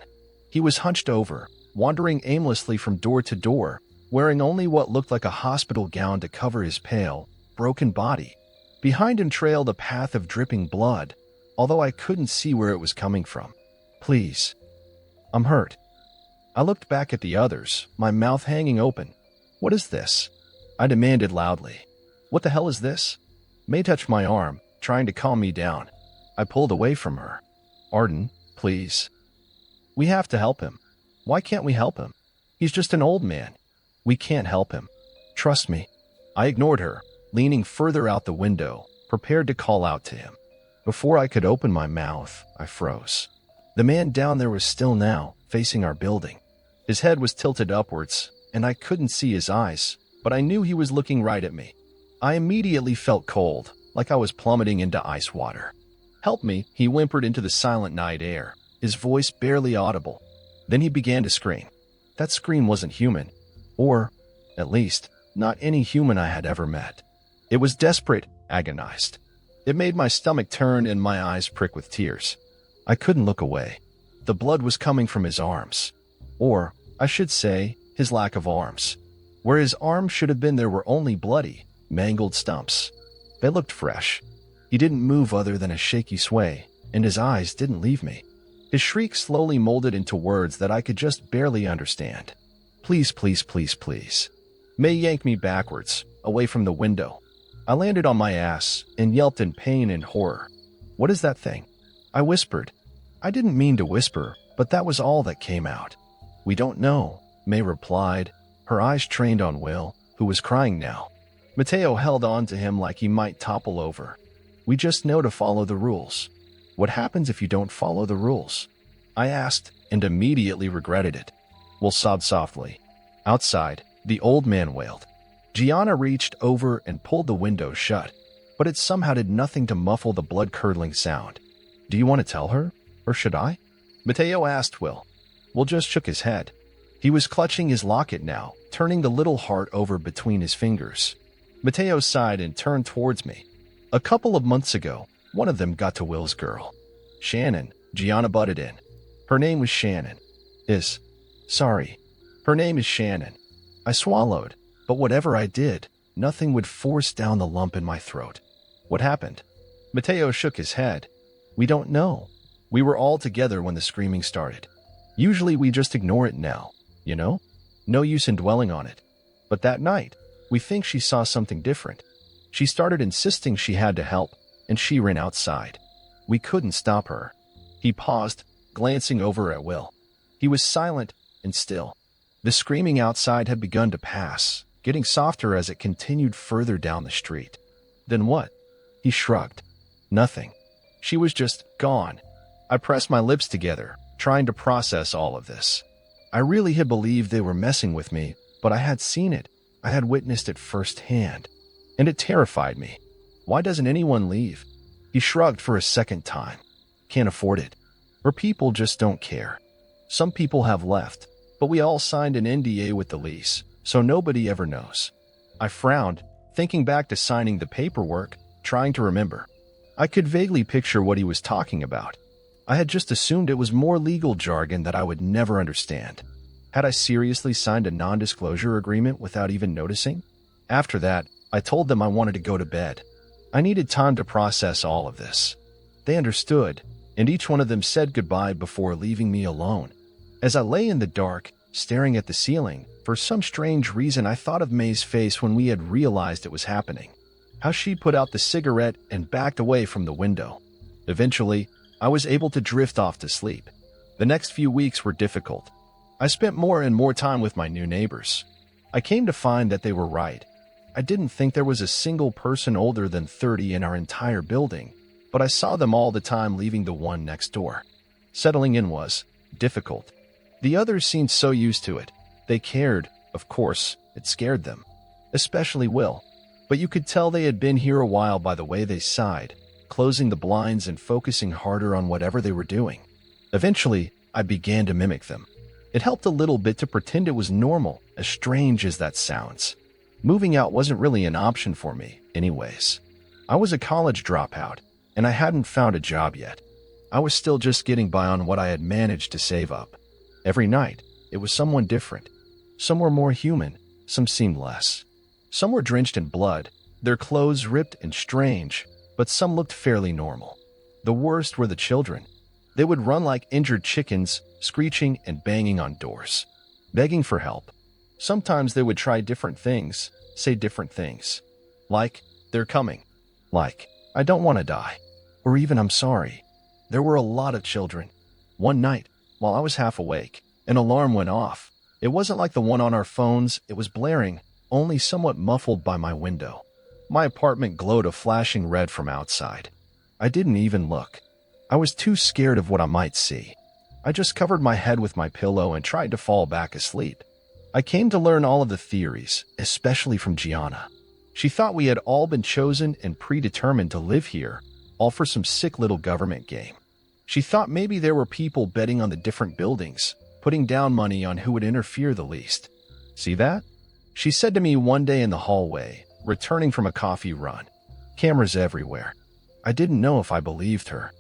He was hunched over, wandering aimlessly from door to door, wearing only what looked like a hospital gown to cover his pale, broken body. Behind him trailed a path of dripping blood, although I couldn't see where it was coming from. "Please. I'm hurt." I looked back at the others, my mouth hanging open. "What is this?" I demanded loudly. "What the hell is this?" May touched my arm, trying to calm me down. I pulled away from her. "Arden, please. We have to help him." "Why can't we help him? He's just an old man." "We can't help him. Trust me." I ignored her, leaning further out the window, prepared to call out to him. Before I could open my mouth, I froze. The man down there was still now, facing our building. His head was tilted upwards, and I couldn't see his eyes, but I knew he was looking right at me. I immediately felt cold, like I was plummeting into ice water. "Help me," he whimpered into the silent night air, his voice barely audible. Then he began to scream. That scream wasn't human, or, at least, not any human I had ever met. It was desperate, agonized. It made my stomach turn and my eyes prick with tears. I couldn't look away. The blood was coming from his arms. Or, I should say, his lack of arms. Where his arms should have been, there were only bloody, mangled stumps. They looked fresh. He didn't move other than a shaky sway, and his eyes didn't leave me. His shriek slowly molded into words that I could just barely understand. "Please, please, please, please." May yanked me backwards, away from the window. I landed on my ass and yelped in pain and horror. "What is that thing?" I whispered. I didn't mean to whisper, but that was all that came out. "We don't know," May replied, her eyes trained on Will, who was crying now. Mateo held on to him like he might topple over. "We just know to follow the rules." "What happens if you don't follow the rules?" I asked, and immediately regretted it. Will sobbed softly. Outside, the old man wailed. Gianna reached over and pulled the window shut, but it somehow did nothing to muffle the blood-curdling sound. "Do you want to tell her, or should I?" Mateo asked Will. Will just shook his head. He was clutching his locket now, turning the little heart over between his fingers. Mateo sighed and turned towards me. "A couple of months ago, one of them got to Will's girl. Shannon," Gianna butted in. "Her name was Shannon. Sorry. Her name is Shannon." I swallowed, but whatever I did, nothing would force down the lump in my throat. What happened? Mateo shook his head. We don't know. We were all together when the screaming started. Usually we just ignore it now, you know? No use in dwelling on it. But that night, we think she saw something different. She started insisting she had to help, and she ran outside. We couldn't stop her. He paused, glancing over at Will. He was silent and still. The screaming outside had begun to pass, getting softer as it continued further down the street. Then what? He shrugged. Nothing. She was just gone. I pressed my lips together, trying to process all of this. I really had believed they were messing with me, but I had seen it. I had witnessed it firsthand. And it terrified me. Why doesn't anyone leave? He shrugged for a second time. Can't afford it. Or people just don't care. Some people have left, but we all signed an NDA with the lease, so nobody ever knows. I frowned, thinking back to signing the paperwork, trying to remember. I could vaguely picture what he was talking about. I had just assumed it was more legal jargon that I would never understand. Had I seriously signed a non-disclosure agreement without even noticing? After that, I told them I wanted to go to bed. I needed time to process all of this. They understood, and each one of them said goodbye before leaving me alone. As I lay in the dark, staring at the ceiling, for some strange reason I thought of May's face when we had realized it was happening. How she put out the cigarette and backed away from the window. Eventually, I was able to drift off to sleep. The next few weeks were difficult. I spent more and more time with my new neighbors. I came to find that they were right. I didn't think there was a single person older than 30 in our entire building, but I saw them all the time leaving the one next door. Settling in was difficult. The others seemed so used to it. They cared, of course, it scared them. Especially Will. But you could tell they had been here a while by the way they sighed, closing the blinds and focusing harder on whatever they were doing. Eventually, I began to mimic them. It helped a little bit to pretend it was normal, as strange as that sounds. Moving out wasn't really an option for me, anyways. I was a college dropout, and I hadn't found a job yet. I was still just getting by on what I had managed to save up. Every night, it was someone different. Some were more human, some seemed less. Some were drenched in blood, their clothes ripped and strange, but some looked fairly normal. The worst were the children. They would run like injured chickens, screeching and banging on doors, begging for help. Sometimes they would try different things, say different things. Like, they're coming. Like, I don't want to die. Or even, I'm sorry. There were a lot of children. One night, while I was half awake, an alarm went off. It wasn't like the one on our phones, it was blaring, only somewhat muffled by my window. My apartment glowed a flashing red from outside. I didn't even look. I was too scared of what I might see. I just covered my head with my pillow and tried to fall back asleep. I came to learn all of the theories, especially from Gianna. She thought we had all been chosen and predetermined to live here, all for some sick little government game. She thought maybe there were people betting on the different buildings, putting down money on who would interfere the least. See that? She said to me one day in the hallway, returning from a coffee run. Cameras everywhere. I didn't know if I believed her.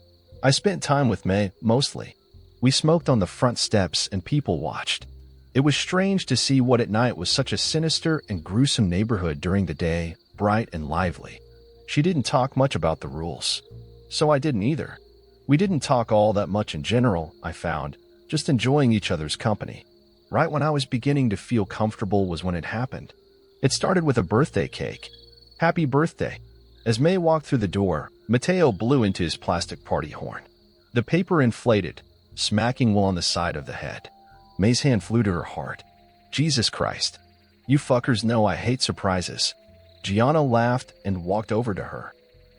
I spent time with May, mostly. We smoked on the front steps and people watched. It was strange to see what at night was such a sinister and gruesome neighborhood during the day, bright and lively. She didn't talk much about the rules. So I didn't either. We didn't talk all that much in general, I found, just enjoying each other's company. Right when I was beginning to feel comfortable was when it happened. It started with a birthday cake. Happy birthday. As May walked through the door, Mateo blew into his plastic party horn. The paper inflated, smacking Will on the side of the head. May's hand flew to her heart. Jesus Christ. You fuckers know I hate surprises. Gianna laughed and walked over to her.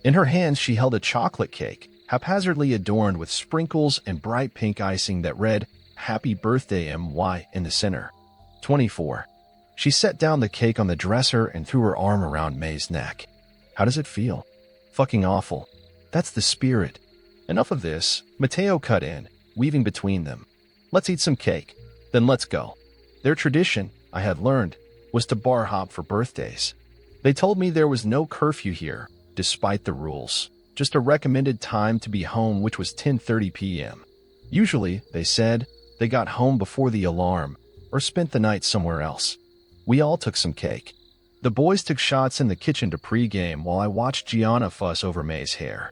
In her hands she held a chocolate cake, haphazardly adorned with sprinkles and bright pink icing that read, Happy Birthday MY in the center. 24. She set down the cake on the dresser and threw her arm around May's neck. How does it feel? Fucking awful. That's the spirit. Enough of this, Mateo cut in, weaving between them. Let's eat some cake. Then let's go. Their tradition, I had learned, was to bar hop for birthdays. They told me there was no curfew here, despite the rules. Just a recommended time to be home, which was 10:30 p.m. Usually, they said, they got home before the alarm or spent the night somewhere else. We all took some cake. The boys took shots in the kitchen to pregame while I watched Gianna fuss over May's hair.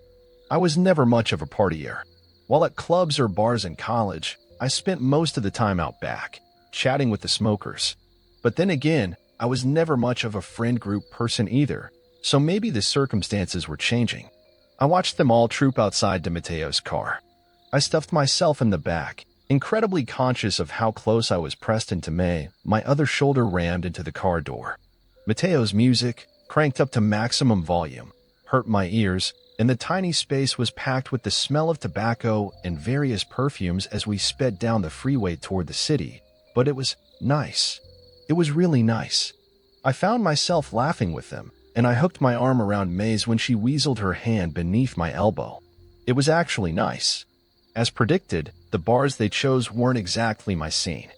I was never much of a partier. While at clubs or bars in college, I spent most of the time out back, chatting with the smokers. But then again, I was never much of a friend group person either, so maybe the circumstances were changing. I watched them all troop outside to Mateo's car. I stuffed myself in the back, incredibly conscious of how close I was pressed into May, my other shoulder rammed into the car door. Mateo's music, cranked up to maximum volume, hurt my ears, and the tiny space was packed with the smell of tobacco and various perfumes as we sped down the freeway toward the city. But it was nice. It was really nice. I found myself laughing with them, and I hooked my arm around May's when she weaseled her hand beneath my elbow. It was actually nice. As predicted, the bars they chose weren't exactly my scene.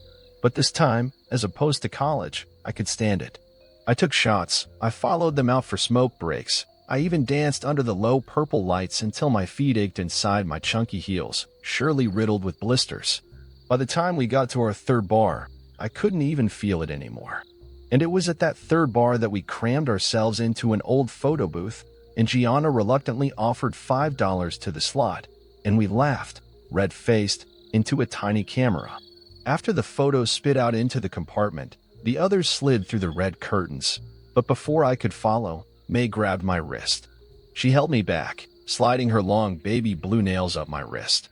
But this time, as opposed to college, I could stand it. I took shots, I followed them out for smoke breaks, I even danced under the low purple lights until my feet ached inside my chunky heels, surely riddled with blisters. By the time we got to our third bar, I couldn't even feel it anymore. And it was at that third bar that we crammed ourselves into an old photo booth, and Gianna reluctantly offered $5 to the slot, and we laughed, red-faced, into a tiny camera. After the photos spit out into the compartment, the others slid through the red curtains, but before I could follow, May grabbed my wrist. She held me back, sliding her long baby blue nails up my wrist.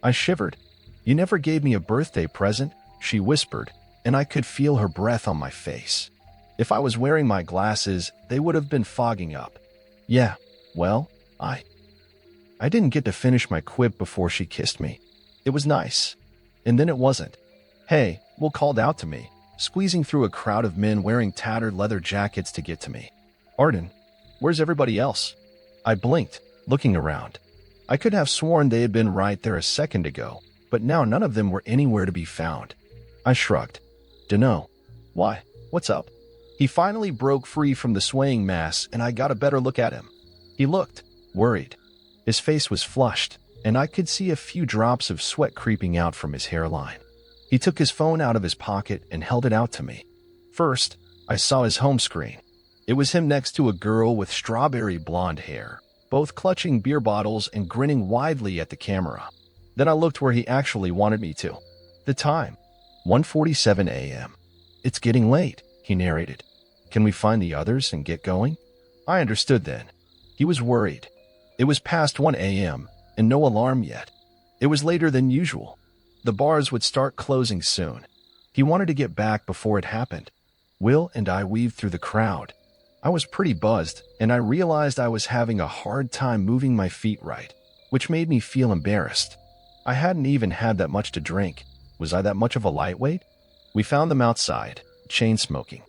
I shivered. "You never gave me a birthday present," she whispered, and I could feel her breath on my face. If I was wearing my glasses, they would have been fogging up. Yeah, well, I didn't get to finish my quip before she kissed me. It was nice. And then it wasn't. "Hey," Will called out to me, squeezing through a crowd of men wearing tattered leather jackets to get to me. "Arden, where's everybody else?" I blinked, looking around. I could have sworn they had been right there a second ago, but now none of them were anywhere to be found. I shrugged. "Dunno. Why? What's up?" He finally broke free from the swaying mass, and I got a better look at him. He looked worried. His face was flushed, and I could see a few drops of sweat creeping out from his hairline. He took his phone out of his pocket and held it out to me. First, I saw his home screen. It was him next to a girl with strawberry blonde hair, both clutching beer bottles and grinning widely at the camera. Then I looked where he actually wanted me to. The time, 1:47 a.m. "It's getting late," he narrated. "Can we find the others and get going?" I understood then. He was worried. It was past 1 a.m., and no alarm yet. It was later than usual. The bars would start closing soon. He wanted to get back before it happened. Will and I weaved through the crowd. I was pretty buzzed, and I realized I was having a hard time moving my feet right, which made me feel embarrassed. I hadn't even had that much to drink. Was I that much of a lightweight? We found them outside, chain smoking.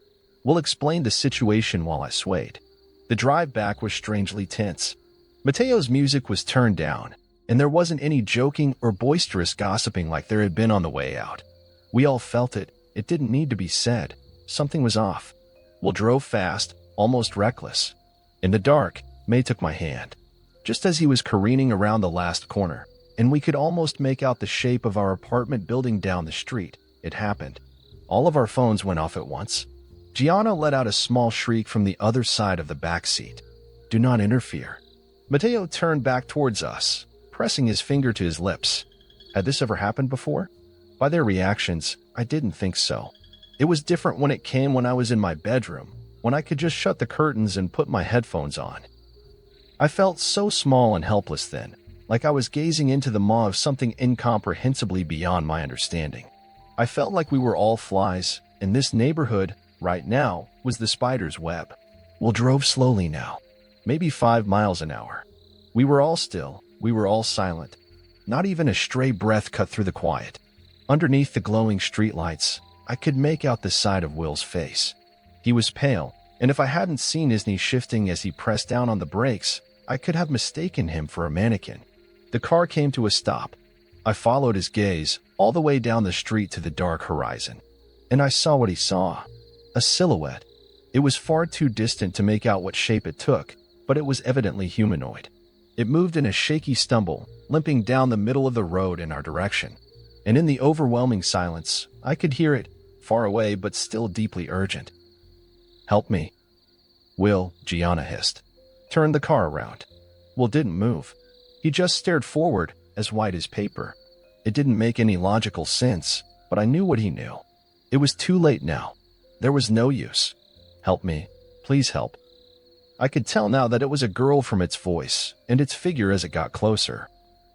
Will explained the situation while I swayed. The drive back was strangely tense. Mateo's music was turned down, and there wasn't any joking or boisterous gossiping like there had been on the way out. We all felt it. It didn't need to be said. Something was off. Will drove fast, almost reckless. In the dark, May took my hand. Just as he was careening around the last corner, and we could almost make out the shape of our apartment building down the street, it happened. All of our phones went off at once. Gianna let out a small shriek from the other side of the back seat. "Do not interfere." Mateo turned back towards us, pressing his finger to his lips. Had this ever happened before? By their reactions, I didn't think so. It was different when it came when I was in my bedroom, when I could just shut the curtains and put my headphones on. I felt so small and helpless then, like I was gazing into the maw of something incomprehensibly beyond my understanding. I felt like we were all flies, and this neighborhood, right now, was the spider's web. We drove slowly now, maybe 5 miles an hour. We were all still, we were all silent. Not even a stray breath cut through the quiet. Underneath the glowing streetlights, I could make out the side of Will's face. He was pale, and if I hadn't seen his knee shifting as he pressed down on the brakes, I could have mistaken him for a mannequin. The car came to a stop. I followed his gaze all the way down the street to the dark horizon. And I saw what he saw. A silhouette. It was far too distant to make out what shape it took, but it was evidently humanoid. It moved in a shaky stumble, limping down the middle of the road in our direction. And in the overwhelming silence, I could hear it, far away but still deeply urgent. "Help me." Will, Gianna hissed. Turned the car around. Will didn't move. He just stared forward, as white as paper. It didn't make any logical sense, but I knew what he knew. It was too late now. There was no use. Help me. Please help. I could tell now that it was a girl from its voice and its figure as it got closer.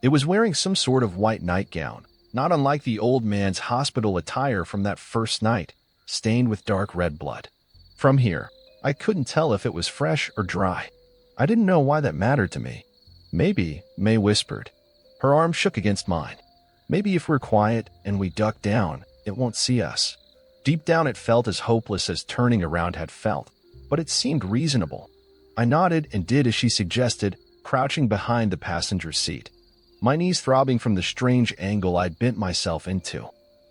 It was wearing some sort of white nightgown, not unlike the old man's hospital attire from that first night, stained with dark red blood. From here, I couldn't tell if it was fresh or dry. I didn't know why that mattered to me. Maybe, May whispered. Her arm shook against mine. Maybe if we're quiet and we duck down, it won't see us. Deep down it felt as hopeless as turning around had felt, but it seemed reasonable. I nodded and did as she suggested, crouching behind the passenger seat. My knees throbbing from the strange angle I'd bent myself into.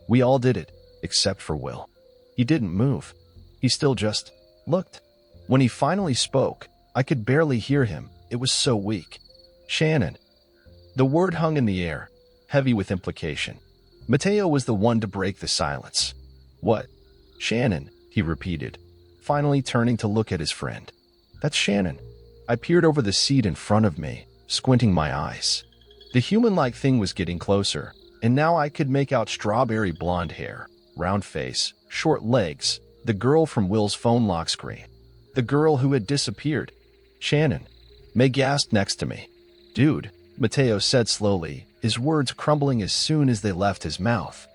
We all did it, except for Will. He didn't move. He still just looked. When he finally spoke, I could barely hear him. It was so weak. Shannon. The word hung in the air, heavy with implication. Mateo was the one to break the silence. What? Shannon, he repeated, finally turning to look at his friend. That's Shannon. I peered over the seat in front of me, squinting my eyes. The human-like thing was getting closer, and now I could make out strawberry blonde hair, round face, short legs, the girl from Will's phone lock screen. The girl who had disappeared. Shannon. May gasped next to me. Dude, Mateo said slowly, his words crumbling as soon as they left his mouth.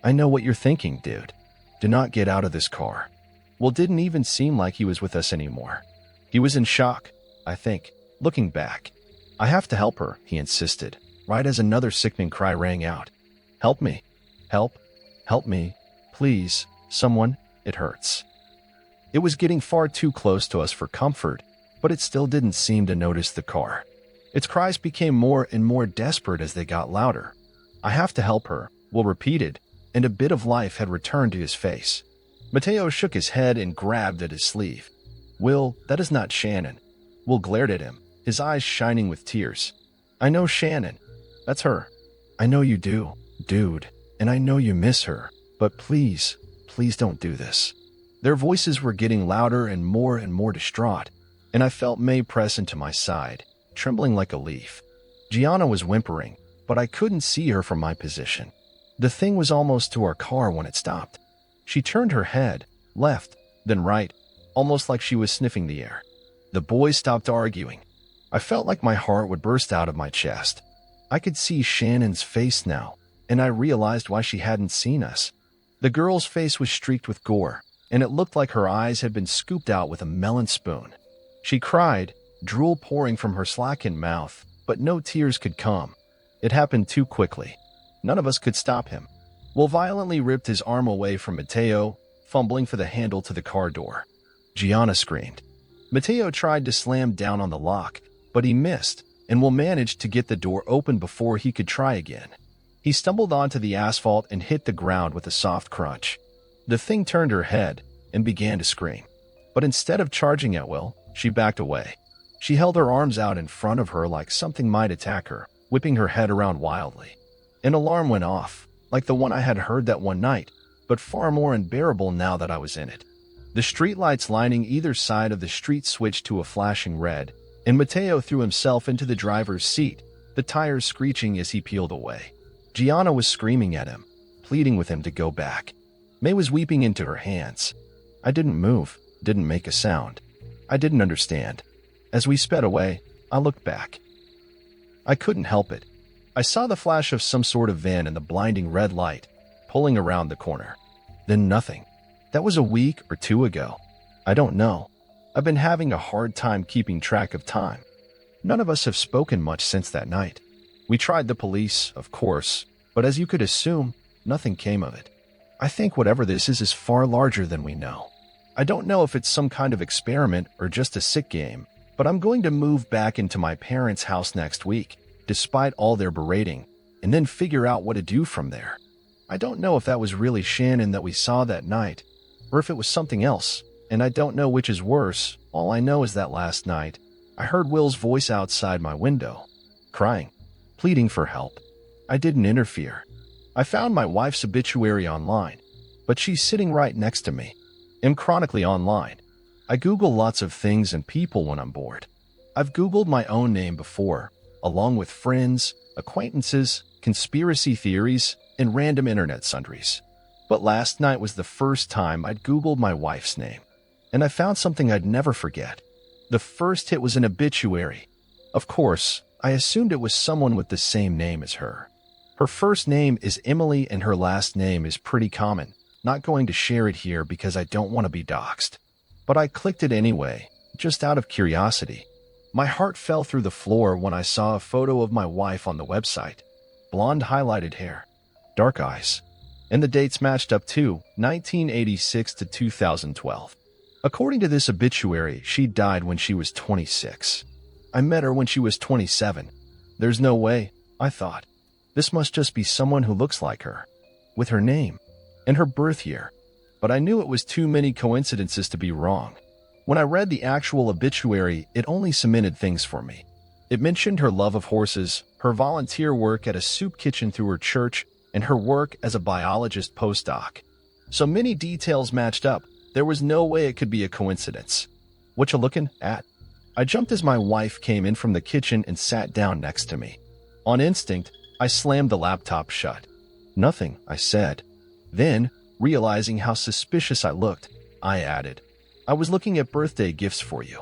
I know what you're thinking, dude. Do not get out of this car. Will didn't even seem like he was with us anymore. He was in shock, I think, looking back. I have to help her, he insisted, right as another sickening cry rang out. Help me. Help. Help me. Please. Someone. It hurts. It was getting far too close to us for comfort, but it still didn't seem to notice the car. Its cries became more and more desperate as they got louder. I have to help her, Will repeated, and a bit of life had returned to his face. Mateo shook his head and grabbed at his sleeve. Will, that is not Shannon. Will glared at him, his eyes shining with tears. I know Shannon. That's her. I know you do, dude, and I know you miss her, but please, please don't do this. Their voices were getting louder and more distraught, and I felt May press into my side, trembling like a leaf. Gianna was whimpering, but I couldn't see her from my position. The thing was almost to our car when it stopped. She turned her head, left, then right, almost like she was sniffing the air. The boys stopped arguing. I felt like my heart would burst out of my chest. I could see Shannon's face now, and I realized why she hadn't seen us. The girl's face was streaked with gore, and it looked like her eyes had been scooped out with a melon spoon. She cried, drool pouring from her slackened mouth, but no tears could come. It happened too quickly. None of us could stop him. Will violently ripped his arm away from Mateo, fumbling for the handle to the car door. Gianna screamed. Mateo tried to slam down on the lock, but he missed, and Will managed to get the door open before he could try again. He stumbled onto the asphalt and hit the ground with a soft crunch. The thing turned her head and began to scream. But instead of charging at Will, she backed away. She held her arms out in front of her like something might attack her, whipping her head around wildly. An alarm went off, like the one I had heard that one night, but far more unbearable now that I was in it. The streetlights lining either side of the street switched to a flashing red, and Mateo threw himself into the driver's seat, the tires screeching as he peeled away. Gianna was screaming at him, pleading with him to go back. May was weeping into her hands. I didn't move, didn't make a sound. I didn't understand. As we sped away, I looked back. I couldn't help it. I saw the flash of some sort of van in the blinding red light, pulling around the corner. Then nothing. That was a week or two ago. I don't know. I've been having a hard time keeping track of time. None of us have spoken much since that night. We tried the police, of course, but as you could assume, nothing came of it. I think whatever this is far larger than we know. I don't know if it's some kind of experiment or just a sick game, but I'm going to move back into my parents' house next week, despite all their berating, and then figure out what to do from there. I don't know if that was really Shannon that we saw that night, or if it was something else, and I don't know which is worse. All I know is that last night, I heard Will's voice outside my window, crying, pleading for help. I didn't interfere. I found my wife's obituary online, but she's sitting right next to me. I'm chronically online. I Google lots of things and people when I'm bored. I've Googled my own name before, along with friends, acquaintances, conspiracy theories, and random internet sundries. But last night was the first time I'd Googled my wife's name, and I found something I'd never forget. The first hit was an obituary. Of course, I assumed it was someone with the same name as her. Her first name is Emily and her last name is pretty common. Not going to share it here because I don't want to be doxxed. But I clicked it anyway, just out of curiosity. My heart fell through the floor when I saw a photo of my wife on the website. Blonde highlighted hair, dark eyes, and the dates matched up too, 1986 to 2012. According to this obituary, she died when she was 26. I met her when she was 27. There's no way, I thought. This must just be someone who looks like her, with her name and her birth year. But I knew it was too many coincidences to be wrong. When I read the actual obituary, it only cemented things for me. It mentioned her love of horses, her volunteer work at a soup kitchen through her church, and her work as a biologist postdoc. So many details matched up. There was no way it could be a coincidence. What you looking at? I jumped as my wife came in from the kitchen and sat down next to me. On instinct, I slammed the laptop shut. Nothing, I said. Then, realizing how suspicious I looked, I added, I was looking at birthday gifts for you.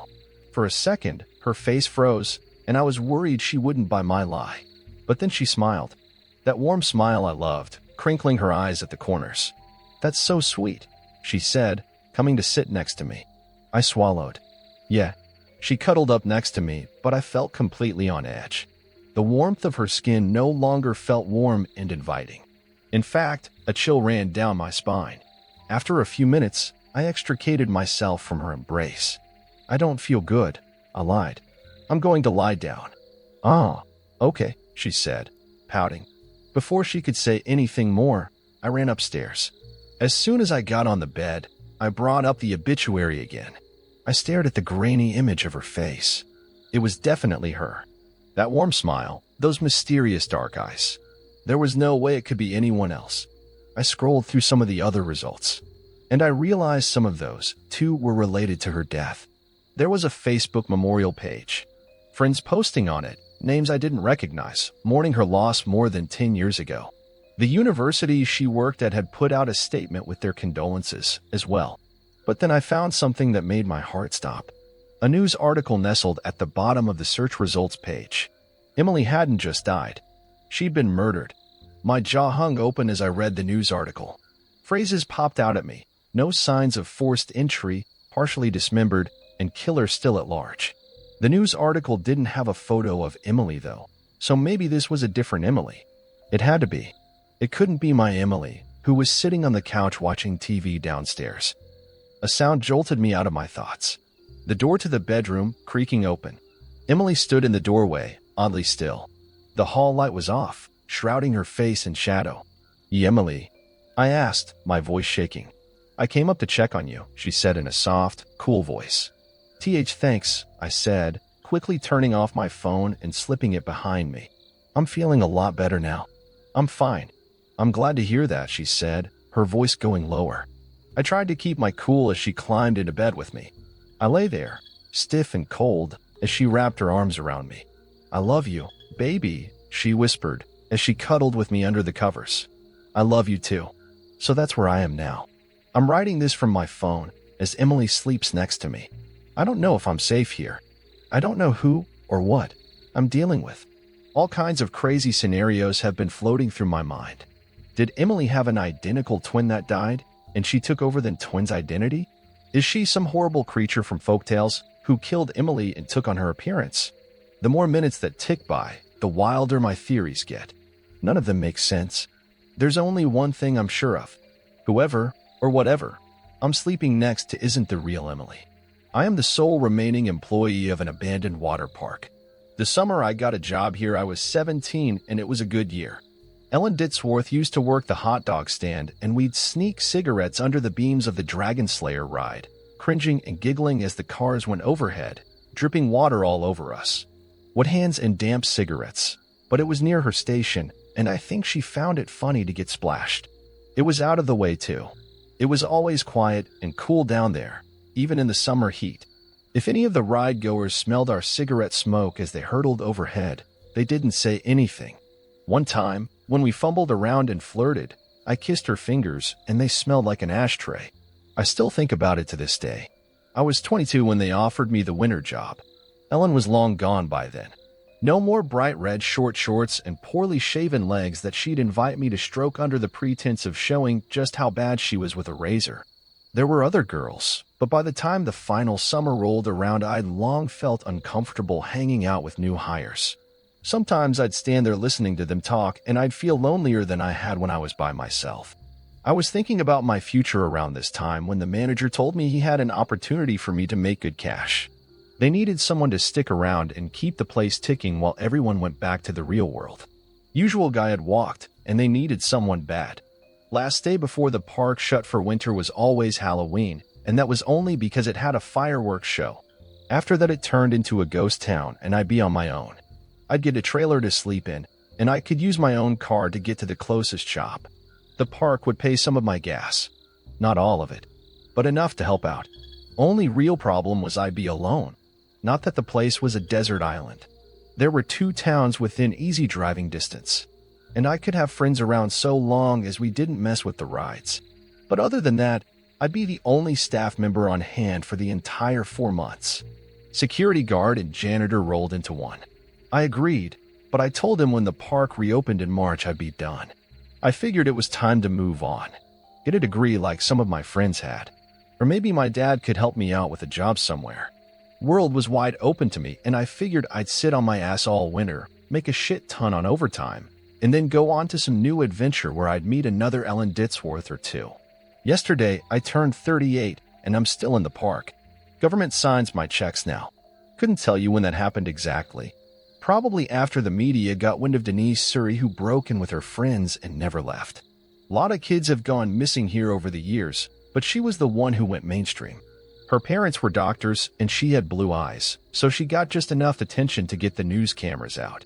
For a second, her face froze, and I was worried she wouldn't buy my lie. But then she smiled. That warm smile I loved, crinkling her eyes at the corners. That's so sweet, she said, coming to sit next to me. I swallowed. Yeah. She cuddled up next to me, but I felt completely on edge. The warmth of her skin no longer felt warm and inviting. In fact, a chill ran down my spine. After a few minutes, I extricated myself from her embrace. I don't feel good, I lied. I'm going to lie down. Ah, okay, she said, pouting. Before she could say anything more, I ran upstairs. As soon as I got on the bed, I brought up the obituary again. I stared at the grainy image of her face. It was definitely her. That warm smile, those mysterious dark eyes. There was no way it could be anyone else. I scrolled through some of the other results, and I realized some of those, too, were related to her death. There was a Facebook memorial page. Friends posting on it, names I didn't recognize, mourning her loss more than 10 years ago. The university she worked at had put out a statement with their condolences as well. But then I found something that made my heart stop. A news article nestled at the bottom of the search results page. Emily hadn't just died. She'd been murdered. My jaw hung open as I read the news article. Phrases popped out at me. No signs of forced entry, partially dismembered, and killer still at large. The news article didn't have a photo of Emily, though, so maybe this was a different Emily. It had to be. It couldn't be my Emily, who was sitting on the couch watching TV downstairs. A sound jolted me out of my thoughts. The door to the bedroom, creaking open. Emily stood in the doorway, oddly still. The hall light was off, shrouding her face in shadow. Emily? I asked, my voice shaking. I came up to check on you, she said in a soft, cool voice. Thanks, I said, quickly turning off my phone and slipping it behind me. I'm feeling a lot better now. I'm fine. I'm glad to hear that, she said, her voice going lower. I tried to keep my cool as she climbed into bed with me. I lay there, stiff and cold, as she wrapped her arms around me. I love you, baby, she whispered, as she cuddled with me under the covers. I love you too. So that's where I am now. I'm writing this from my phone, as Emily sleeps next to me. I don't know if I'm safe here. I don't know who or what I'm dealing with. All kinds of crazy scenarios have been floating through my mind. Did Emily have an identical twin that died, and she took over the twin's identity? Is she some horrible creature from folktales who killed Emily and took on her appearance? The more minutes that tick by, the wilder my theories get. None of them make sense. There's only one thing I'm sure of. Whoever, or whatever, I'm sleeping next to isn't the real Emily. I am the sole remaining employee of an abandoned water park. The summer I got a job here, I was 17, and it was a good year. Ellen Ditzworth used to work the hot dog stand, and we'd sneak cigarettes under the beams of the Dragon Slayer ride, cringing and giggling as the cars went overhead, dripping water all over us. What hands and damp cigarettes, but it was near her station, and I think she found it funny to get splashed. It was out of the way, too. It was always quiet and cool down there, even in the summer heat. If any of the ride-goers smelled our cigarette smoke as they hurtled overhead, they didn't say anything. One time, when we fumbled around and flirted, I kissed her fingers and they smelled like an ashtray. I still think about it to this day. I was 22 when they offered me the winter job. Ellen was long gone by then. No more bright red short shorts and poorly shaven legs that she'd invite me to stroke under the pretense of showing just how bad she was with a razor. There were other girls, but by the time the final summer rolled around, I'd long felt uncomfortable hanging out with new hires. Sometimes I'd stand there listening to them talk, and I'd feel lonelier than I had when I was by myself. I was thinking about my future around this time when the manager told me he had an opportunity for me to make good cash. They needed someone to stick around and keep the place ticking while everyone went back to the real world. Usual guy had walked, and they needed someone bad. Last day before the park shut for winter was always Halloween, and that was only because it had a fireworks show. After that it turned into a ghost town, and I'd be on my own. I'd get a trailer to sleep in, and I could use my own car to get to the closest shop. The park would pay some of my gas. Not all of it, but enough to help out. Only real problem was I'd be alone. Not that the place was a desert island. There were 2 towns within easy driving distance, and I could have friends around so long as we didn't mess with the rides. But other than that, I'd be the only staff member on hand for the entire 4 months. Security guard and janitor rolled into one. I agreed, but I told him when the park reopened in March I'd be done. I figured it was time to move on. Get a degree like some of my friends had. Or maybe my dad could help me out with a job somewhere. World was wide open to me, and I figured I'd sit on my ass all winter, make a shit ton on overtime, and then go on to some new adventure where I'd meet another Ellen Ditsworth or 2. Yesterday, I turned 38, and I'm still in the park. Government signs my checks now. Couldn't tell you when that happened exactly. Probably after the media got wind of Denise Surrey, who broke in with her friends and never left. A lot of kids have gone missing here over the years, but she was the one who went mainstream. Her parents were doctors, and she had blue eyes, so she got just enough attention to get the news cameras out.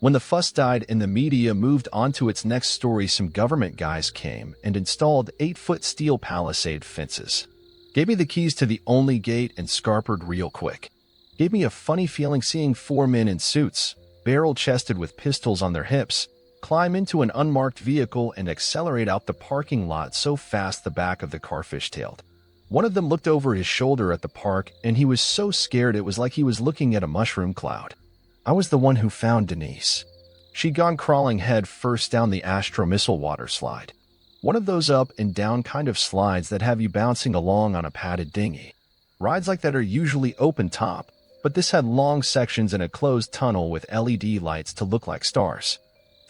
When the fuss died and the media moved on to its next story, some government guys came and installed 8-foot steel palisade fences. Gave me the keys to the only gate and scarpered real quick. Gave me a funny feeling seeing 4 men in suits, barrel-chested with pistols on their hips, climb into an unmarked vehicle and accelerate out the parking lot so fast the back of the car fishtailed. One of them looked over his shoulder at the park, and he was so scared it was like he was looking at a mushroom cloud. I was the one who found Denise. She'd gone crawling head first down the Astro Missile water slide. One of those up and down kind of slides that have you bouncing along on a padded dinghy. Rides like that are usually open top, but this had long sections in a closed tunnel with LED lights to look like stars.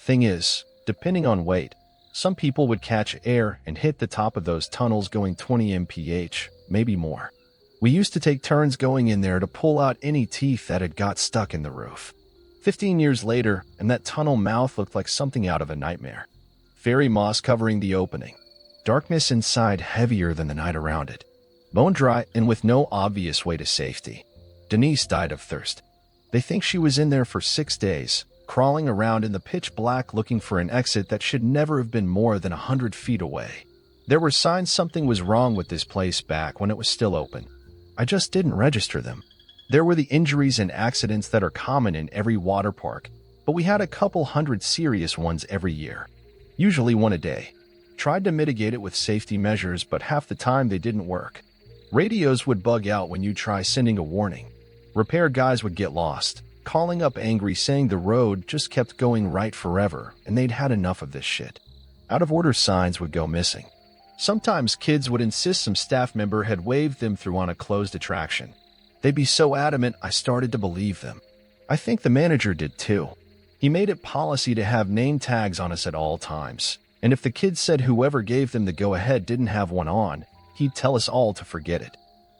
Thing is, depending on weight, some people would catch air and hit the top of those tunnels going 20 mph, maybe more. We used to take turns going in there to pull out any teeth that had got stuck in the roof. 15 years later, and that tunnel mouth looked like something out of a nightmare. Fairy moss covering the opening. Darkness inside heavier than the night around it. Bone dry and with no obvious way to safety. Denise died of thirst. They think she was in there for 6 days, crawling around in the pitch black looking for an exit that should never have been more than 100 feet away. There were signs something was wrong with this place back when it was still open. I just didn't register them. There were the injuries and accidents that are common in every water park, but we had a couple hundred serious ones every year. Usually one a day. Tried to mitigate it with safety measures, but half the time they didn't work. Radios would bug out when you try sending a warning. Repair guys would get lost, calling up angry saying the road just kept going right forever and they'd had enough of this shit. Out of order signs would go missing. Sometimes kids would insist some staff member had waved them through on a closed attraction. They'd be so adamant I started to believe them. I think the manager did too. He made it policy to have name tags on us at all times, and if the kids said whoever gave them the go-ahead didn't have one on, he'd tell us all to forget it.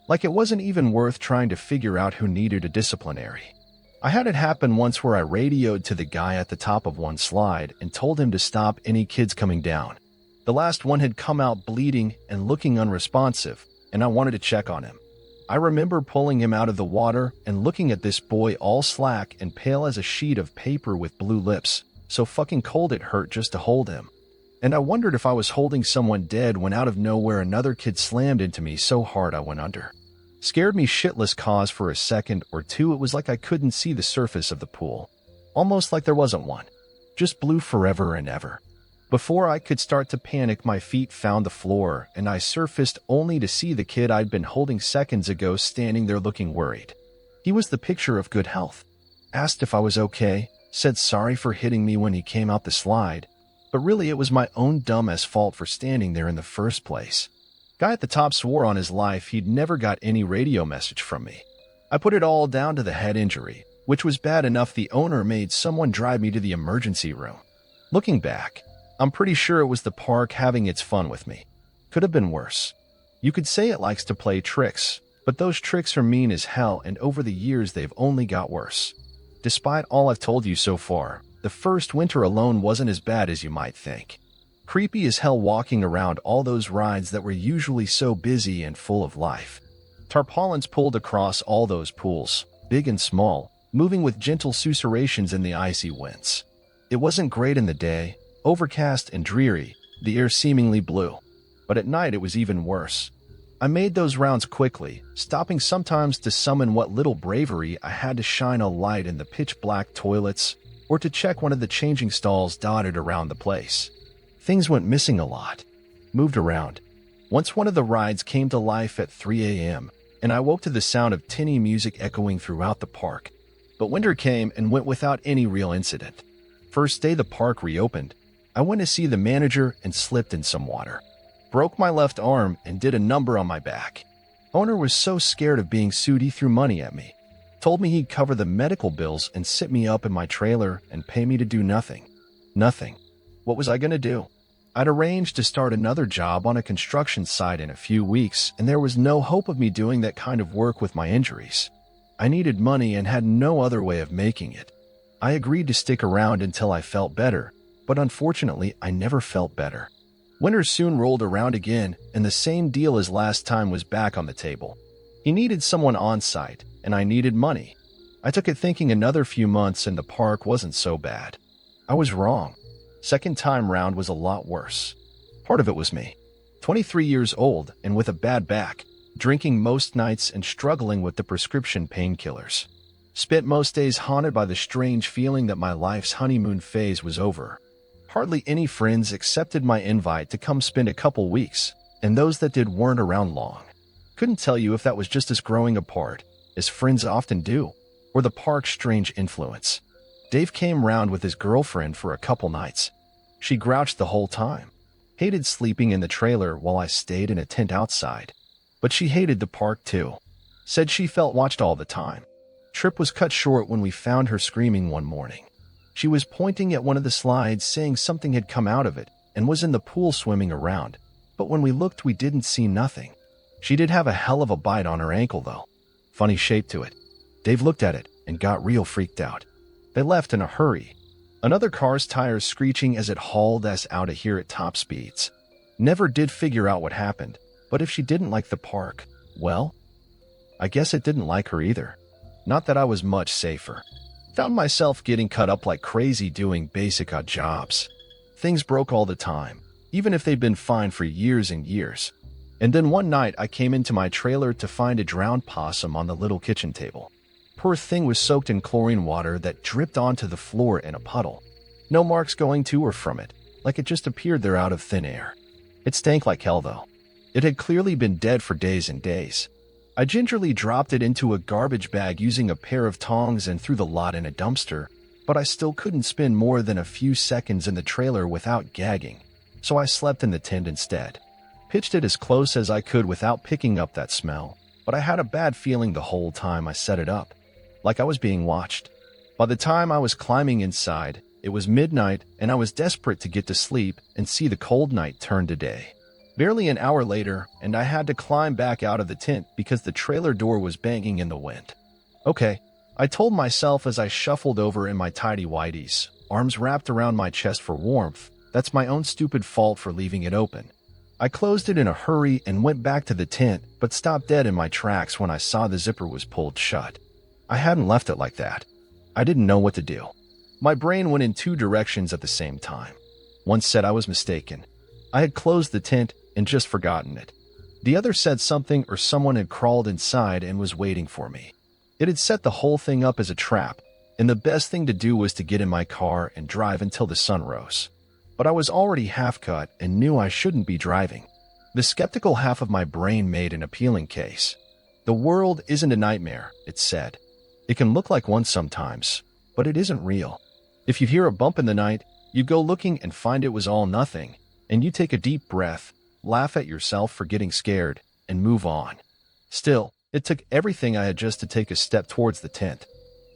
Like it wasn't even worth trying to figure out who needed a disciplinary. I had it happen once where I radioed to the guy at the top of one slide and told him to stop any kids coming down. The last one had come out bleeding and looking unresponsive, and I wanted to check on him. I remember pulling him out of the water and looking at this boy all slack and pale as a sheet of paper with blue lips, so fucking cold it hurt just to hold him. And I wondered if I was holding someone dead when out of nowhere another kid slammed into me so hard I went under. Scared me shitless cause for a second or two. It was like I couldn't see the surface of the pool. Almost like there wasn't one. Just blue forever and ever. Before I could start to panic, my feet found the floor, and I surfaced only to see the kid I'd been holding seconds ago standing there looking worried. He was the picture of good health. Asked if I was okay, said sorry for hitting me when he came out the slide, but really it was my own dumbass fault for standing there in the first place. Guy at the top swore on his life he'd never got any radio message from me. I put it all down to the head injury, which was bad enough the owner made someone drive me to the emergency room. Looking back, I'm pretty sure it was the park having its fun with me. Could have been worse. You could say it likes to play tricks, but those tricks are mean as hell, and over the years they've only got worse. Despite all I've told you so far, the first winter alone wasn't as bad as you might think. Creepy as hell walking around all those rides that were usually so busy and full of life. Tarpaulins pulled across all those pools, big and small, moving with gentle susurrations in the icy winds. It wasn't great in the day, overcast and dreary, the air seemingly blue. But at night it was even worse. I made those rounds quickly, stopping sometimes to summon what little bravery I had to shine a light in the pitch-black toilets or to check one of the changing stalls dotted around the place. Things went missing a lot. Moved around. Once one of the rides came to life at 3 a.m., and I woke to the sound of tinny music echoing throughout the park. But winter came and went without any real incident. First day the park reopened, I went to see the manager and slipped in some water. Broke my left arm and did a number on my back. Owner was so scared of being sued he threw money at me. Told me he'd cover the medical bills and sit me up in my trailer and pay me to do nothing. Nothing. What was I going to do? I'd arranged to start another job on a construction site in a few weeks, and there was no hope of me doing that kind of work with my injuries. I needed money and had no other way of making it. I agreed to stick around until I felt better, but unfortunately, I never felt better. Winter soon rolled around again, and the same deal as last time was back on the table. He needed someone on site, and I needed money. I took it thinking another few months and the park wasn't so bad. I was wrong. Second time round was a lot worse. Part of it was me. 23 years old and with a bad back, drinking most nights and struggling with the prescription painkillers. Spent most days haunted by the strange feeling that my life's honeymoon phase was over. Hardly any friends accepted my invite to come spend a couple weeks, and those that did weren't around long. Couldn't tell you if that was just us growing apart, as friends often do, or the park's strange influence. Dave came round with his girlfriend for a couple nights. She grouched the whole time. Hated sleeping in the trailer while I stayed in a tent outside. But she hated the park too. Said she felt watched all the time. Trip was cut short when we found her screaming one morning. She was pointing at one of the slides saying something had come out of it and was in the pool swimming around. But when we looked, we didn't see nothing. She did have a hell of a bite on her ankle though. Funny shape to it. Dave looked at it and got real freaked out. They left in a hurry. Another car's tires screeching as it hauled us out of here at top speeds. Never did figure out what happened, but if she didn't like the park, well, I guess it didn't like her either. Not that I was much safer. Found myself getting cut up like crazy doing basic odd jobs. Things broke all the time, even if they'd been fine for years and years. And then one night I came into my trailer to find a drowned possum on the little kitchen table. Poor thing was soaked in chlorine water that dripped onto the floor in a puddle. No marks going to or from it, like it just appeared there out of thin air. It stank like hell though. It had clearly been dead for days and days. I gingerly dropped it into a garbage bag using a pair of tongs and threw the lot in a dumpster, but I still couldn't spend more than a few seconds in the trailer without gagging, so I slept in the tent instead. Pitched it as close as I could without picking up that smell, but I had a bad feeling the whole time I set it up, like I was being watched. By the time I was climbing inside, it was midnight and I was desperate to get to sleep and see the cold night turn to day. Barely an hour later, and I had to climb back out of the tent because the trailer door was banging in the wind. Okay, I told myself as I shuffled over in my tidy whities, arms wrapped around my chest for warmth. That's my own stupid fault for leaving it open. I closed it in a hurry and went back to the tent, but stopped dead in my tracks when I saw the zipper was pulled shut. I hadn't left it like that. I didn't know what to do. My brain went in two directions at the same time. One said I was mistaken. I had closed the tent and just forgotten it. The other said something or someone had crawled inside and was waiting for me. It had set the whole thing up as a trap, and the best thing to do was to get in my car and drive until the sun rose. But I was already half-cut and knew I shouldn't be driving. The skeptical half of my brain made an appealing case. The world isn't a nightmare, it said. It can look like one sometimes, but it isn't real. If you hear a bump in the night, you go looking and find it was all nothing, and you take a deep breath, laugh at yourself for getting scared, and move on. Still, it took everything I had just to take a step towards the tent,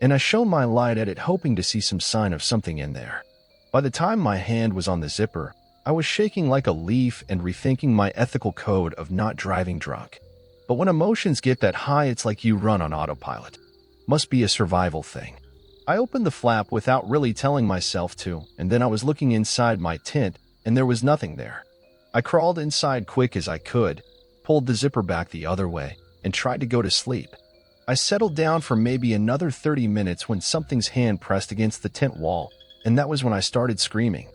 and I shone my light at it hoping to see some sign of something in there. By the time my hand was on the zipper, I was shaking like a leaf and rethinking my ethical code of not driving drunk. But when emotions get that high, it's like you run on autopilot. Must be a survival thing. I opened the flap without really telling myself to, and then I was looking inside my tent, and there was nothing there. I crawled inside quick as I could, pulled the zipper back the other way, and tried to go to sleep. I settled down for maybe another 30 minutes when something's hand pressed against the tent wall, and that was when I started screaming.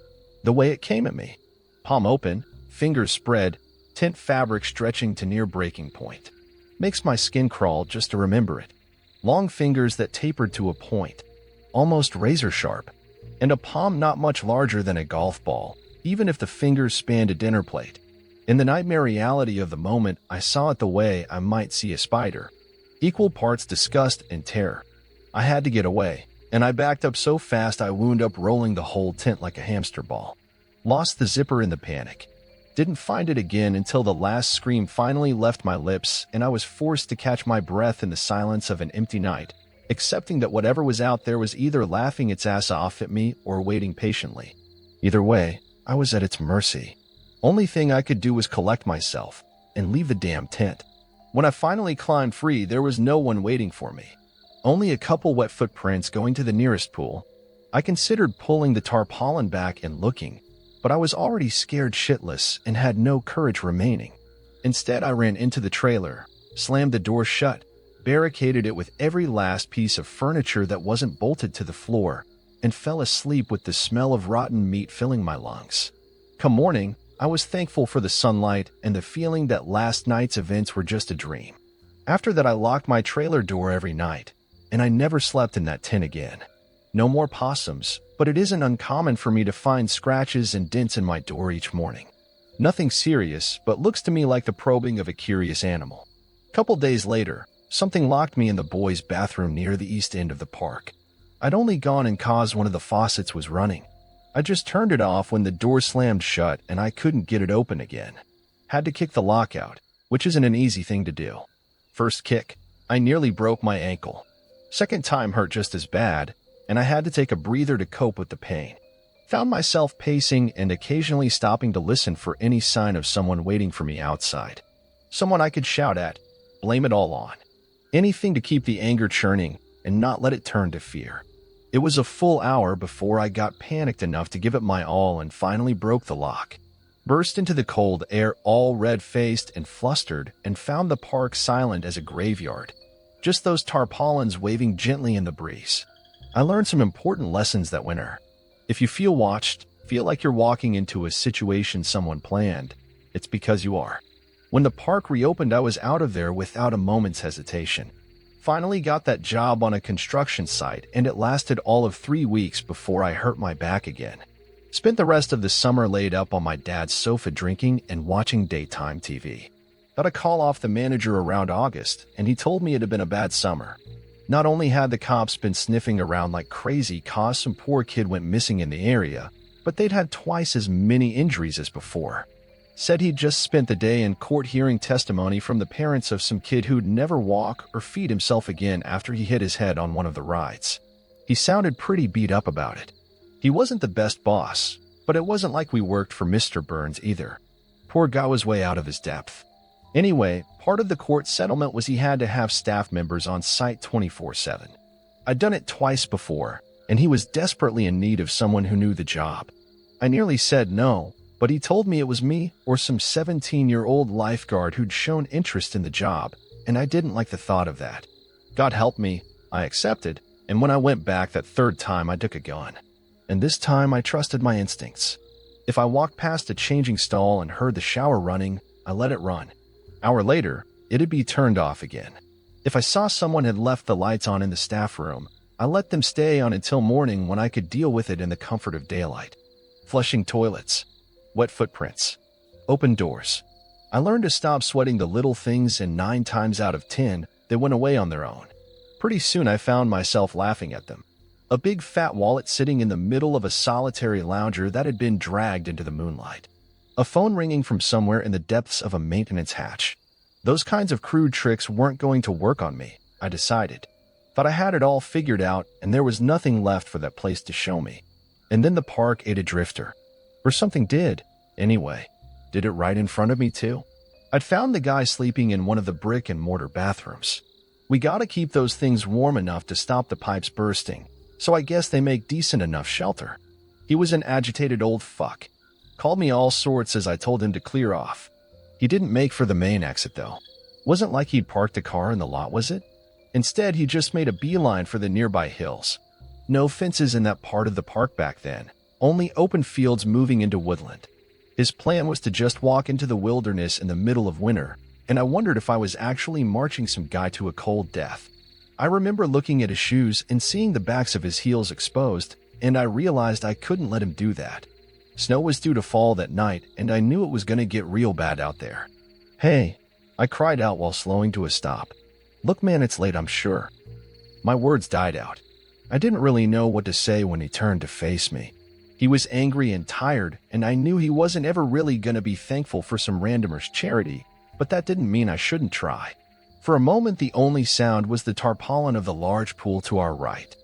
The way it came at me. Palm open, fingers spread, tent fabric stretching to near breaking point. Makes my skin crawl just to remember it. Long fingers that tapered to a point, almost razor sharp, and a palm not much larger than a golf ball, even if the fingers spanned a dinner plate. In the nightmare reality of the moment, I saw it the way I might see a spider. Equal parts disgust and terror. I had to get away, and I backed up so fast I wound up rolling the whole tent like a hamster ball. Lost the zipper in the panic. Didn't find it again until the last scream finally left my lips and I was forced to catch my breath in the silence of an empty night, accepting that whatever was out there was either laughing its ass off at me or waiting patiently. Either way, I was at its mercy. Only thing I could do was collect myself and leave the damn tent. When I finally climbed free, there was no one waiting for me. Only a couple wet footprints going to the nearest pool. I considered pulling the tarpaulin back and looking, but I was already scared shitless and had no courage remaining. Instead, I ran into the trailer, slammed the door shut, barricaded it with every last piece of furniture that wasn't bolted to the floor, and fell asleep with the smell of rotten meat filling my lungs. Come morning, I was thankful for the sunlight and the feeling that last night's events were just a dream. After that, I locked my trailer door every night, and I never slept in that tent again. No more possums, but it isn't uncommon for me to find scratches and dents in my door each morning. Nothing serious, but looks to me like the probing of a curious animal. Couple days later, something locked me in the boys' bathroom near the east end of the park. I'd only gone and caused one of the faucets was running. I just turned it off when the door slammed shut and I couldn't get it open again. Had to kick the lock out, which isn't an easy thing to do. First kick, I nearly broke my ankle. Second time hurt just as bad, and I had to take a breather to cope with the pain. Found myself pacing and occasionally stopping to listen for any sign of someone waiting for me outside. Someone I could shout at, blame it all on. Anything to keep the anger churning and not let it turn to fear. It was a full hour before I got panicked enough to give it my all and finally broke the lock. Burst into the cold air all red-faced and flustered and found the park silent as a graveyard. Just those tarpaulins waving gently in the breeze. I learned some important lessons that winter. If you feel watched, feel like you're walking into a situation someone planned, it's because you are. When the park reopened, I was out of there without a moment's hesitation. Finally got that job on a construction site, and it lasted all of 3 weeks before I hurt my back again. Spent the rest of the summer laid up on my dad's sofa drinking and watching daytime TV. Got a call off the manager around August, and he told me it had been a bad summer. Not only had the cops been sniffing around like crazy cause some poor kid went missing in the area, but they'd had twice as many injuries as before. Said he'd just spent the day in court hearing testimony from the parents of some kid who'd never walk or feed himself again after he hit his head on one of the rides. He sounded pretty beat up about it. He wasn't the best boss, but it wasn't like we worked for Mr. Burns either. Poor guy was way out of his depth. Anyway, part of the court settlement was he had to have staff members on site 24/7. I'd done it twice before, and he was desperately in need of someone who knew the job. I nearly said no, but he told me it was me or some 17-year-old lifeguard who'd shown interest in the job, and I didn't like the thought of that. God help me, I accepted, and when I went back that third time I took a gun. And this time I trusted my instincts. If I walked past a changing stall and heard the shower running, I let it run. Hour later, it'd be turned off again. If I saw someone had left the lights on in the staff room, I let them stay on until morning when I could deal with it in the comfort of daylight. Flushing toilets, wet footprints, open doors. I learned to stop sweating the little things, and 9 times out of 10, they went away on their own. Pretty soon I found myself laughing at them. A big fat wallet sitting in the middle of a solitary lounger that had been dragged into the moonlight. A phone ringing from somewhere in the depths of a maintenance hatch. Those kinds of crude tricks weren't going to work on me, I decided. Thought I had it all figured out, and there was nothing left for that place to show me. And then the park ate a drifter. Or something did. Anyway, did it right in front of me too? I'd found the guy sleeping in one of the brick-and-mortar bathrooms. We gotta keep those things warm enough to stop the pipes bursting, so I guess they make decent enough shelter. He was an agitated old fuck. Called me all sorts as I told him to clear off. He didn't make for the main exit though. Wasn't like he'd parked a car in the lot, was it? Instead, he just made a beeline for the nearby hills. No fences in that part of the park back then, only open fields moving into woodland. His plan was to just walk into the wilderness in the middle of winter, and I wondered if I was actually marching some guy to a cold death. I remember looking at his shoes and seeing the backs of his heels exposed, and I realized I couldn't let him do that. Snow was due to fall that night, and I knew it was going to get real bad out there. "Hey," I cried out while slowing to a stop. "Look, man, it's late, I'm sure." My words died out. I didn't really know what to say when he turned to face me. He was angry and tired, and I knew he wasn't ever really going to be thankful for some randomer's charity, but that didn't mean I shouldn't try. For a moment, the only sound was the tarpaulin of the large pool to our right.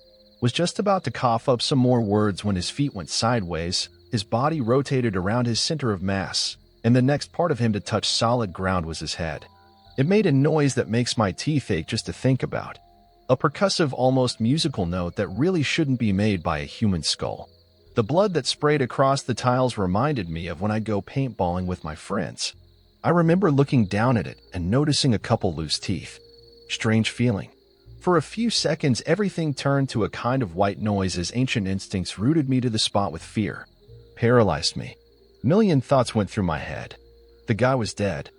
Was just about to cough up some more words when his feet went sideways, his body rotated around his center of mass, and the next part of him to touch solid ground was his head. It made a noise that makes my teeth ache just to think about. A percussive, almost musical note that really shouldn't be made by a human skull. The blood that sprayed across the tiles reminded me of when I'd go paintballing with my friends. I remember looking down at it and noticing a couple loose teeth. Strange feeling. For a few seconds, everything turned to a kind of white noise as ancient instincts rooted me to the spot with fear. Paralyzed me. Million thoughts went through my head. The guy was dead.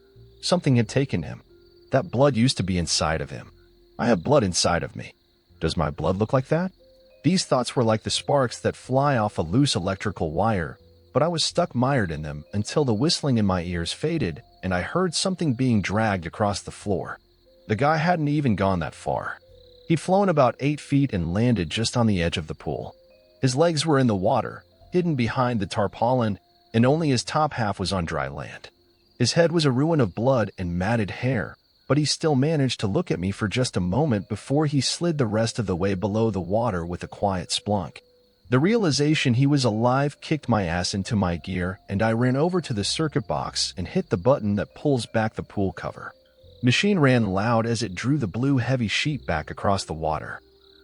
Something had taken him. That blood used to be inside of him. I have blood inside of me. Does my blood look like that? These thoughts were like the sparks that fly off a loose electrical wire, but I was stuck mired in them until the whistling in my ears faded and I heard something being dragged across the floor. The guy hadn't even gone that far. He'd flown about 8 feet and landed just on the edge of the pool. His legs were in the water, hidden behind the tarpaulin, and only his top half was on dry land. His head was a ruin of blood and matted hair, but he still managed to look at me for just a moment before he slid the rest of the way below the water with a quiet splunk. The realization he was alive kicked my ass into my gear, and I ran over to the circuit box and hit the button that pulls back the pool cover. Machine ran loud as it drew the blue heavy sheet back across the water.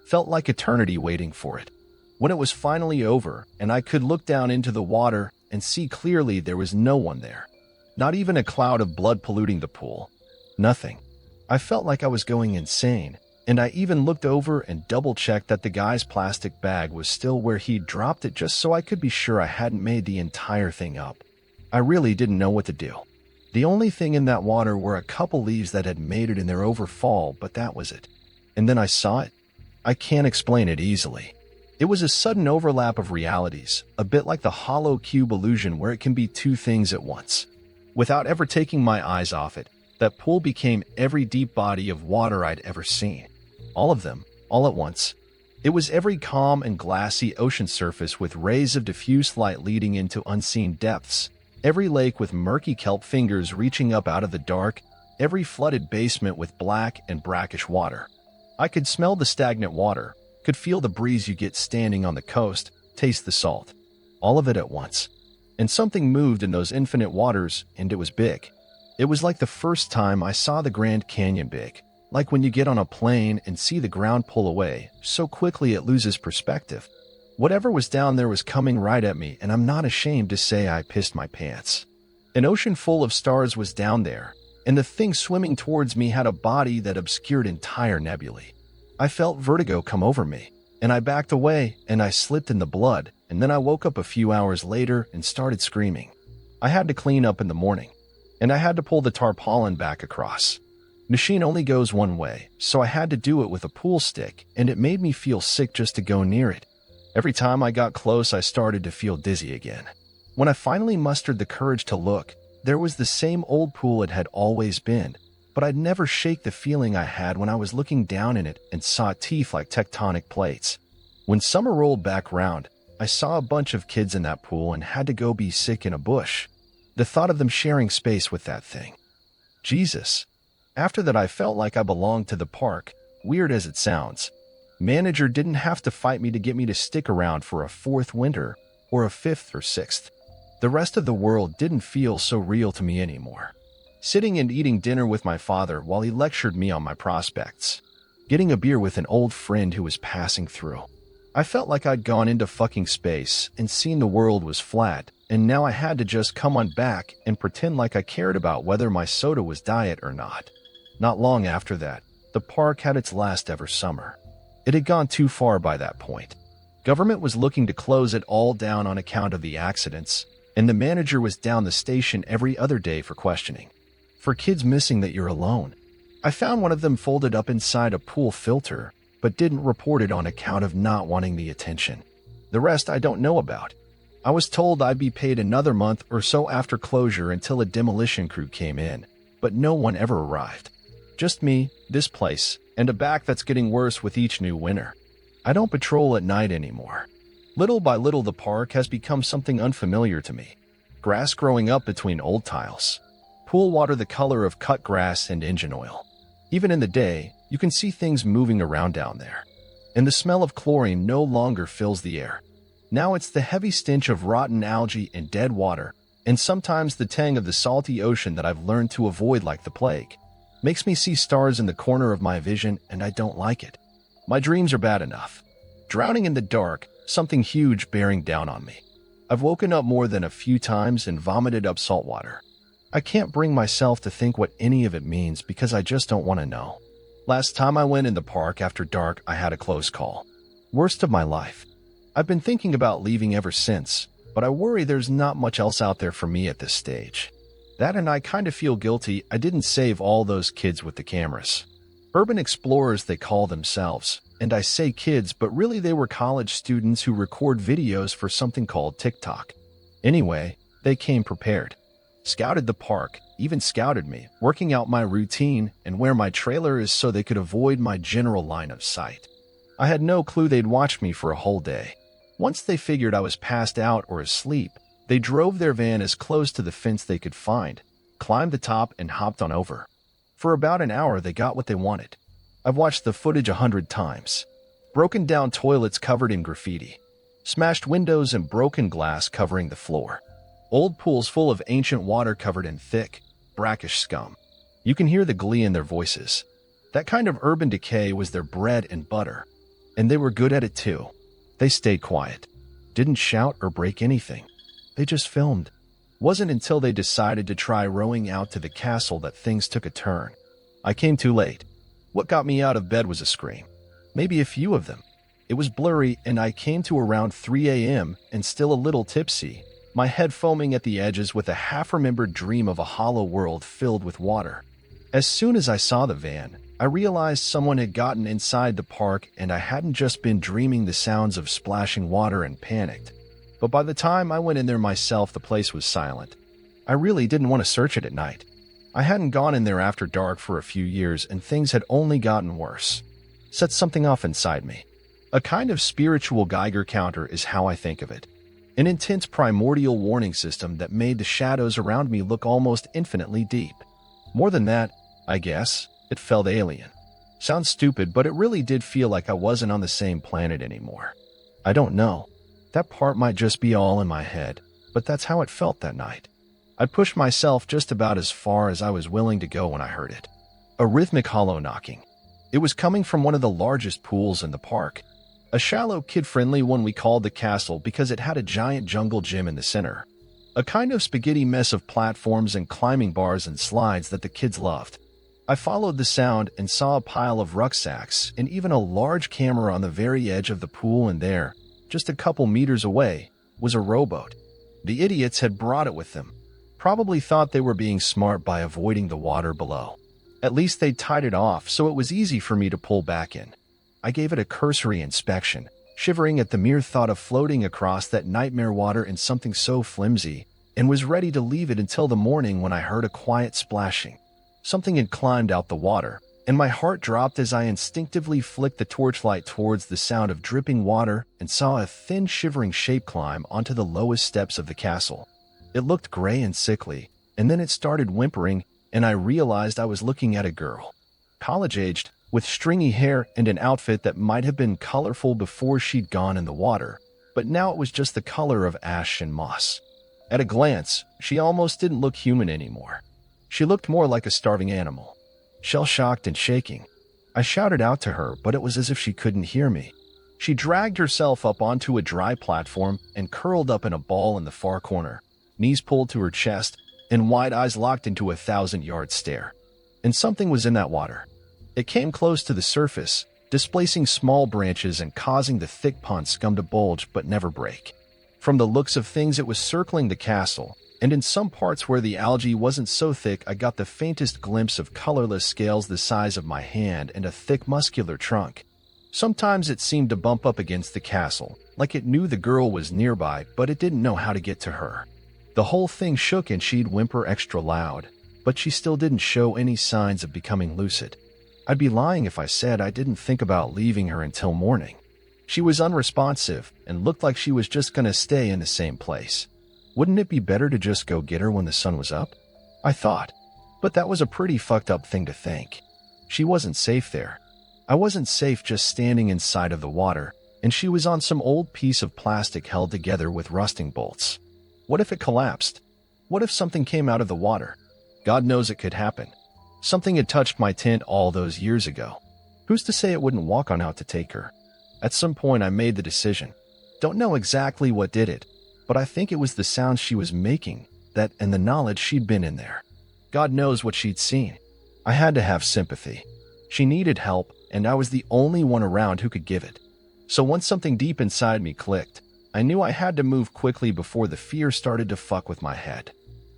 Felt like eternity waiting for it. When it was finally over and I could look down into the water and see clearly, there was no one there. Not even a cloud of blood polluting the pool. Nothing. I felt like I was going insane, and I even looked over and double-checked that the guy's plastic bag was still where he'd dropped it just so I could be sure I hadn't made the entire thing up. I really didn't know what to do. The only thing in that water were a couple leaves that had mated in their overfall, but that was it. And then I saw it. I can't explain it easily. It was a sudden overlap of realities, a bit like the hollow cube illusion where it can be two things at once. Without ever taking my eyes off it, that pool became every deep body of water I'd ever seen. All of them, all at once. It was every calm and glassy ocean surface with rays of diffuse light leading into unseen depths, every lake with murky kelp fingers reaching up out of the dark, every flooded basement with black and brackish water. I could smell the stagnant water, could feel the breeze you get standing on the coast, taste the salt. All of it at once. And something moved in those infinite waters, and it was big. It was like the first time I saw the Grand Canyon big, like when you get on a plane and see the ground pull away so quickly it loses perspective. Whatever was down there was coming right at me, and I'm not ashamed to say I pissed my pants. An ocean full of stars was down there, and the thing swimming towards me had a body that obscured entire nebulae. I felt vertigo come over me, and I backed away, and I slipped in the blood, and then I woke up a few hours later and started screaming. I had to clean up in the morning. and I had to pull the tarpaulin back across. Machine only goes one way, so I had to do it with a pool stick, and it made me feel sick just to go near it. Every time I got close, I started to feel dizzy again. When I finally mustered the courage to look, there was the same old pool it had always been, but I'd never shake the feeling I had when I was looking down in it and saw teeth like tectonic plates. When summer rolled back round, I saw a bunch of kids in that pool and had to go be sick in a bush. The thought of them sharing space with that thing. Jesus. After that, I felt like I belonged to the park, weird as it sounds. Manager didn't have to fight me to get me to stick around for a fourth winter, or a fifth or sixth. The rest of the world didn't feel so real to me anymore. Sitting and eating dinner with my father while he lectured me on my prospects. Getting a beer with an old friend who was passing through. I felt like I'd gone into fucking space and seen the world was flat, and now I had to just come on back and pretend like I cared about whether my soda was diet or not. Not long after that, the park had its last ever summer. It had gone too far by that point. Government was looking to close it all down on account of the accidents, and the manager was down the station every other day for questioning. For kids missing that you're alone. I found one of them folded up inside a pool filter, but didn't report it on account of not wanting the attention. The rest I don't know about. I was told I'd be paid another month or so after closure until a demolition crew came in, but no one ever arrived. Just me, this place, and a back that's getting worse with each new winter. I don't patrol at night anymore. Little by little, the park has become something unfamiliar to me. Grass growing up between old tiles. Pool water the color of cut grass and engine oil. Even in the day, you can see things moving around down there. And the smell of chlorine no longer fills the air. Now it's the heavy stench of rotten algae and dead water, and sometimes the tang of the salty ocean that I've learned to avoid like the plague. Makes me see stars in the corner of my vision, and I don't like it. My dreams are bad enough. Drowning in the dark, something huge bearing down on me. I've woken up more than a few times and vomited up salt water. I can't bring myself to think what any of it means because I just don't want to know. Last time I went in the park after dark, I had a close call. Worst of my life. I've been thinking about leaving ever since, but I worry there's not much else out there for me at this stage. That, and I kind of feel guilty I didn't save all those kids with the cameras. Urban explorers they call themselves, and I say kids, but really they were college students who record videos for something called TikTok. Anyway, they came prepared. Scouted the park, even scouted me, working out my routine and where my trailer is so they could avoid my general line of sight. I had no clue they'd watch me for a whole day. Once they figured I was passed out or asleep, they drove their van as close to the fence they could find, climbed the top, and hopped on over. For about an hour, they got what they wanted. I've watched the footage 100 times. Broken down toilets covered in graffiti. Smashed windows and broken glass covering the floor. Old pools full of ancient water covered in thick, brackish scum. You can hear the glee in their voices. That kind of urban decay was their bread and butter. And they were good at it too. They stayed quiet. Didn't shout or break anything. They just filmed. Wasn't until they decided to try rowing out to the castle that things took a turn. I came too late. What got me out of bed was a scream. Maybe a few of them. It was blurry, and I came to around 3 a.m. and still a little tipsy, my head foaming at the edges with a half-remembered dream of a hollow world filled with water. As soon as I saw the van, I realized someone had gotten inside the park and I hadn't just been dreaming the sounds of splashing water and panicked. But by the time I went in there myself, the place was silent. I really didn't want to search it at night. I hadn't gone in there after dark for a few years, and things had only gotten worse. Set something off inside me. A kind of spiritual Geiger counter is how I think of it. An intense primordial warning system that made the shadows around me look almost infinitely deep. More than that, I guess, it felt alien. Sounds stupid, but it really did feel like I wasn't on the same planet anymore. I don't know. That part might just be all in my head, but that's how it felt that night. I pushed myself just about as far as I was willing to go when I heard it. A rhythmic hollow knocking. It was coming from one of the largest pools in the park. A shallow, kid-friendly one we called the castle because it had a giant jungle gym in the center. A kind of spaghetti mess of platforms and climbing bars and slides that the kids loved. I followed the sound and saw a pile of rucksacks and even a large camera on the very edge of the pool, and there, just a couple meters away, was a rowboat. The idiots had brought it with them. Probably thought they were being smart by avoiding the water below. At least they'd tied it off, so it was easy for me to pull back in. I gave it a cursory inspection, shivering at the mere thought of floating across that nightmare water in something so flimsy, and was ready to leave it until the morning when I heard a quiet splashing. Something had climbed out the water, and my heart dropped as I instinctively flicked the torchlight towards the sound of dripping water and saw a thin, shivering shape climb onto the lowest steps of the castle. It looked gray and sickly, and then it started whimpering, and I realized I was looking at a girl. College-aged, with stringy hair and an outfit that might have been colorful before she'd gone in the water, but now it was just the color of ash and moss. At a glance, she almost didn't look human anymore. She looked more like a starving animal. Shell-shocked and shaking, I shouted out to her, but it was as if she couldn't hear me. She dragged herself up onto a dry platform and curled up in a ball in the far corner, knees pulled to her chest, and wide eyes locked into a 1,000-yard stare. And something was in that water. It came close to the surface, displacing small branches and causing the thick pond scum to bulge but never break. From the looks of things, it was circling the castle, and in some parts where the algae wasn't so thick, I got the faintest glimpse of colorless scales the size of my hand and a thick muscular trunk. Sometimes it seemed to bump up against the castle, like it knew the girl was nearby, but it didn't know how to get to her. The whole thing shook and she'd whimper extra loud, but she still didn't show any signs of becoming lucid. I'd be lying if I said I didn't think about leaving her until morning. She was unresponsive and looked like she was just gonna stay in the same place. Wouldn't it be better to just go get her when the sun was up? I thought. But that was a pretty fucked up thing to think. She wasn't safe there. I wasn't safe just standing inside of the water, and she was on some old piece of plastic held together with rusting bolts. What if it collapsed? What if something came out of the water? God knows it could happen. Something had touched my tent all those years ago. Who's to say it wouldn't walk on out to take her? At some point I made the decision. Don't know exactly what did it, but I think it was the sounds she was making, that and the knowledge she'd been in there. God knows what she'd seen. I had to have sympathy. She needed help, and I was the only one around who could give it. So once something deep inside me clicked, I knew I had to move quickly before the fear started to fuck with my head.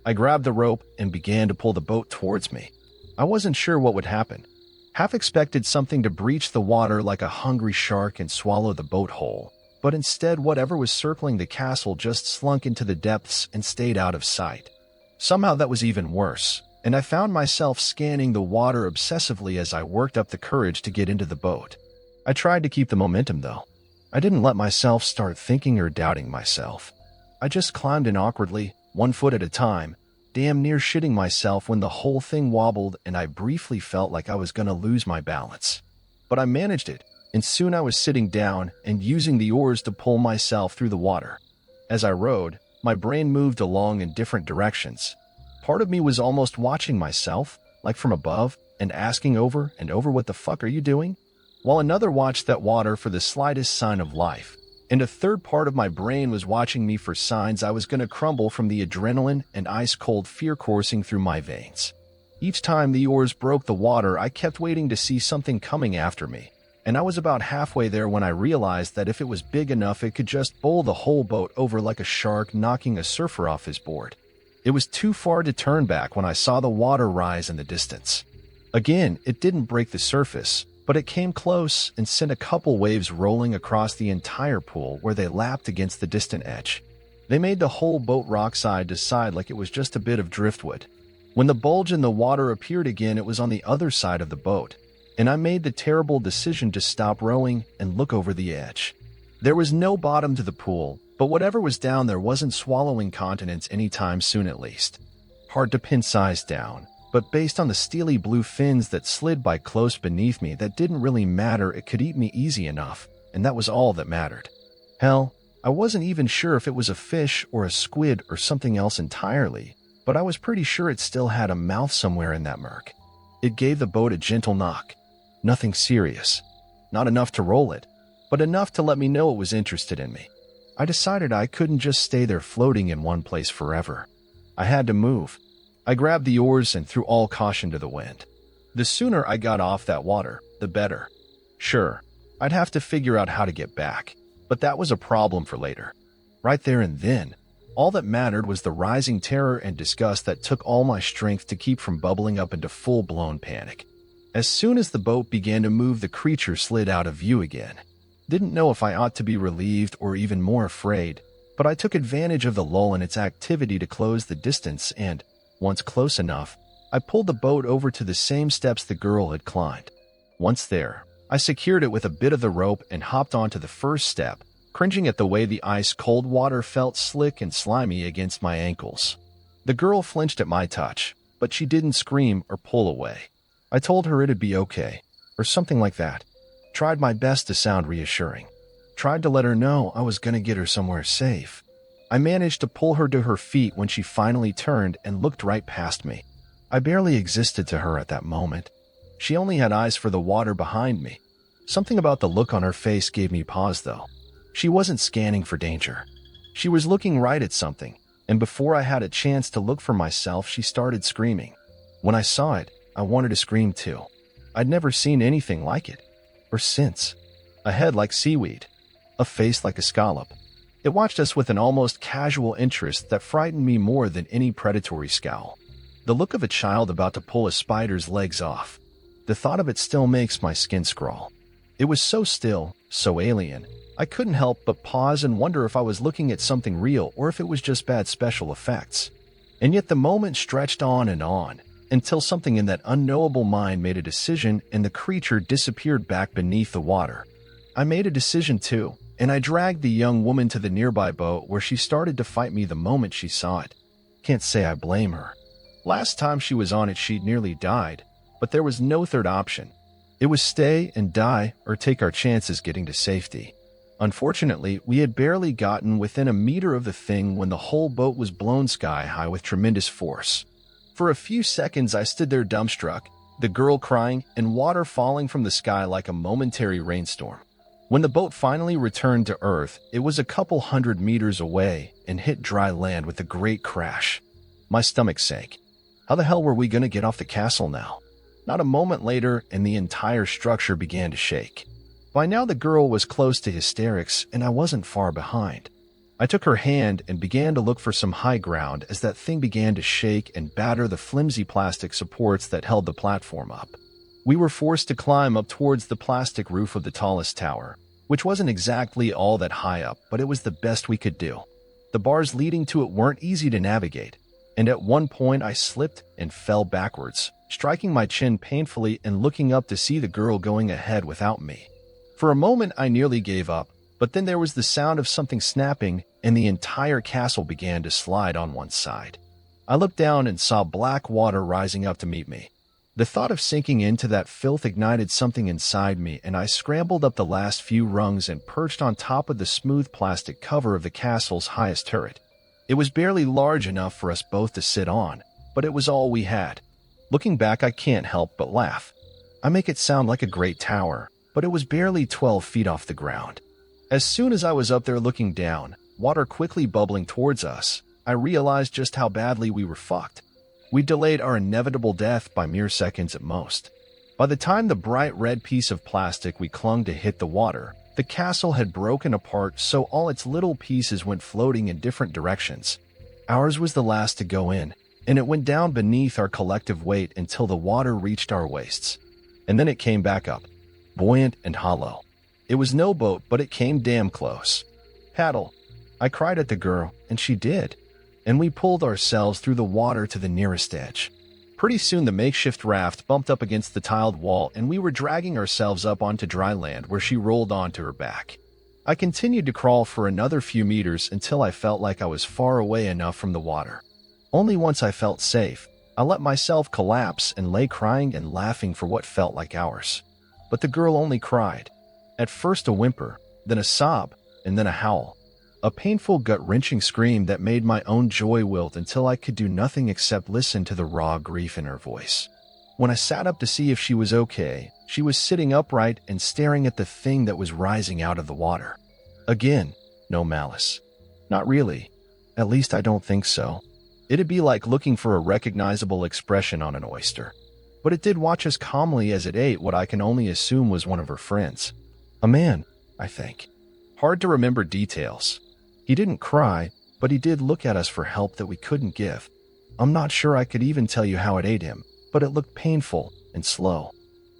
I grabbed the rope and began to pull the boat towards me. I wasn't sure what would happen. Half expected something to breach the water like a hungry shark and swallow the boat whole, but instead whatever was circling the castle just slunk into the depths and stayed out of sight. Somehow that was even worse, and I found myself scanning the water obsessively as I worked up the courage to get into the boat. I tried to keep the momentum though. I didn't let myself start thinking or doubting myself. I just climbed in awkwardly, 1 foot at a time, damn near shitting myself when the whole thing wobbled and I briefly felt like I was gonna lose my balance. But I managed it, and soon I was sitting down and using the oars to pull myself through the water. As I rowed, my brain moved along in different directions. Part of me was almost watching myself, like from above, and asking over and over, what the fuck are you doing? While another watched that water for the slightest sign of life, and a third part of my brain was watching me for signs I was going to crumble from the adrenaline and ice-cold fear coursing through my veins. Each time the oars broke the water, I kept waiting to see something coming after me, and I was about halfway there when I realized that if it was big enough, it could just bowl the whole boat over like a shark knocking a surfer off his board. It was too far to turn back when I saw the water rise in the distance. Again, it didn't break the surface, but it came close and sent a couple waves rolling across the entire pool where they lapped against the distant edge. They made the whole boat rock side to side like it was just a bit of driftwood. When the bulge in the water appeared again, it was on the other side of the boat, and I made the terrible decision to stop rowing and look over the edge. There was no bottom to the pool, but whatever was down there wasn't swallowing continents anytime soon at least. Hard to pin size down, but based on the steely blue fins that slid by close beneath me, that didn't really matter. It could eat me easy enough, and that was all that mattered. Hell, I wasn't even sure if it was a fish or a squid or something else entirely, but I was pretty sure it still had a mouth somewhere in that murk. It gave the boat a gentle knock. Nothing serious. Not enough to roll it, but enough to let me know it was interested in me. I decided I couldn't just stay there floating in one place forever. I had to move. I grabbed the oars and threw all caution to the wind. The sooner I got off that water, the better. Sure, I'd have to figure out how to get back, but that was a problem for later. Right there and then, All that mattered was the rising terror and disgust that took all my strength to keep from bubbling up into full-blown panic. As soon as the boat began to move, the creature slid out of view again. Didn't know if I ought to be relieved or even more afraid, but I took advantage of the lull in its activity to close the distance and, once close enough, I pulled the boat over to the same steps the girl had climbed. Once there, I secured it with a bit of the rope and hopped onto the first step, cringing at the way the ice-cold water felt slick and slimy against my ankles. The girl flinched at my touch, but she didn't scream or pull away. I told her it'd be okay, or something like that. Tried my best to sound reassuring. Tried to let her know I was going to get her somewhere safe. I managed to pull her to her feet when she finally turned and looked right past me. I barely existed to her at that moment. She only had eyes for the water behind me. Something about the look on her face gave me pause, though. She wasn't scanning for danger. She was looking right at something, and before I had a chance to look for myself, she started screaming. When I saw it, I wanted to scream too. I'd never seen anything like it. Or since. A head like seaweed. A face like a scallop. It watched us with an almost casual interest that frightened me more than any predatory scowl. The look of a child about to pull a spider's legs off. The thought of it still makes my skin crawl. It was so still, so alien. I couldn't help but pause and wonder if I was looking at something real or if it was just bad special effects. And yet the moment stretched on, until something in that unknowable mind made a decision and the creature disappeared back beneath the water. I made a decision too, and I dragged the young woman to the nearby boat where she started to fight me the moment she saw it. Can't say I blame her. Last time she was on it, she'd nearly died, but there was no third option. It was stay and die or take our chances getting to safety. Unfortunately, we had barely gotten within a meter of the thing when the whole boat was blown sky high with tremendous force. For a few seconds I stood there dumbstruck, the girl crying and water falling from the sky like a momentary rainstorm. When the boat finally returned to Earth, it was a couple 100 meters away and hit dry land with a great crash. My stomach sank. How the hell were we going to get off the castle now? Not a moment later, and the entire structure began to shake. By now the girl was close to hysterics, and I wasn't far behind. I took her hand and began to look for some high ground as that thing began to shake and batter the flimsy plastic supports that held the platform up. We were forced to climb up towards the plastic roof of the tallest tower, which wasn't exactly all that high up, but it was the best we could do. The bars leading to it weren't easy to navigate, and at one point I slipped and fell backwards, striking my chin painfully and looking up to see the girl going ahead without me. For a moment I nearly gave up, but then there was the sound of something snapping, and the entire castle began to slide on one side. I looked down and saw black water rising up to meet me. The thought of sinking into that filth ignited something inside me, and I scrambled up the last few rungs and perched on top of the smooth plastic cover of the castle's highest turret. It was barely large enough for us both to sit on, but it was all we had. Looking back, I can't help but laugh. I make it sound like a great tower, but it was barely 12 feet off the ground. As soon as I was up there looking down, water quickly bubbling towards us, I realized just how badly we were fucked. We delayed our inevitable death by mere seconds at most. By the time the bright red piece of plastic we clung to hit the water, the castle had broken apart, so all its little pieces went floating in different directions. Ours was the last to go in, and it went down beneath our collective weight until the water reached our waists. And then it came back up, buoyant and hollow. It was no boat, but it came damn close. Paddle. I cried at the girl, and she did. And we pulled ourselves through the water to the nearest edge. Pretty soon the makeshift raft bumped up against the tiled wall, and we were dragging ourselves up onto dry land where she rolled onto her back. I continued to crawl for another few meters until I felt like I was far away enough from the water. Only once I felt safe, I let myself collapse and lay crying and laughing for what felt like hours. But the girl only cried. At first a whimper, then a sob, and then a howl. A painful, gut-wrenching scream that made my own joy wilt until I could do nothing except listen to the raw grief in her voice. When I sat up to see if she was okay, she was sitting upright and staring at the thing that was rising out of the water. Again, no malice. Not really. At least I don't think so. It'd be like looking for a recognizable expression on an oyster. But it did watch us calmly as it ate what I can only assume was one of her friends. A man, I think. Hard to remember details. He didn't cry, but he did look at us for help that we couldn't give. I'm not sure I could even tell you how it ate him, but it looked painful and slow.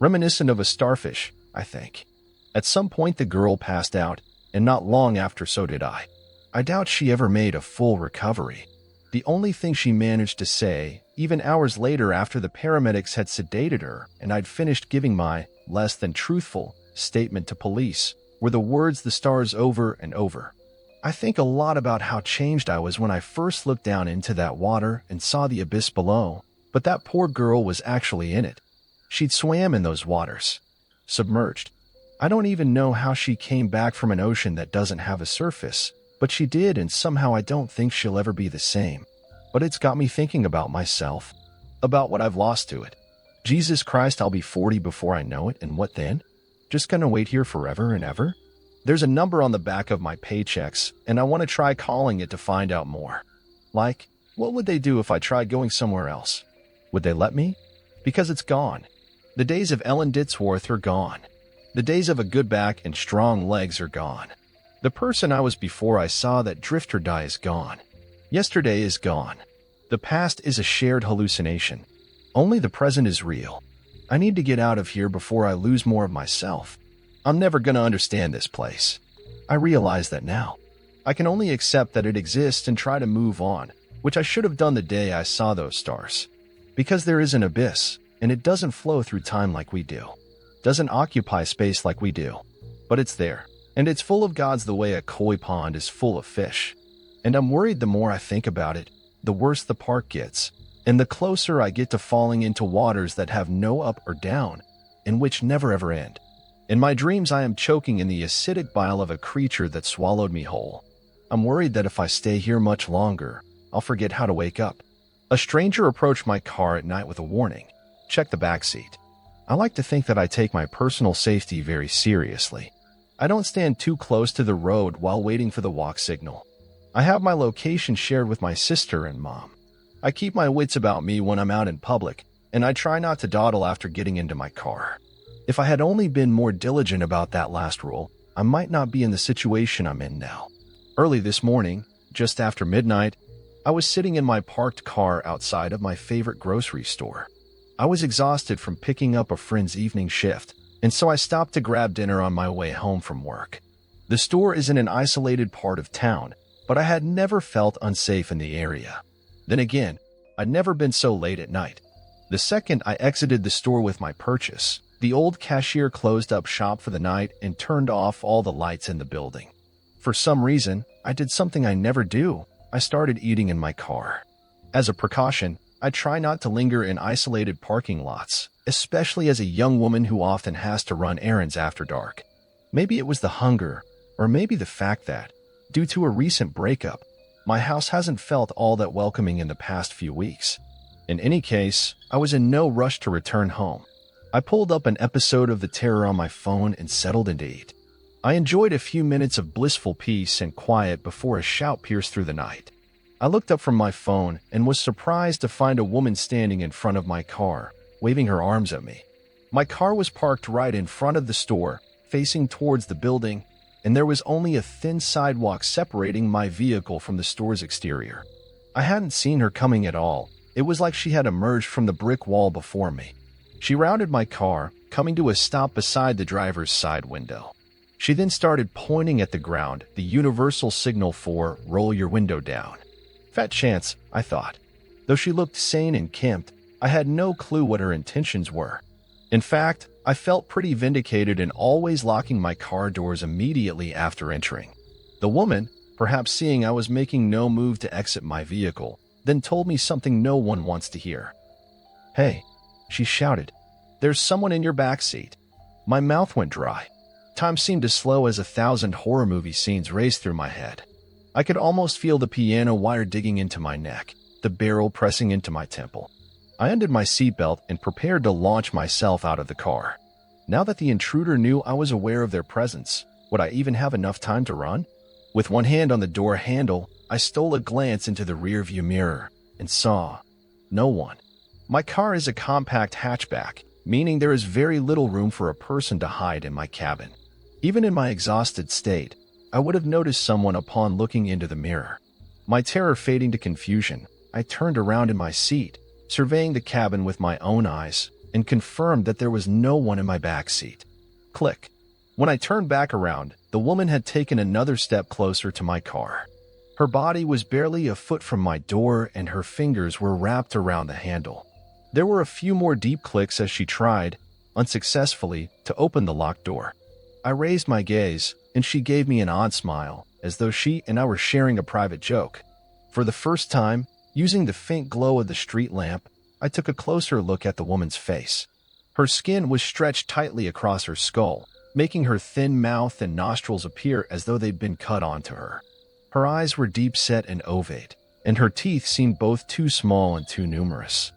Reminiscent of a starfish, I think. At some point the girl passed out, and not long after so did I. I doubt she ever made a full recovery. The only thing she managed to say, even hours later after the paramedics had sedated her and I'd finished giving my less than truthful statement to police, were the words the stars over and over. I think a lot about how changed I was when I first looked down into that water and saw the abyss below, but that poor girl was actually in it. She'd swam in those waters. Submerged. I don't even know how she came back from an ocean that doesn't have a surface, but she did, and somehow I don't think she'll ever be the same. But it's got me thinking about myself, about what I've lost to it. Jesus Christ, I'll be 40 before I know it, and what then? Just gonna wait here forever and ever? There's a number on the back of my paychecks, and I want to try calling it to find out more. Like, what would they do if I tried going somewhere else? Would they let me? Because it's gone. The days of Ellen Ditzworth are gone. The days of a good back and strong legs are gone. The person I was before I saw that drift or die is gone. Yesterday is gone. The past is a shared hallucination. Only the present is real. I need to get out of here before I lose more of myself. I'm never going to understand this place. I realize that now. I can only accept that it exists and try to move on, which I should have done the day I saw those stars. Because there is an abyss, and it doesn't flow through time like we do. Doesn't occupy space like we do. But it's there. And it's full of gods the way a koi pond is full of fish. And I'm worried the more I think about it, the worse the park gets, and the closer I get to falling into waters that have no up or down, and which never ever end. In my dreams I am choking in the acidic bile of a creature that swallowed me whole. I'm worried that if I stay here much longer, I'll forget how to wake up. A stranger approached my car at night with a warning. Check the back seat. I like to think that I take my personal safety very seriously. I don't stand too close to the road while waiting for the walk signal. I have my location shared with my sister and mom. I keep my wits about me when I'm out in public, and I try not to dawdle after getting into my car. If I had only been more diligent about that last rule, I might not be in the situation I'm in now. Early this morning, just after midnight, I was sitting in my parked car outside of my favorite grocery store. I was exhausted from picking up a friend's evening shift, and so I stopped to grab dinner on my way home from work. The store is in an isolated part of town, but I had never felt unsafe in the area. Then again, I'd never been so late at night. The second I exited the store with my purchase, the old cashier closed up shop for the night and turned off all the lights in the building. For some reason, I did something I never do. I started eating in my car. As a precaution, I try not to linger in isolated parking lots, especially as a young woman who often has to run errands after dark. Maybe it was the hunger, or maybe the fact that, due to a recent breakup, my house hasn't felt all that welcoming in the past few weeks. In any case, I was in no rush to return home. I pulled up an episode of The Terror on my phone and settled into it. I enjoyed a few minutes of blissful peace and quiet before a shout pierced through the night. I looked up from my phone and was surprised to find a woman standing in front of my car, waving her arms at me. My car was parked right in front of the store, facing towards the building, and there was only a thin sidewalk separating my vehicle from the store's exterior. I hadn't seen her coming at all. It was like she had emerged from the brick wall before me. She rounded my car, coming to a stop beside the driver's side window. She then started pointing at the ground, the universal signal for roll your window down. Fat chance, I thought. Though she looked sane and kempt, I had no clue what her intentions were. In fact, I felt pretty vindicated in always locking my car doors immediately after entering. The woman, perhaps seeing I was making no move to exit my vehicle, then told me something no one wants to hear. "Hey," she shouted, "there's someone in your backseat." My mouth went dry. Time seemed to slow as 1,000 horror movie scenes raced through my head. I could almost feel the piano wire digging into my neck, the barrel pressing into my temple. I undid my seatbelt and prepared to launch myself out of the car. Now that the intruder knew I was aware of their presence, would I even have enough time to run? With one hand on the door handle, I stole a glance into the rearview mirror and saw no one. My car is a compact hatchback, meaning there is very little room for a person to hide in my cabin. Even in my exhausted state, I would have noticed someone upon looking into the mirror. My terror fading to confusion, I turned around in my seat, surveying the cabin with my own eyes, and confirmed that there was no one in my back seat. Click. When I turned back around, the woman had taken another step closer to my car. Her body was barely a foot from my door and her fingers were wrapped around the handle. There were a few more deep clicks as she tried, unsuccessfully, to open the locked door. I raised my gaze, and she gave me an odd smile, as though she and I were sharing a private joke. For the first time, using the faint glow of the street lamp, I took a closer look at the woman's face. Her skin was stretched tightly across her skull, making her thin mouth and nostrils appear as though they'd been cut onto her. Her eyes were deep-set and ovate, and her teeth seemed both too small and too numerous.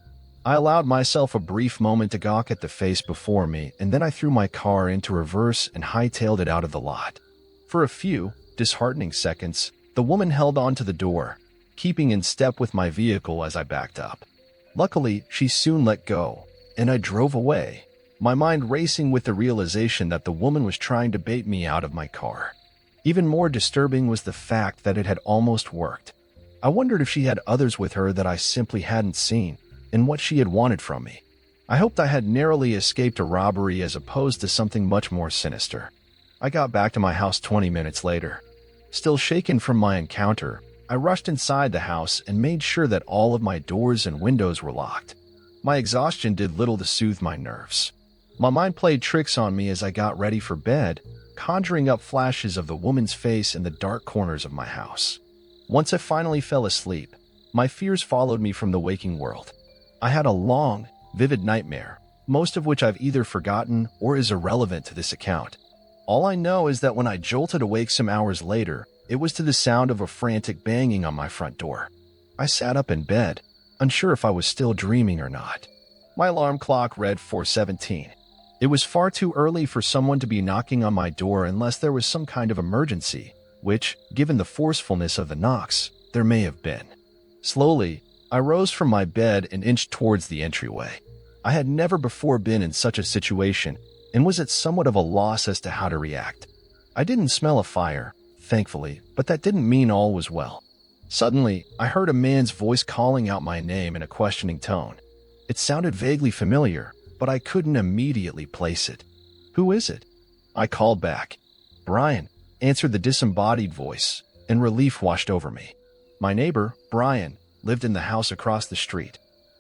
I allowed myself a brief moment to gawk at the face before me, and then I threw my car into reverse and hightailed it out of the lot. For a few disheartening seconds, the woman held on to the door, keeping in step with my vehicle as I backed up. Luckily, she soon let go, and I drove away, my mind racing with the realization that the woman was trying to bait me out of my car. Even more disturbing was the fact that it had almost worked. I wondered if she had others with her that I simply hadn't seen, and what she had wanted from me. I hoped I had narrowly escaped a robbery as opposed to something much more sinister. I got back to my house 20 minutes later. Still shaken from my encounter, I rushed inside the house and made sure that all of my doors and windows were locked. My exhaustion did little to soothe my nerves. My mind played tricks on me as I got ready for bed, conjuring up flashes of the woman's face in the dark corners of my house. Once I finally fell asleep, my fears followed me from the waking world. I had a long, vivid nightmare, most of which I've either forgotten or is irrelevant to this account. All I know is that when I jolted awake some hours later, it was to the sound of a frantic banging on my front door. I sat up in bed, unsure if I was still dreaming or not. My alarm clock read 4:17. It was far too early for someone to be knocking on my door unless there was some kind of emergency, which, given the forcefulness of the knocks, there may have been. Slowly, I rose from my bed and inched towards the entryway. I had never before been in such a situation and was at somewhat of a loss as to how to react. I didn't smell a fire, thankfully, but that didn't mean all was well. Suddenly, I heard a man's voice calling out my name in a questioning tone. It sounded vaguely familiar, but I couldn't immediately place it. "Who is it?" I called back. "Brian," answered the disembodied voice, and relief washed over me. My neighbor, Brian, lived in the house across the street.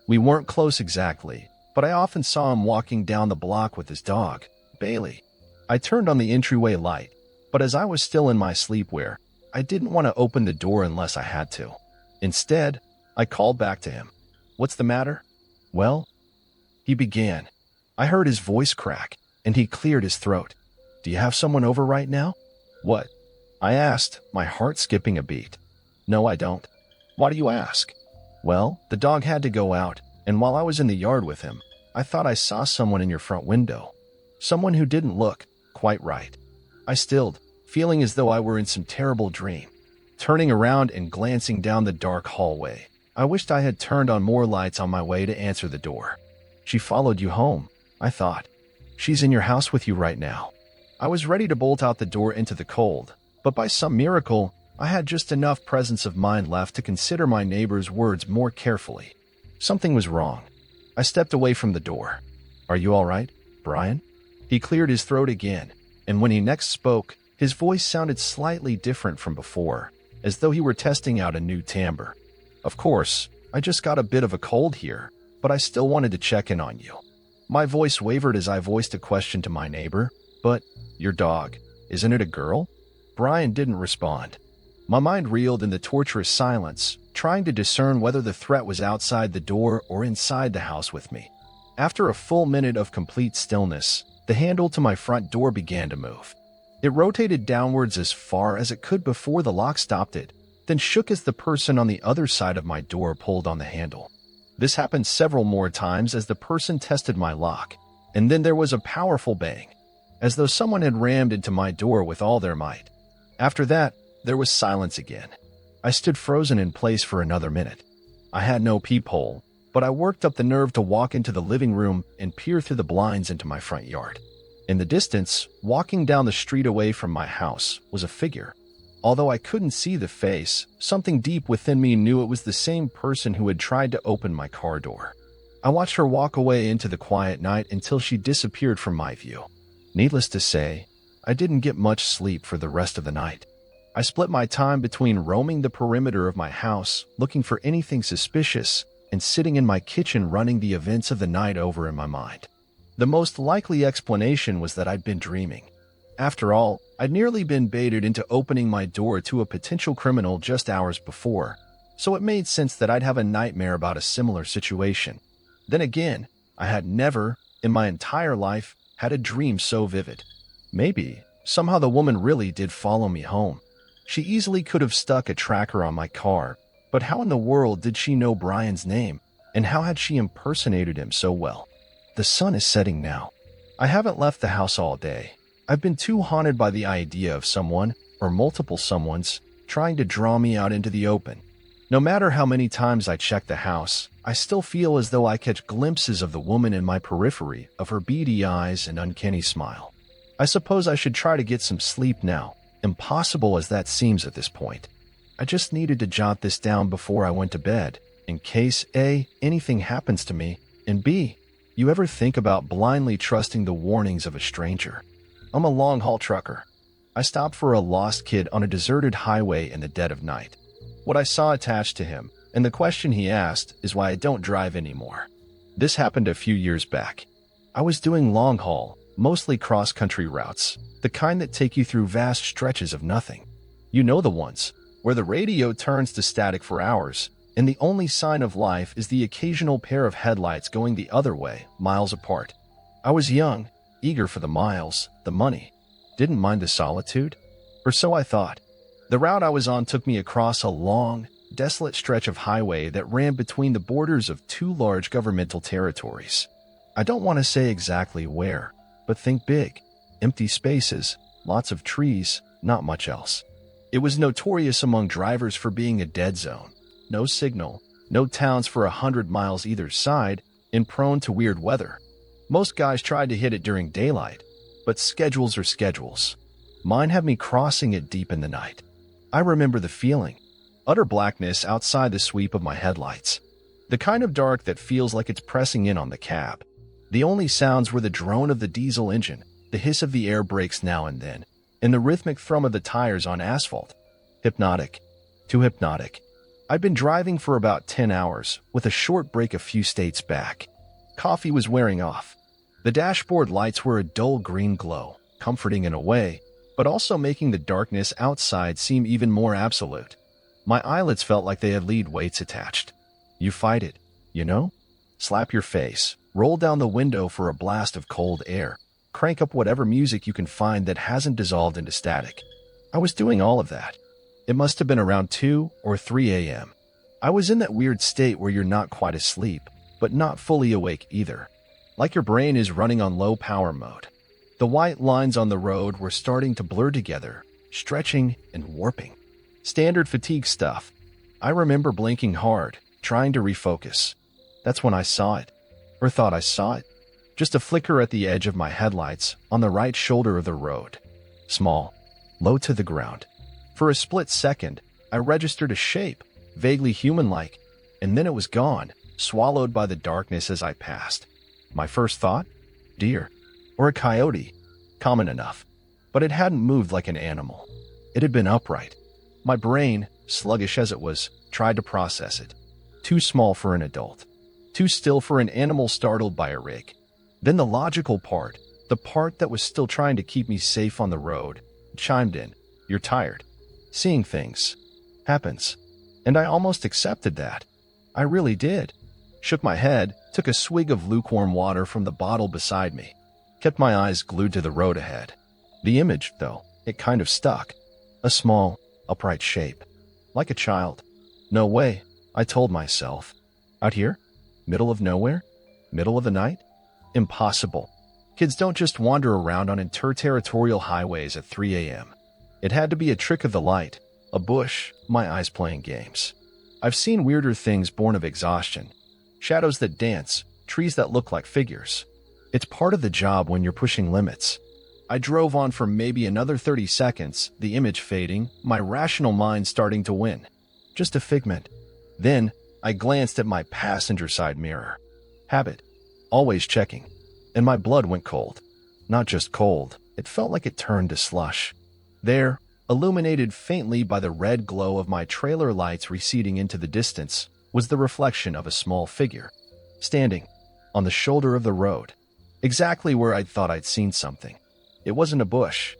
We weren't close exactly, but I often saw him walking down the block with his dog, Bailey. I turned on the entryway light, but as I was still in my sleepwear, I didn't want to open the door unless I had to. Instead, I called back to him. "What's the matter?" "Well," he began. I heard his voice crack, and he cleared his throat. "Do you have someone over right now?" "What?" I asked, my heart skipping a beat. "No, I don't." "Why do you ask?" "Well, the dog had to go out, and while I was in the yard with him, I thought I saw someone in your front window. Someone who didn't look quite right." I stilled, feeling as though I were in some terrible dream. Turning around and glancing down the dark hallway, I wished I had turned on more lights on my way to answer the door. "She followed you home," I thought. "She's in your house with you right now." I was ready to bolt out the door into the cold, but by some miracle, I had just enough presence of mind left to consider my neighbor's words more carefully. Something was wrong. I stepped away from the door. "Are you all right, Brian?" He cleared his throat again, and when he next spoke, his voice sounded slightly different from before, as though he were testing out a new timbre. "Of course, I just got a bit of a cold here, but I still wanted to check in on you." My voice wavered as I voiced a question to my neighbor. "But, your dog, isn't it a girl?" Brian didn't respond. My mind reeled in the torturous silence, trying to discern whether the threat was outside the door or inside the house with me. After a full minute of complete stillness, the handle to my front door began to move. It rotated downwards as far as it could before the lock stopped it, then shook as the person on the other side of my door pulled on the handle. This happened several more times as the person tested my lock, and then there was a powerful bang, as though someone had rammed into my door with all their might. After that, there was silence again. I stood frozen in place for another minute. I had no peephole, but I worked up the nerve to walk into the living room and peer through the blinds into my front yard. In the distance, walking down the street away from my house, was a figure. Although I couldn't see the face, something deep within me knew it was the same person who had tried to open my car door. I watched her walk away into the quiet night until she disappeared from my view. Needless to say, I didn't get much sleep for the rest of the night. I split my time between roaming the perimeter of my house, looking for anything suspicious, and sitting in my kitchen running the events of the night over in my mind. The most likely explanation was that I'd been dreaming. After all, I'd nearly been baited into opening my door to a potential criminal just hours before, so it made sense that I'd have a nightmare about a similar situation. Then again, I had never, in my entire life, had a dream so vivid. Maybe, somehow the woman really did follow me home. She easily could have stuck a tracker on my car, but how in the world did she know Brian's name, and how had she impersonated him so well? The sun is setting now. I haven't left the house all day. I've been too haunted by the idea of someone, or multiple someones, trying to draw me out into the open. No matter how many times I check the house, I still feel as though I catch glimpses of the woman in my periphery, of her beady eyes and uncanny smile. I suppose I should try to get some sleep now, impossible as that seems at this point. I just needed to jot this down before I went to bed, in case A, anything happens to me, and B, you ever think about blindly trusting the warnings of a stranger? I'm a long-haul trucker. I stopped for a lost kid on a deserted highway in the dead of night. What I saw attached to him, and the question he asked, is why I don't drive anymore. This happened a few years back. I was doing long-haul, mostly cross-country routes, the kind that take you through vast stretches of nothing. You know the ones, where the radio turns to static for hours, and the only sign of life is the occasional pair of headlights going the other way, miles apart. I was young, eager for the miles, the money. Didn't mind the solitude? Or so I thought. The route I was on took me across a long, desolate stretch of highway that ran between the borders of two large governmental territories. I don't want to say exactly where, but think big. Empty spaces, lots of trees, not much else. It was notorious among drivers for being a dead zone. No signal, no towns for 100 miles either side, and prone to weird weather. Most guys tried to hit it during daylight, but schedules are schedules. Mine had me crossing it deep in the night. I remember the feeling. Utter blackness outside the sweep of my headlights. The kind of dark that feels like it's pressing in on the cab. The only sounds were the drone of the diesel engine, the hiss of the air brakes now and then, and the rhythmic thrum of the tires on asphalt. Hypnotic. Too hypnotic. I'd been driving for about 10 hours, with a short break a few states back. Coffee was wearing off. The dashboard lights were a dull green glow, comforting in a way, but also making the darkness outside seem even more absolute. My eyelids felt like they had lead weights attached. You fight it, you know? Slap your face, roll down the window for a blast of cold air, crank up whatever music you can find that hasn't dissolved into static. I was doing all of that. It must have been around 2 or 3 a.m. I was in that weird state where you're not quite asleep, but not fully awake either. Like your brain is running on low power mode. The white lines on the road were starting to blur together, stretching and warping. Standard fatigue stuff. I remember blinking hard, trying to refocus. That's when I saw it, or thought I saw it. Just a flicker at the edge of my headlights, on the right shoulder of the road. Small, low to the ground. For a split second, I registered a shape, vaguely human-like, and then it was gone, swallowed by the darkness as I passed. My first thought? Deer. Or a coyote. Common enough. But it hadn't moved like an animal. It had been upright. My brain, sluggish as it was, tried to process it. Too small for an adult. Too still for an animal startled by a rig. Then the logical part, the part that was still trying to keep me safe on the road, chimed in. You're tired. Seeing things. Happens. And I almost accepted that. I really did. Shook my head, took a swig of lukewarm water from the bottle beside me. Kept my eyes glued to the road ahead. The image, though, it kind of stuck. A small, upright shape. Like a child. No way, I told myself. Out here? Middle of nowhere? Middle of the night? Impossible. Kids don't just wander around on interterritorial highways at 3 a.m. It had to be a trick of the light, a bush, my eyes playing games. I've seen weirder things born of exhaustion. Shadows that dance, trees that look like figures. It's part of the job when you're pushing limits. I drove on for maybe another 30 seconds, the image fading, my rational mind starting to win. Just a figment. Then, I glanced at my passenger side mirror. Habit. Always checking. And my blood went cold. Not just cold, it felt like it turned to slush. There, illuminated faintly by the red glow of my trailer lights receding into the distance, was the reflection of a small figure. Standing. On the shoulder of the road. Exactly where I'd thought I'd seen something. It wasn't a bush.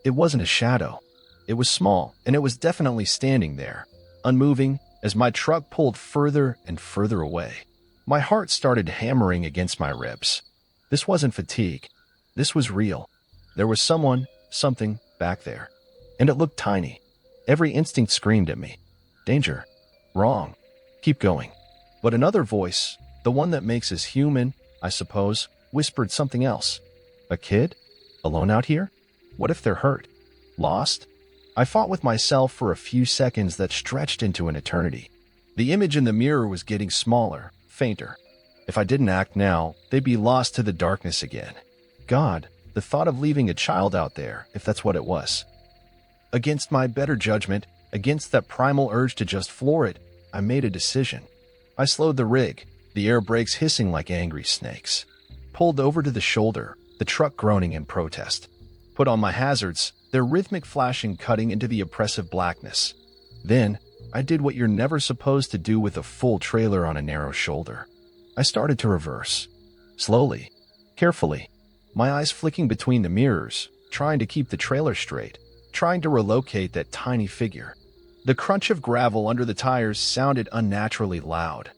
It wasn't a shadow. It was small, and it was definitely standing there, unmoving, as my truck pulled further and further away. My heart started hammering against my ribs. This wasn't fatigue. This was real. There was someone, something, back there. And it looked tiny. Every instinct screamed at me. Danger. Wrong. Keep going. But another voice, the one that makes us human, I suppose, whispered something else. A kid? Alone out here? What if they're hurt? Lost? I fought with myself for a few seconds that stretched into an eternity. The image in the mirror was getting smaller, fainter. If I didn't act now, they'd be lost to the darkness again. God, the thought of leaving a child out there, if that's what it was. Against my better judgment, against that primal urge to just floor it, I made a decision. I slowed the rig, the air brakes hissing like angry snakes. Pulled over to the shoulder, the truck groaning in protest. Put on my hazards, their rhythmic flashing cutting into the oppressive blackness. Then, I did what you're never supposed to do with a full trailer on a narrow shoulder. I started to reverse. Slowly, carefully, my eyes flicking between the mirrors, trying to keep the trailer straight, trying to relocate that tiny figure. The crunch of gravel under the tires sounded unnaturally loud.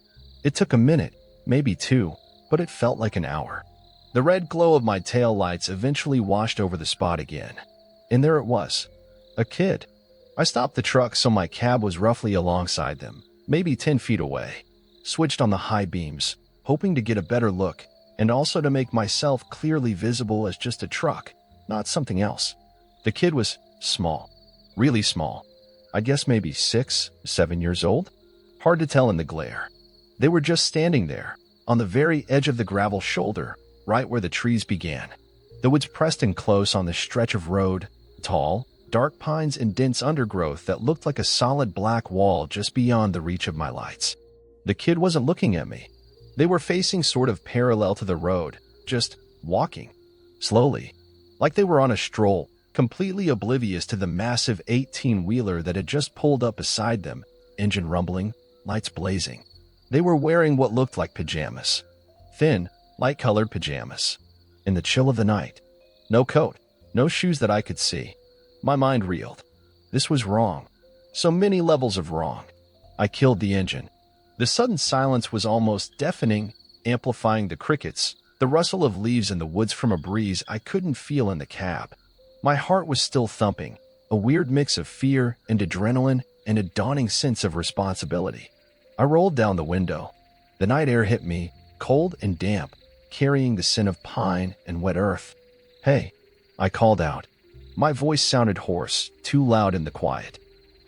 It took a minute, maybe two, but it felt like an hour. The red glow of my tail lights eventually washed over the spot again. And there it was. A kid. I stopped the truck so my cab was roughly alongside them, maybe 10 feet away. Switched on the high beams, hoping to get a better look, and also to make myself clearly visible as just a truck, not something else. The kid was small. Really small. I guess maybe 6, 7 years old? Hard to tell in the glare. They were just standing there, on the very edge of the gravel shoulder, right where the trees began. The woods pressed in close on the stretch of road, tall, dark pines and dense undergrowth that looked like a solid black wall just beyond the reach of my lights. The kid wasn't looking at me. They were facing sort of parallel to the road, just walking. Slowly. Like they were on a stroll, completely oblivious to the massive 18-wheeler that had just pulled up beside them, engine rumbling, lights blazing. They were wearing what looked like pajamas. Thin, light-colored pajamas. In the chill of the night. No coat, no shoes that I could see. My mind reeled. This was wrong. So many levels of wrong. I killed the engine. The sudden silence was almost deafening, amplifying the crickets, the rustle of leaves in the woods from a breeze I couldn't feel in the cab. My heart was still thumping, a weird mix of fear and adrenaline and a dawning sense of responsibility. I rolled down the window. The night air hit me, cold and damp, carrying the scent of pine and wet earth. Hey, I called out. My voice sounded hoarse, too loud in the quiet.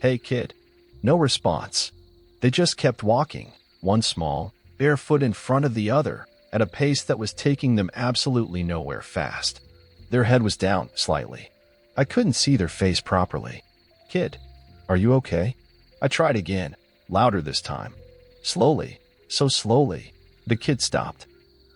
Hey, kid. No response. They just kept walking, one small, bare foot in front of the other, at a pace that was taking them absolutely nowhere fast. Their head was down slightly. I couldn't see their face properly. Kid, are you okay? I tried again, louder this time. Slowly, so slowly, the kid stopped.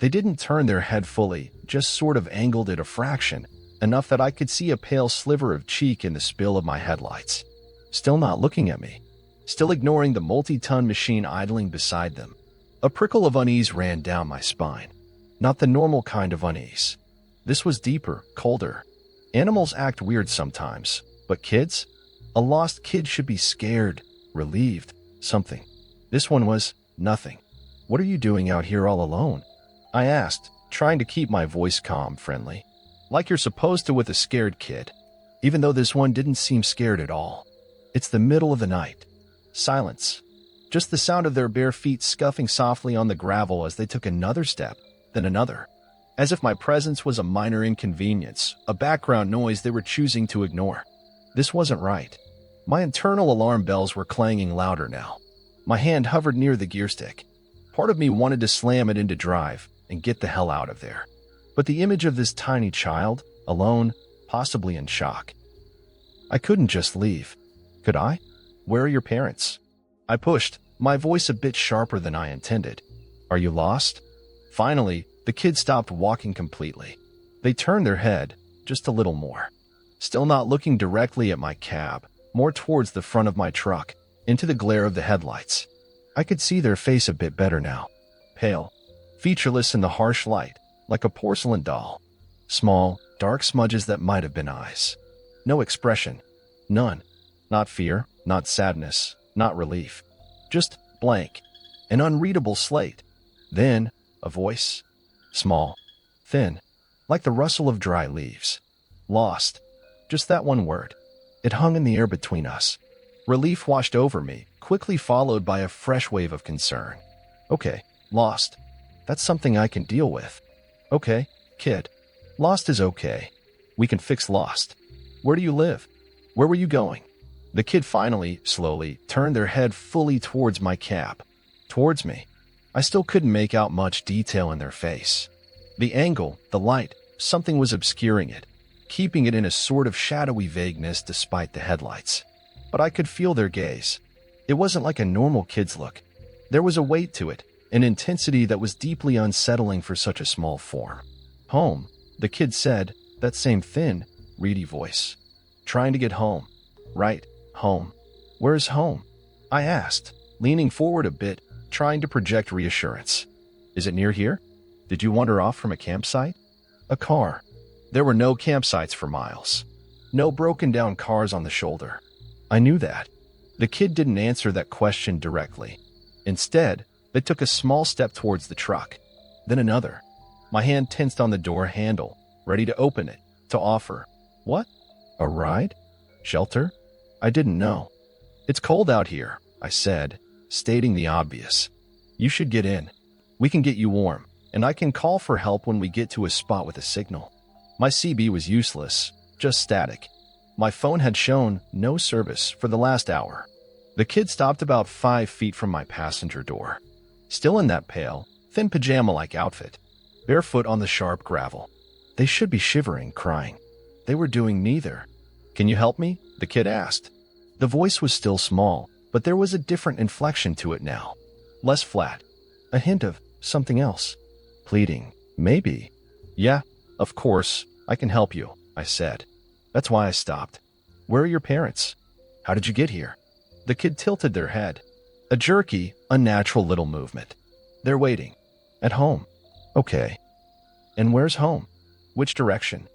They didn't turn their head fully, just sort of angled it a fraction, enough that I could see a pale sliver of cheek in the spill of my headlights. Still not looking at me. Still ignoring the multi-ton machine idling beside them. A prickle of unease ran down my spine. Not the normal kind of unease. This was deeper, colder. Animals act weird sometimes, but kids? A lost kid should be scared, relieved, something. This one was nothing. What are you doing out here all alone? I asked, trying to keep my voice calm, friendly. Like you're supposed to with a scared kid. Even though this one didn't seem scared at all. It's the middle of the night. Silence. Just the sound of their bare feet scuffing softly on the gravel as they took another step, then another. As if my presence was a minor inconvenience, a background noise they were choosing to ignore. This wasn't right. My internal alarm bells were clanging louder now. My hand hovered near the gear stick. Part of me wanted to slam it into drive and get the hell out of there. But the image of this tiny child, alone, possibly in shock. I couldn't just leave. Could I? Where are your parents? I pushed, my voice a bit sharper than I intended. Are you lost? Finally, the kids stopped walking completely. They turned their head, just a little more. Still not looking directly at my cab, more towards the front of my truck, into the glare of the headlights. I could see their face a bit better now. Pale, featureless in the harsh light, like a porcelain doll. Small, dark smudges that might have been eyes. No expression. None. Not fear, not sadness, not relief. Just blank. An unreadable slate. Then, a voice. Small. Thin. Like the rustle of dry leaves. Lost. Just that one word. It hung in the air between us. Relief washed over me, quickly followed by a fresh wave of concern. Okay, lost. That's something I can deal with. Okay, kid. Lost is okay. We can fix lost. Where do you live? Where were you going? The kid finally, slowly, turned their head fully towards my cab. Towards me. I still couldn't make out much detail in their face. The angle, the light, something was obscuring it, keeping it in a sort of shadowy vagueness despite the headlights. But I could feel their gaze. It wasn't like a normal kid's look. There was a weight to it, an intensity that was deeply unsettling for such a small form. Home, the kid said, that same thin, reedy voice. Trying to get home. Right, home. Where's home? I asked, leaning forward a bit, trying to project reassurance. Is it near here? Did you wander off from a campsite? A car. There were no campsites for miles. No broken-down cars on the shoulder. I knew that. The kid didn't answer that question directly. Instead, they took a small step towards the truck. Then another. My hand tensed on the door handle, ready to open it, to offer. What? A ride? Shelter? I didn't know. It's cold out here, I said, stating the obvious. You should get in. We can get you warm, and I can call for help when we get to a spot with a signal. My CB was useless, just static. My phone had shown no service for the last hour. The kid stopped about 5 feet from my passenger door. Still in that pale, thin pajama-like outfit, barefoot on the sharp gravel. They should be shivering, crying. They were doing neither. Can you help me? The kid asked. The voice was still small, but there was a different inflection to it now. Less flat. A hint of something else. Pleading. Maybe. Yeah, of course, I can help you, I said. That's why I stopped. Where are your parents? How did you get here? The kid tilted their head. A jerky, unnatural little movement. They're waiting. At home. Okay. And where's home? Which direction?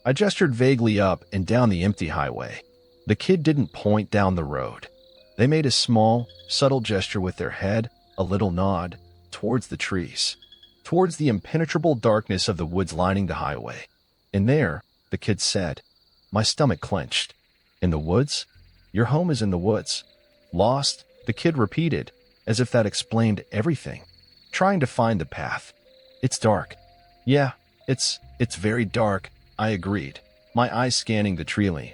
I gestured vaguely up and down the empty highway. The kid didn't point down the road. They made a small, subtle gesture with their head, a little nod, towards the trees, towards the impenetrable darkness of the woods lining the highway. And there, the kid said. My stomach clenched. In the woods? Your home is in the woods. Lost? The kid repeated, as if that explained everything. Trying to find the path. It's dark. Yeah, it's very dark, I agreed, my eyes scanning the tree line.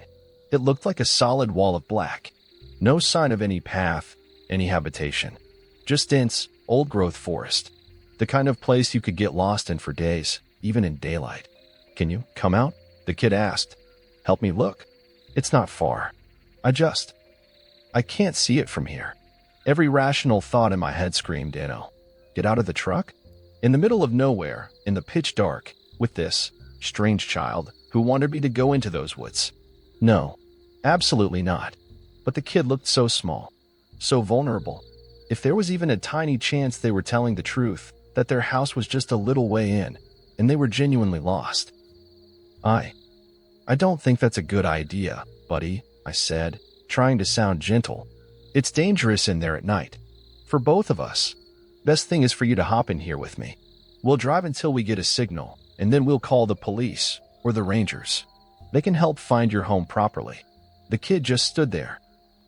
It looked like a solid wall of black. No sign of any path, any habitation. Just dense, old-growth forest. The kind of place you could get lost in for days, even in daylight. Can you come out? The kid asked. Help me look. It's not far. I can't see it from here. Every rational thought in my head screamed, get out of the truck? In the middle of nowhere, in the pitch dark, with this strange child who wanted me to go into those woods. No, absolutely not. But the kid looked so small, so vulnerable. If there was even a tiny chance they were telling the truth, that their house was just a little way in, and they were genuinely lost. I don't think that's a good idea, buddy, I said, trying to sound gentle. It's dangerous in there at night. For both of us. Best thing is for you to hop in here with me. We'll drive until we get a signal, and then we'll call the police or the rangers. They can help find your home properly. The kid just stood there.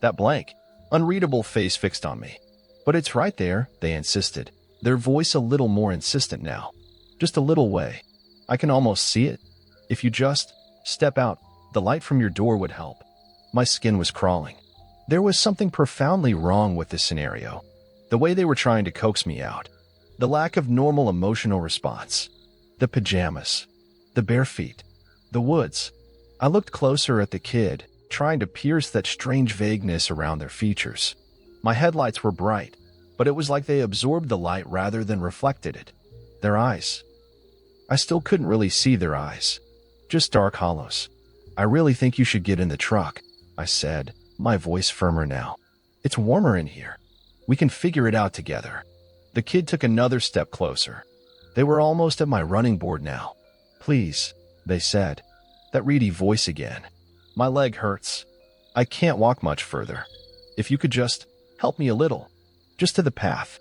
That blank, unreadable face fixed on me. But it's right there, they insisted, their voice a little more insistent now. Just a little way. I can almost see it. If you just step out, the light from your door would help. My skin was crawling. There was something profoundly wrong with this scenario. The way they were trying to coax me out. The lack of normal emotional response. The pajamas. The bare feet. The woods. I looked closer at the kid, trying to pierce that strange vagueness around their features. My headlights were bright, but it was like they absorbed the light rather than reflected it. Their eyes. I still couldn't really see their eyes. Just dark hollows. I really think you should get in the truck, I said, my voice firmer now. It's warmer in here. We can figure it out together. The kid took another step closer. They were almost at my running board now. Please, they said. That reedy voice again. My leg hurts. I can't walk much further. If you could just help me a little. Just to the path.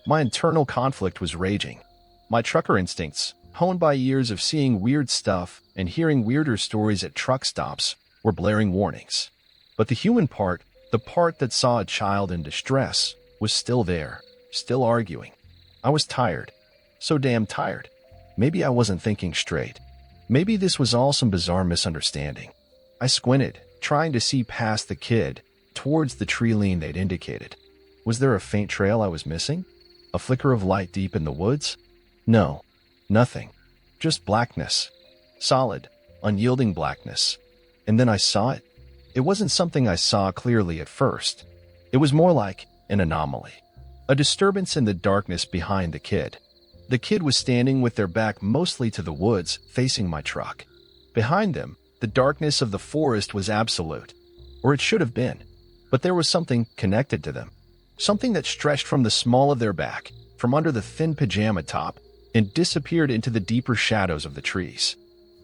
My internal conflict was raging. My trucker instincts, honed by years of seeing weird stuff and hearing weirder stories at truck stops, were blaring warnings. But the human part, the part that saw a child in distress, was still there, still arguing. I was tired. So damn tired. Maybe I wasn't thinking straight. Maybe this was all some bizarre misunderstanding. I squinted, trying to see past the kid, towards the tree line they'd indicated. Was there a faint trail I was missing? A flicker of light deep in the woods? No, nothing. Just blackness. Solid, unyielding blackness. And then I saw it. It wasn't something I saw clearly at first. It was more like an anomaly. A disturbance in the darkness behind the kid. The kid was standing with their back mostly to the woods, facing my truck. Behind them, the darkness of the forest was absolute. Or it should have been. But there was something connected to them. Something that stretched from the small of their back, from under the thin pajama top, and disappeared into the deeper shadows of the trees.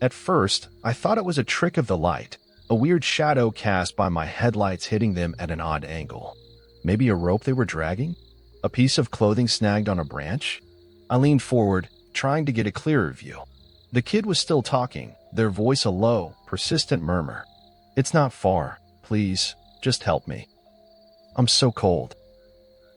At first, I thought it was a trick of the light, a weird shadow cast by my headlights hitting them at an odd angle. Maybe a rope they were dragging? A piece of clothing snagged on a branch? I leaned forward, trying to get a clearer view. The kid was still talking, their voice a low, persistent murmur. It's not far. Please, just help me. I'm so cold.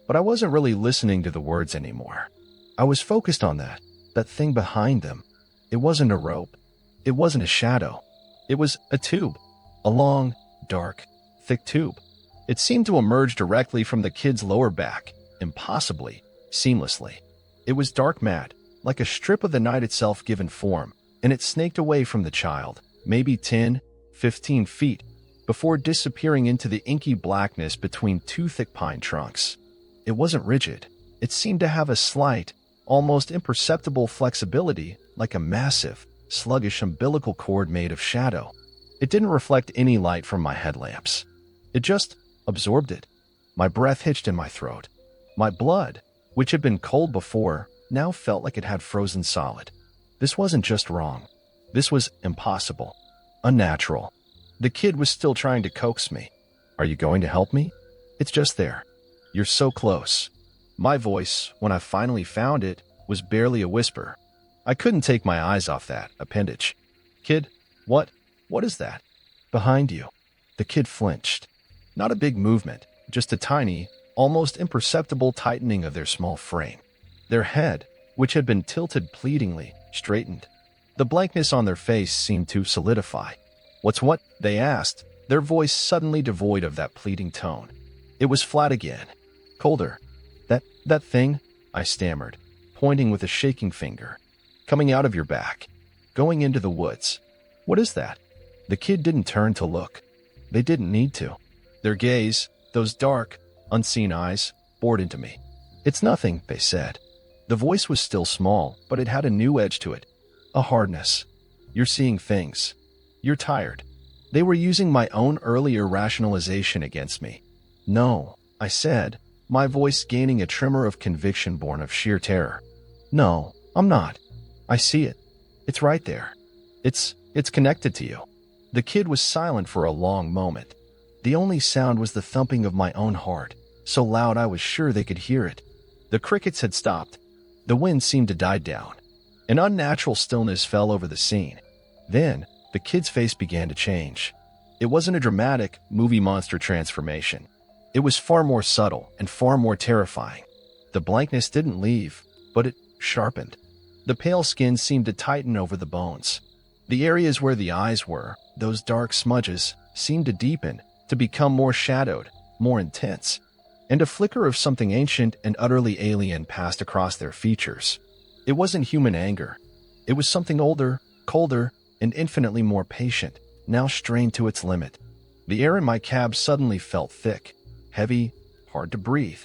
But I wasn't really listening to the words anymore. I was focused on that thing behind them. It wasn't a rope. It wasn't a shadow. It was a tube. A long, dark, thick tube. It seemed to emerge directly from the kid's lower back, impossibly, seamlessly. It was dark matte, like a strip of the night itself given form, and it snaked away from the child, maybe 10, 15 feet, before disappearing into the inky blackness between two thick pine trunks. It wasn't rigid. It seemed to have a slight, almost imperceptible flexibility, like a massive, sluggish umbilical cord made of shadow. It didn't reflect any light from my headlamps. It just absorbed it. My breath hitched in my throat. My blood, which had been cold before, now felt like it had frozen solid. This wasn't just wrong. This was impossible. Unnatural. The kid was still trying to coax me. Are you going to help me? It's just there. You're so close. My voice, when I finally found it, was barely a whisper. I couldn't take my eyes off that appendage. Kid, what is that? Behind you. The kid flinched. Not a big movement, just a tiny, almost imperceptible tightening of their small frame. Their head, which had been tilted pleadingly, straightened. The blankness on their face seemed to solidify. What's what? They asked, their voice suddenly devoid of that pleading tone. It was flat again. Colder. That thing, I stammered, pointing with a shaking finger. Coming out of your back. Going into the woods. What is that? The kid didn't turn to look. They didn't need to. Their gaze, those dark, unseen eyes, bored into me. It's nothing, they said. The voice was still small, but it had a new edge to it. A hardness. You're seeing things. You're tired. They were using my own earlier rationalization against me. No, I said, my voice gaining a tremor of conviction born of sheer terror. No, I'm not. I see it. It's right there. It's connected to you. The kid was silent for a long moment. The only sound was the thumping of my own heart, so loud I was sure they could hear it. The crickets had stopped. The wind seemed to die down. An unnatural stillness fell over the scene. Then, the kid's face began to change. It wasn't a dramatic, movie monster transformation. It was far more subtle and far more terrifying. The blankness didn't leave, but it sharpened. The pale skin seemed to tighten over the bones. The areas where the eyes were, those dark smudges, seemed to deepen, to become more shadowed, more intense. And a flicker of something ancient and utterly alien passed across their features. It wasn't human anger. It was something older, colder, and infinitely more patient. now strained to its limit. The air in my cab suddenly felt thick, heavy, hard to breathe.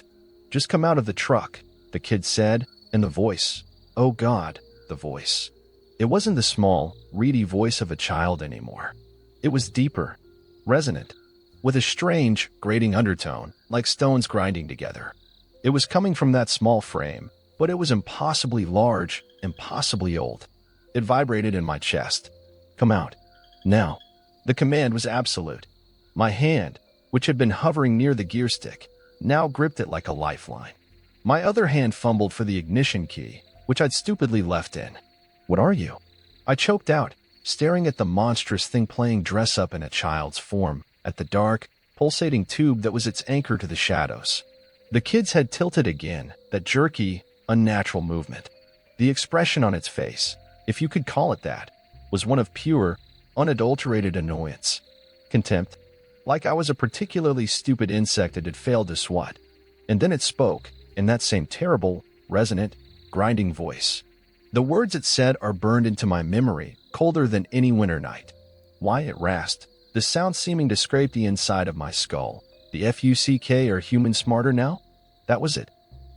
"Just come out of the truck," the kid said, and the voice, oh God, the voice. It wasn't the small, reedy voice of a child anymore. It was deeper, resonant, with a strange, grating undertone, like stones grinding together. It was coming from that small frame, but it was impossibly large, impossibly old. It vibrated in my chest. "Come out. Now." The command was absolute. My hand, which had been hovering near the gear stick, now gripped it like a lifeline. My other hand fumbled for the ignition key, which I'd stupidly left in. "What are you?" I choked out, staring at the monstrous thing playing dress-up in a child's form, at the dark, pulsating tube that was its anchor to the shadows. The kid's head tilted again, that jerky, unnatural movement. The expression on its face, if you could call it that, was one of pure, unadulterated annoyance. Contempt, like I was a particularly stupid insect it had failed to swat. And then it spoke, in that same terrible, resonant, grinding voice. The words it said are burned into my memory, colder than any winter night. Why it rasped, the sound seeming to scrape the inside of my skull. "The FUCK are human smarter now?" That was it.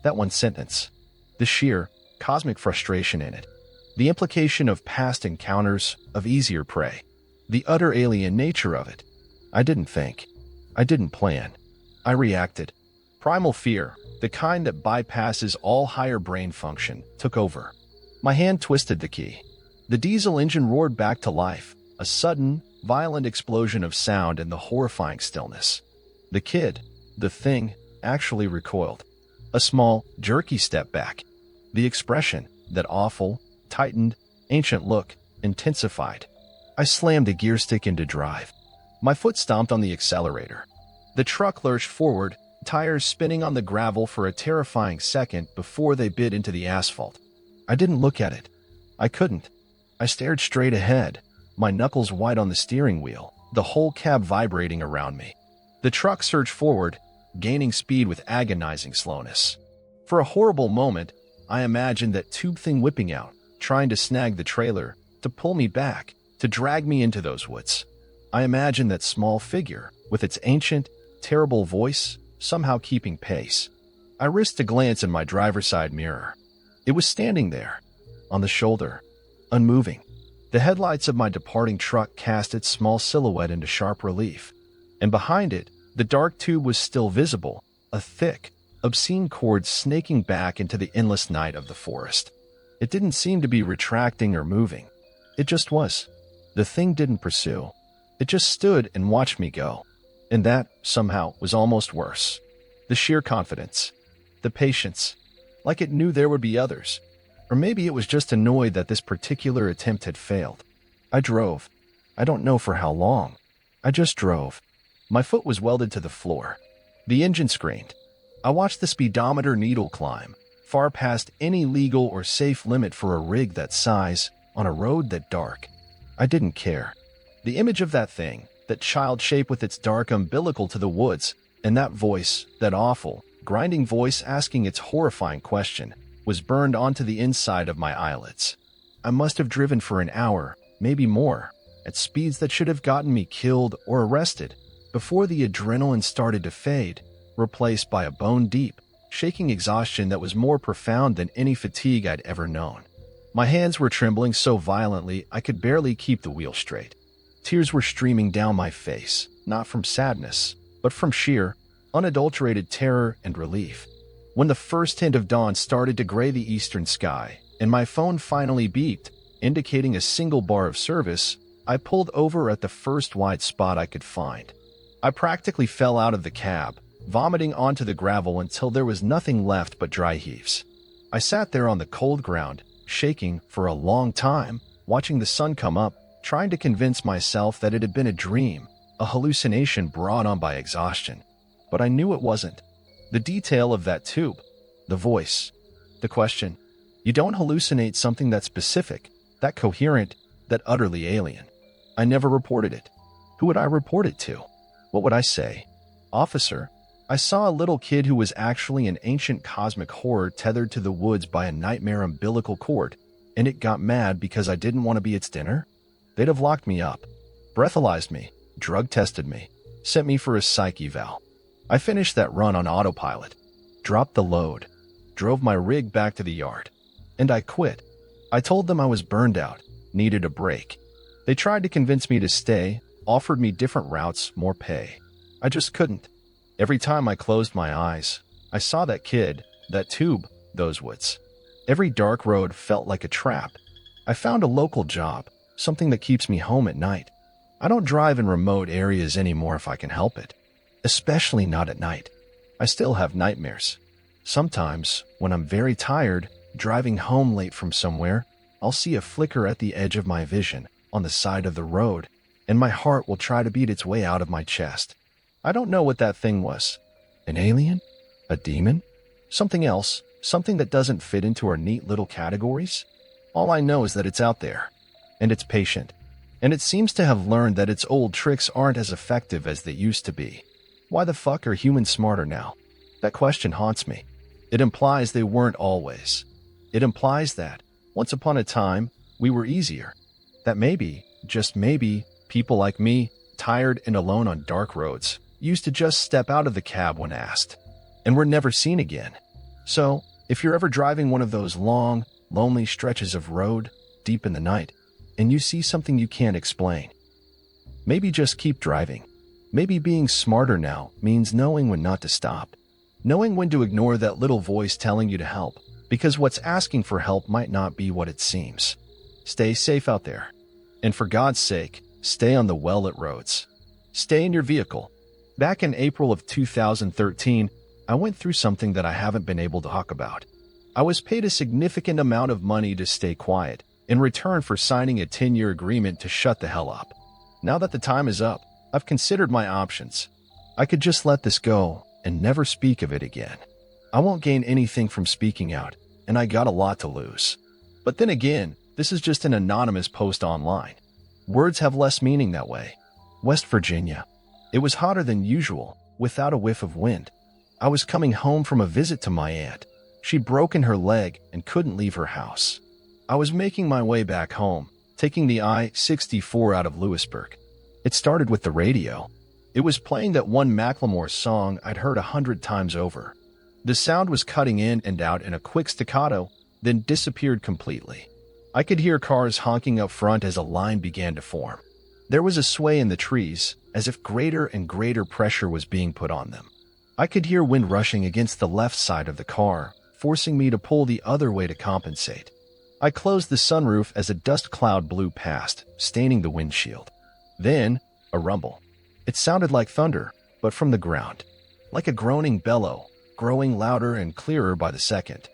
That one sentence. The sheer, cosmic frustration in it. The implication of past encounters, of easier prey. The utter alien nature of it. I didn't think. I didn't plan. I reacted. Primal fear, the kind that bypasses all higher brain function, took over. My hand twisted the key. The diesel engine roared back to life, a sudden, violent explosion of sound in the horrifying stillness. The kid, the thing, actually recoiled. A small, jerky step back. The expression, that awful, tightened, ancient look, intensified. I slammed the gear stick into drive. My foot stomped on the accelerator. The truck lurched forward, tires spinning on the gravel for a terrifying second before they bit into the asphalt. I didn't look at it. I couldn't. I stared straight ahead, my knuckles white on the steering wheel, the whole cab vibrating around me. The truck surged forward, gaining speed with agonizing slowness. For a horrible moment, I imagined that tube thing whipping out, trying to snag the trailer, to pull me back, to drag me into those woods. I imagined that small figure, with its ancient, terrible voice, somehow keeping pace. I risked a glance in my driver's side mirror. It was standing there, on the shoulder, unmoving. The headlights of my departing truck cast its small silhouette into sharp relief, and behind it, the dark tube was still visible, a thick, obscene cord snaking back into the endless night of the forest. It didn't seem to be retracting or moving. It just was. The thing didn't pursue. It just stood and watched me go. And that, somehow, was almost worse. The sheer confidence. The patience. Like it knew there would be others. Or maybe it was just annoyed that this particular attempt had failed. I drove. I don't know for how long. I just drove. My foot was welded to the floor. The engine screamed. I watched the speedometer needle climb, far past any legal or safe limit for a rig that size, on a road that dark. I didn't care. The image of that thing, that child shape with its dark umbilical to the woods, and that voice, that awful, grinding voice asking its horrifying question, was burned onto the inside of my eyelids. I must have driven for an hour, maybe more, at speeds that should have gotten me killed or arrested, before the adrenaline started to fade, replaced by a bone-deep, shaking exhaustion that was more profound than any fatigue I'd ever known. My hands were trembling so violently I could barely keep the wheel straight. Tears were streaming down my face, not from sadness, but from sheer, unadulterated terror and relief. When the first hint of dawn started to gray the eastern sky, and my phone finally beeped, indicating a single bar of service, I pulled over at the first wide spot I could find. I practically fell out of the cab, vomiting onto the gravel until there was nothing left but dry heaves. I sat there on the cold ground, shaking for a long time, watching the sun come up, trying to convince myself that it had been a dream, a hallucination brought on by exhaustion. But I knew it wasn't. The detail of that tube, the voice, the question. You don't hallucinate something that specific, that coherent, that utterly alien. I never reported it. Who would I report it to? What would I say? Officer, I saw a little kid who was actually an ancient cosmic horror tethered to the woods by a nightmare umbilical cord, and it got mad because I didn't want to be its dinner? They'd have locked me up. breathalyzed me, drug tested me, sent me for a psych eval. I finished that run on autopilot, dropped the load, drove my rig back to the yard, and I quit. I told them I was burned out, needed a break. They tried to convince me to stay, offered me different routes, more pay. I just couldn't. Every time I closed my eyes, I saw that kid, that tube, those woods. Every dark road felt like a trap. I found a local job, something that keeps me home at night. I don't drive in remote areas anymore if I can help it, especially not at night. I still have nightmares. Sometimes, when I'm very tired, driving home late from somewhere, I'll see a flicker at the edge of my vision, on the side of the road, and my heart will try to beat its way out of my chest. I don't know what that thing was. An alien? A demon? Something else? Something that doesn't fit into our neat little categories? All I know is that it's out there, and it's patient, and it seems to have learned that its old tricks aren't as effective as they used to be. Why the fuck are humans smarter now? That question haunts me. It implies they weren't always. It implies that, once upon a time, we were easier. That maybe, just maybe, people like me, tired and alone on dark roads, used to just step out of the cab when asked, and were never seen again. So, if you're ever driving one of those long, lonely stretches of road, deep in the night, and you see something you can't explain, maybe just keep driving. Maybe being smarter now means knowing when not to stop. Knowing when to ignore that little voice telling you to help, because what's asking for help might not be what it seems. Stay safe out there. And for God's sake, stay on the well-lit roads. Stay in your vehicle. Back in April of 2013, I went through something that I haven't been able to talk about. I was paid a significant amount of money to stay quiet, in return for signing a 10-year agreement to shut the hell up. Now that the time is up, I've considered my options. I could just let this go and never speak of it again. I won't gain anything from speaking out, and I got a lot to lose. But then again, this is just an anonymous post online. Words have less meaning that way. West Virginia. It was hotter than usual, without a whiff of wind. I was coming home from a visit to my aunt. She'd broken her leg and couldn't leave her house. I was making my way back home, taking the I-64 out of Lewisburg. It started with the radio. It was playing that one Macklemore song I'd heard 100 times over. The sound was cutting in and out in a quick staccato, then disappeared completely. I could hear cars honking up front as a line began to form. There was a sway in the trees, as if greater and greater pressure was being put on them. I could hear wind rushing against the left side of the car, forcing me to pull the other way to compensate. I closed the sunroof as a dust cloud blew past, staining the windshield. Then, a rumble. It sounded like thunder, but from the ground. Like a groaning bellow, growing louder and clearer by the second.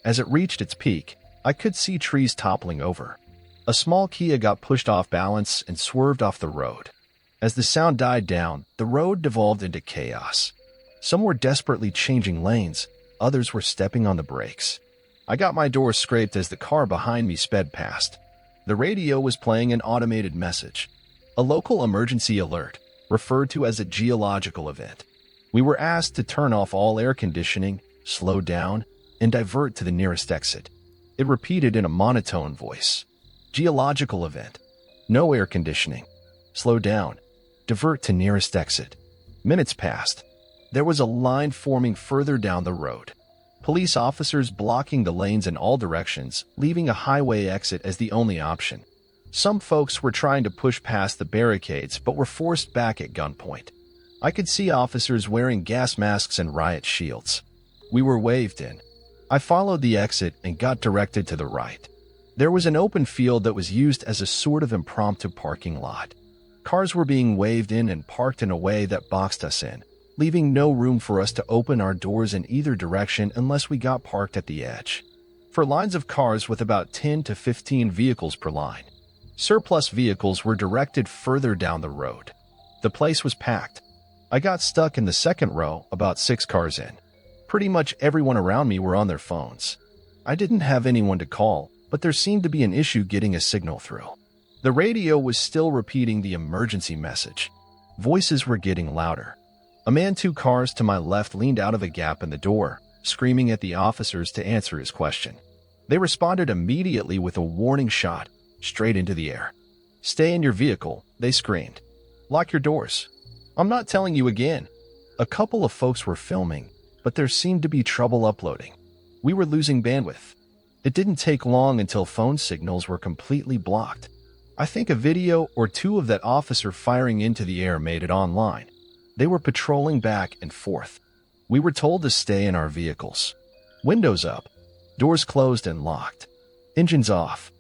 As it reached its peak, I could see trees toppling over. A small Kia got pushed off balance and swerved off the road. As the sound died down, the road devolved into chaos. Some were desperately changing lanes, others were stepping on the brakes. I got my door scraped as the car behind me sped past. The radio was playing an automated message. A local emergency alert, referred to as a geological event. We were asked to turn off all air conditioning, slow down, and divert to the nearest exit. It repeated in a monotone voice. Geological event. No air conditioning. Slow down. Divert to nearest exit. Minutes passed. There was a line forming further down the road. Police officers blocking the lanes in all directions, leaving a highway exit as the only option. Some folks were trying to push past the barricades but were forced back at gunpoint. I could see officers wearing gas masks and riot shields. We were waved in. I followed the exit and got directed to the right. There was an open field that was used as a sort of impromptu parking lot. Cars were being waved in and parked in a way that boxed us in, leaving no room for us to open our doors in either direction unless we got parked at the edge. For lines of cars with about 10 to 15 vehicles per line, surplus vehicles were directed further down the road. The place was packed. I got stuck in the second row, about 6 cars in. Pretty much everyone around me were on their phones. I didn't have anyone to call, but there seemed to be an issue getting a signal through. The radio was still repeating the emergency message. Voices were getting louder. A man 2 cars to my left leaned out of a gap in the door, screaming at the officers to answer his question. They responded immediately with a warning shot, straight into the air. Stay in your vehicle, they screamed. Lock your doors. I'm not telling you again. A couple of folks were filming, but there seemed to be trouble uploading. We were losing bandwidth. It didn't take long until phone signals were completely blocked. I think a video or two of that officer firing into the air made it online. They were patrolling back and forth. We were told to stay in our vehicles. Windows up, doors closed and locked, engines off.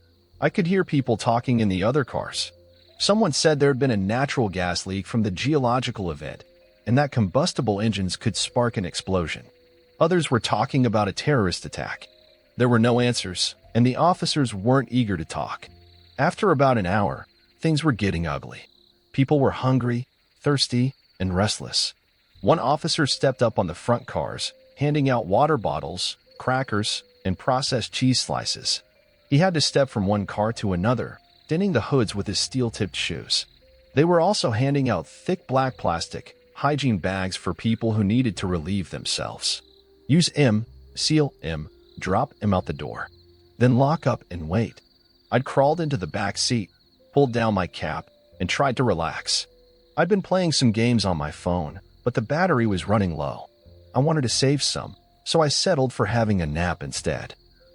I could hear people talking in the other cars. Someone said there had been a natural gas leak from the geological event, and that combustible engines could spark an explosion. Others were talking about a terrorist attack. There were no answers, and the officers weren't eager to talk. After about an hour, things were getting ugly. People were hungry, thirsty, and restless. One officer stepped up on the front cars, handing out water bottles, crackers, and processed cheese slices. He had to step from one car to another, denting the hoods with his steel-tipped shoes. They were also handing out thick black plastic, hygiene bags for people who needed to relieve themselves. Use M, seal M, drop M out the door. Then lock up and wait. I'd crawled into the back seat, pulled down my cap, and tried to relax. I'd been playing some games on my phone, but the battery was running low. I wanted to save some, so I settled for having a nap instead.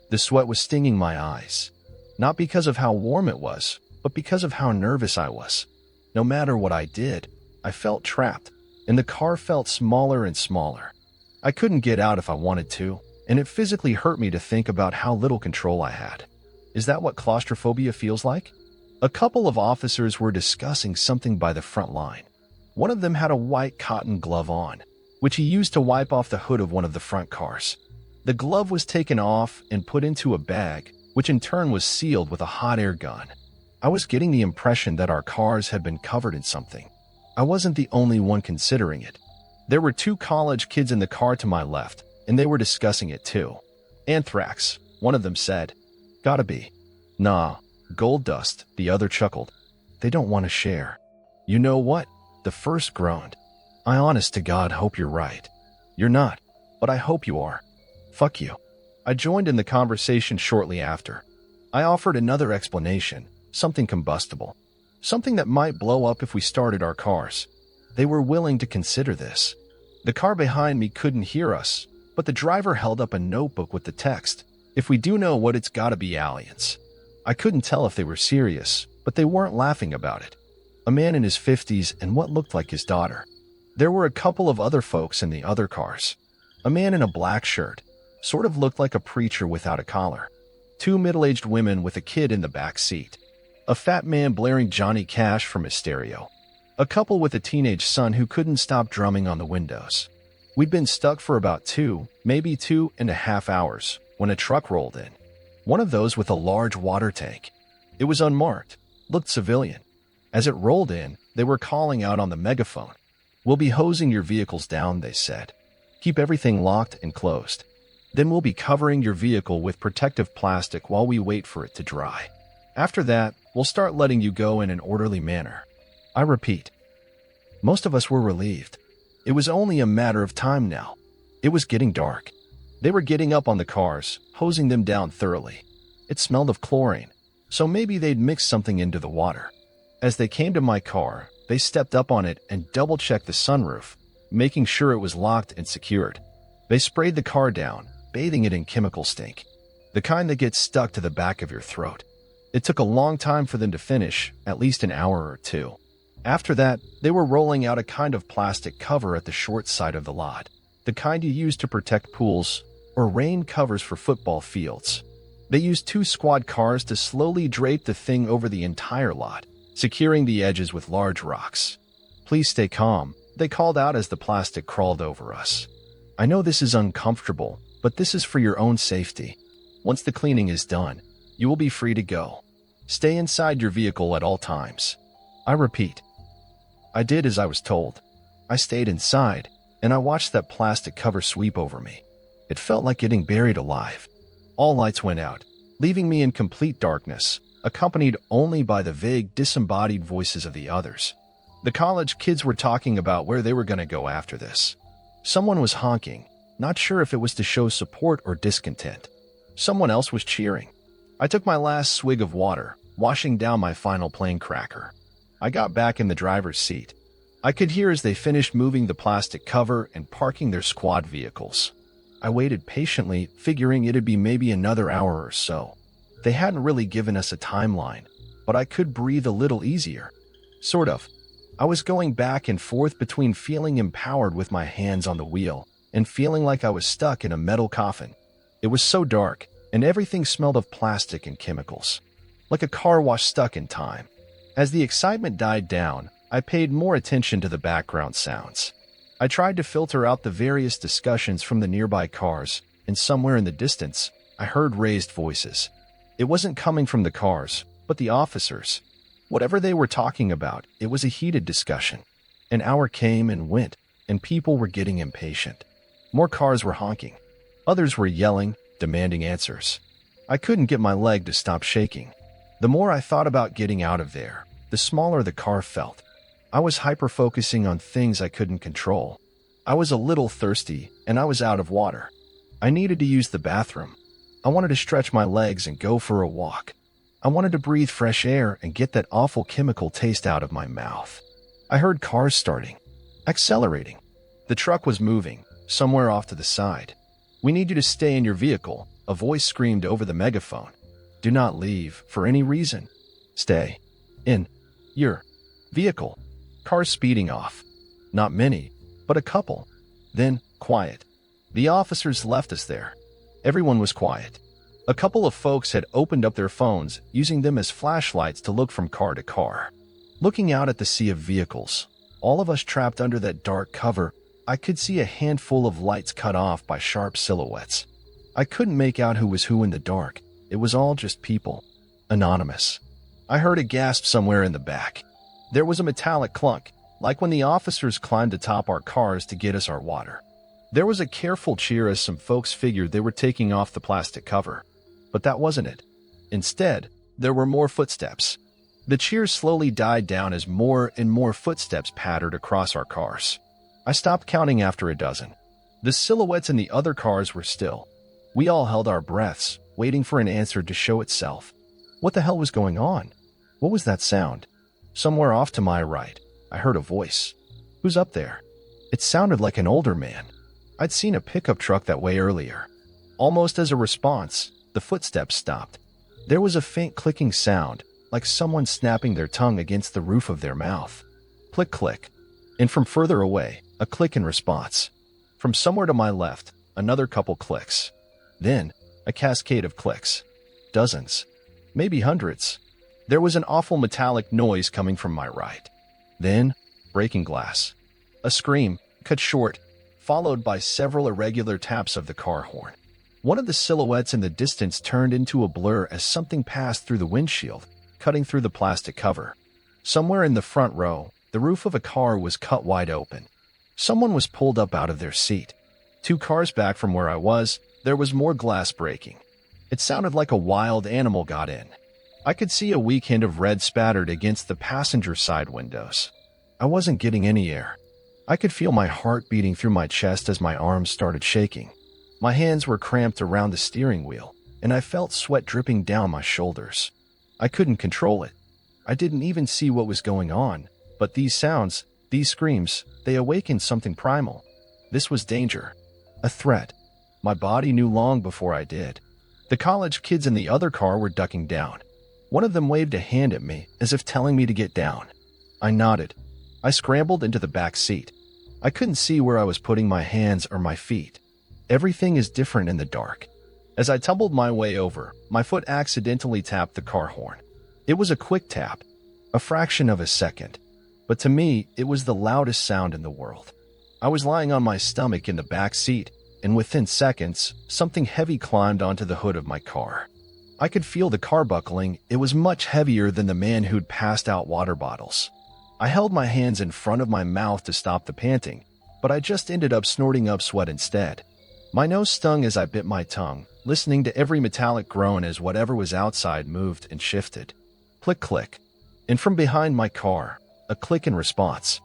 The sweat was stinging my eyes. Not because of how warm it was, but because of how nervous I was. No matter what I did, I felt trapped, and the car felt smaller and smaller. I couldn't get out if I wanted to, and it physically hurt me to think about how little control I had. Is that what claustrophobia feels like? A couple of officers were discussing something by the front line. One of them had a white cotton glove on, which he used to wipe off the hood of one of the front cars. The glove was taken off and put into a bag, which in turn was sealed with a hot air gun. I was getting the impression that our cars had been covered in something. I wasn't the only one considering it. There were two college kids in the car to my left, and they were discussing it too. Anthrax, one of them said. Gotta be. Nah, gold dust, the other chuckled. They don't want to share. You know what? The first groaned. I honest to God hope you're right. You're not, but I hope you are. Fuck you. I joined in the conversation shortly after. I offered another explanation, something combustible. Something that might blow up if we started our cars. They were willing to consider this. The car behind me couldn't hear us, but the driver held up a notebook with the text, "If we do know what, it's gotta be aliens." I couldn't tell if they were serious, but they weren't laughing about it. A man in his 50s and what looked like his daughter. There were a couple of other folks in the other cars. A man in a black shirt, sort of looked like a preacher without a collar. Two middle-aged women with a kid in the back seat. A fat man blaring Johnny Cash from his stereo. A couple with a teenage son who couldn't stop drumming on the windows. We'd been stuck for about 2.5 hours when a truck rolled in. One of those with a large water tank. It was unmarked, looked civilian. As it rolled in, they were calling out on the megaphone. "We'll be hosing your vehicles down," they said. "Keep everything locked and closed. Then we'll be covering your vehicle with protective plastic while we wait for it to dry. After that, we'll start letting you go in an orderly manner." I repeat. Most of us were relieved. It was only a matter of time now. It was getting dark. They were getting up on the cars, hosing them down thoroughly. It smelled of chlorine, so maybe they'd mixed something into the water. As they came to my car, they stepped up on it and double-checked the sunroof, making sure it was locked and secured. They sprayed the car down, bathing it in chemical stink, the kind that gets stuck to the back of your throat. It took a long time for them to finish, at least an hour or two. After that, they were rolling out a kind of plastic cover at the short side of the lot, the kind you use to protect pools or rain covers for football fields. They used 2 squad cars to slowly drape the thing over the entire lot, securing the edges with large rocks. "Please stay calm," they called out as the plastic crawled over us. "I know this is uncomfortable, but this is for your own safety. Once the cleaning is done, you will be free to go. Stay inside your vehicle at all times." I repeat. I did as I was told. I stayed inside, and I watched that plastic cover sweep over me. It felt like getting buried alive. All lights went out, leaving me in complete darkness, accompanied only by the vague, disembodied voices of the others. The college kids were talking about where they were going to go after this. Someone was honking, not sure if it was to show support or discontent. Someone else was cheering. I took my last swig of water, washing down my final plane cracker. I got back in the driver's seat. I could hear as they finished moving the plastic cover and parking their squad vehicles. I waited patiently, figuring it'd be maybe another hour or so. They hadn't really given us a timeline, but I could breathe a little easier. Sort of. I was going back and forth between feeling empowered with my hands on the wheel and feeling like I was stuck in a metal coffin. It was so dark, and everything smelled of plastic and chemicals, like a car wash stuck in time. As the excitement died down, I paid more attention to the background sounds. I tried to filter out the various discussions from the nearby cars, and somewhere in the distance, I heard raised voices. It wasn't coming from the cars, but the officers. Whatever they were talking about, it was a heated discussion. An hour came and went, and people were getting impatient. More cars were honking. Others were yelling, demanding answers. I couldn't get my leg to stop shaking. The more I thought about getting out of there, the smaller the car felt. I was hyper-focusing on things I couldn't control. I was a little thirsty, and I was out of water. I needed to use the bathroom. I wanted to stretch my legs and go for a walk. I wanted to breathe fresh air and get that awful chemical taste out of my mouth. I heard cars starting, accelerating. The truck was moving, somewhere off to the side. "We need you to stay in your vehicle," a voice screamed over the megaphone. "Do not leave for any reason. Stay in your vehicle." Cars speeding off. Not many, but a couple. Then, quiet. The officers left us there. Everyone was quiet. A couple of folks had opened up their phones, using them as flashlights to look from car to car. Looking out at the sea of vehicles, all of us trapped under that dark cover, I could see a handful of lights cut off by sharp silhouettes. I couldn't make out who was who in the dark. It was all just people. Anonymous. I heard a gasp somewhere in the back. There was a metallic clunk, like when the officers climbed atop our cars to get us our water. There was a careful cheer as some folks figured they were taking off the plastic cover. But that wasn't it. Instead, there were more footsteps. The cheers slowly died down as more and more footsteps pattered across our cars. I stopped counting after a dozen. The silhouettes in the other cars were still. We all held our breaths, waiting for an answer to show itself. What the hell was going on? What was that sound? Somewhere off to my right, I heard a voice. "Who's up there?" It sounded like an older man. I'd seen a pickup truck that way earlier. Almost as a response, the footsteps stopped. There was a faint clicking sound, like someone snapping their tongue against the roof of their mouth. Click, click. And from further away, a click in response. From somewhere to my left, another couple clicks. Then, a cascade of clicks. Dozens. Maybe hundreds. There was an awful metallic noise coming from my right. Then, breaking glass. A scream, cut short, followed by several irregular taps of the car horn. One of the silhouettes in the distance turned into a blur as something passed through the windshield, cutting through the plastic cover. Somewhere in the front row, the roof of a car was cut wide open. Someone was pulled up out of their seat. 2 cars back from where I was, there was more glass breaking. It sounded like a wild animal got in. I could see a weak hint of red spattered against the passenger side windows. I wasn't getting any air. I could feel my heart beating through my chest as my arms started shaking. My hands were cramped around the steering wheel, and I felt sweat dripping down my shoulders. I couldn't control it. I didn't even see what was going on, but these sounds, these screams, they awakened something primal. This was danger. A threat. My body knew long before I did. The college kids in the other car were ducking down. One of them waved a hand at me, as if telling me to get down. I nodded. I scrambled into the back seat. I couldn't see where I was putting my hands or my feet. Everything is different in the dark. As I tumbled my way over, my foot accidentally tapped the car horn. It was a quick tap, a fraction of a second. But to me, it was the loudest sound in the world. I was lying on my stomach in the back seat, and within seconds, something heavy climbed onto the hood of my car. I could feel the car buckling. It was much heavier than the man who'd passed out water bottles. I held my hands in front of my mouth to stop the panting, but I just ended up snorting up sweat instead. My nose stung as I bit my tongue, listening to every metallic groan as whatever was outside moved and shifted. Click, click. And from behind my car, a click in response.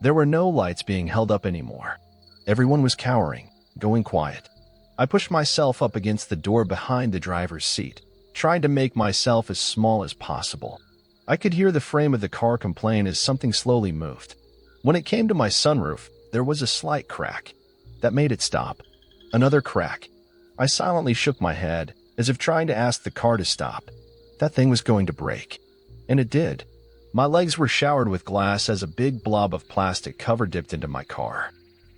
There were no lights being held up anymore. Everyone was cowering, going quiet. I pushed myself up against the door behind the driver's seat, trying to make myself as small as possible. I could hear the frame of the car complain as something slowly moved. When it came to my sunroof, there was a slight crack. That made it stop. Another crack. I silently shook my head, as if trying to ask the car to stop. That thing was going to break. And it did. My legs were showered with glass as a big blob of plastic cover dipped into my car.